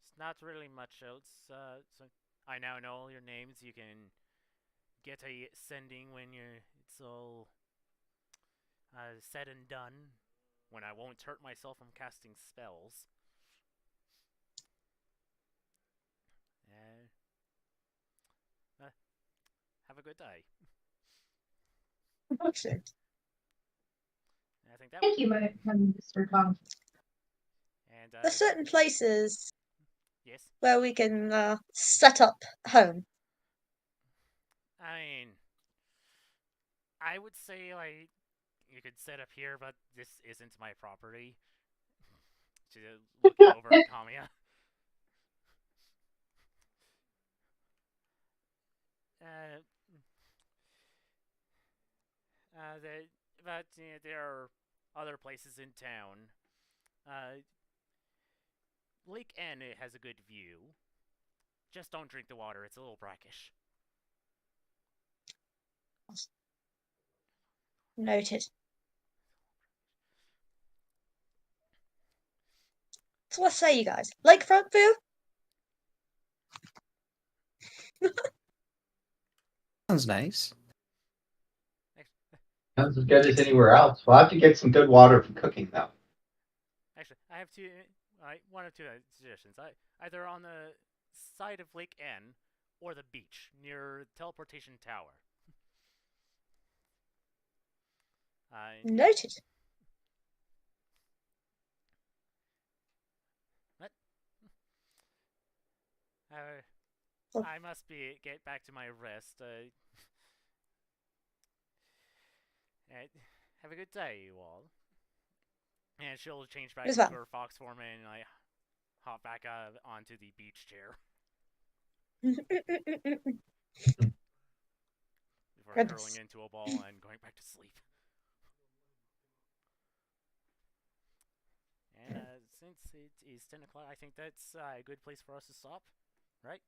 it's not really much else. So I now know all your names. You can get a sending when it's all said and done. When I won't hurt myself from casting spells. Have a good day. Excellent. I think that Thank you, my Mr. Tom. And There's certain places yes. where we can set up home. I mean, I would say like you could set up here, but this isn't my property. She's looking over at Kamiya. Uh, but there are other places in town. Lake N has a good view. Just don't drink the water; it's a little brackish. Noted. So what say you guys? Lakefront view? Sounds nice. Sounds as good as anywhere else. We'll have to get some good water for cooking, though. Actually, I have one of two suggestions. Either on the side of Lake N or the beach near Teleportation Tower. Noted. What? Oh. I must get back to my rest. Have a good day, you all. And she'll change back As into well. her fox form and I hop back onto the beach chair before Goodness. curling into a ball and going back to sleep. And since it is 10 o'clock, I think that's a good place for us to stop, right?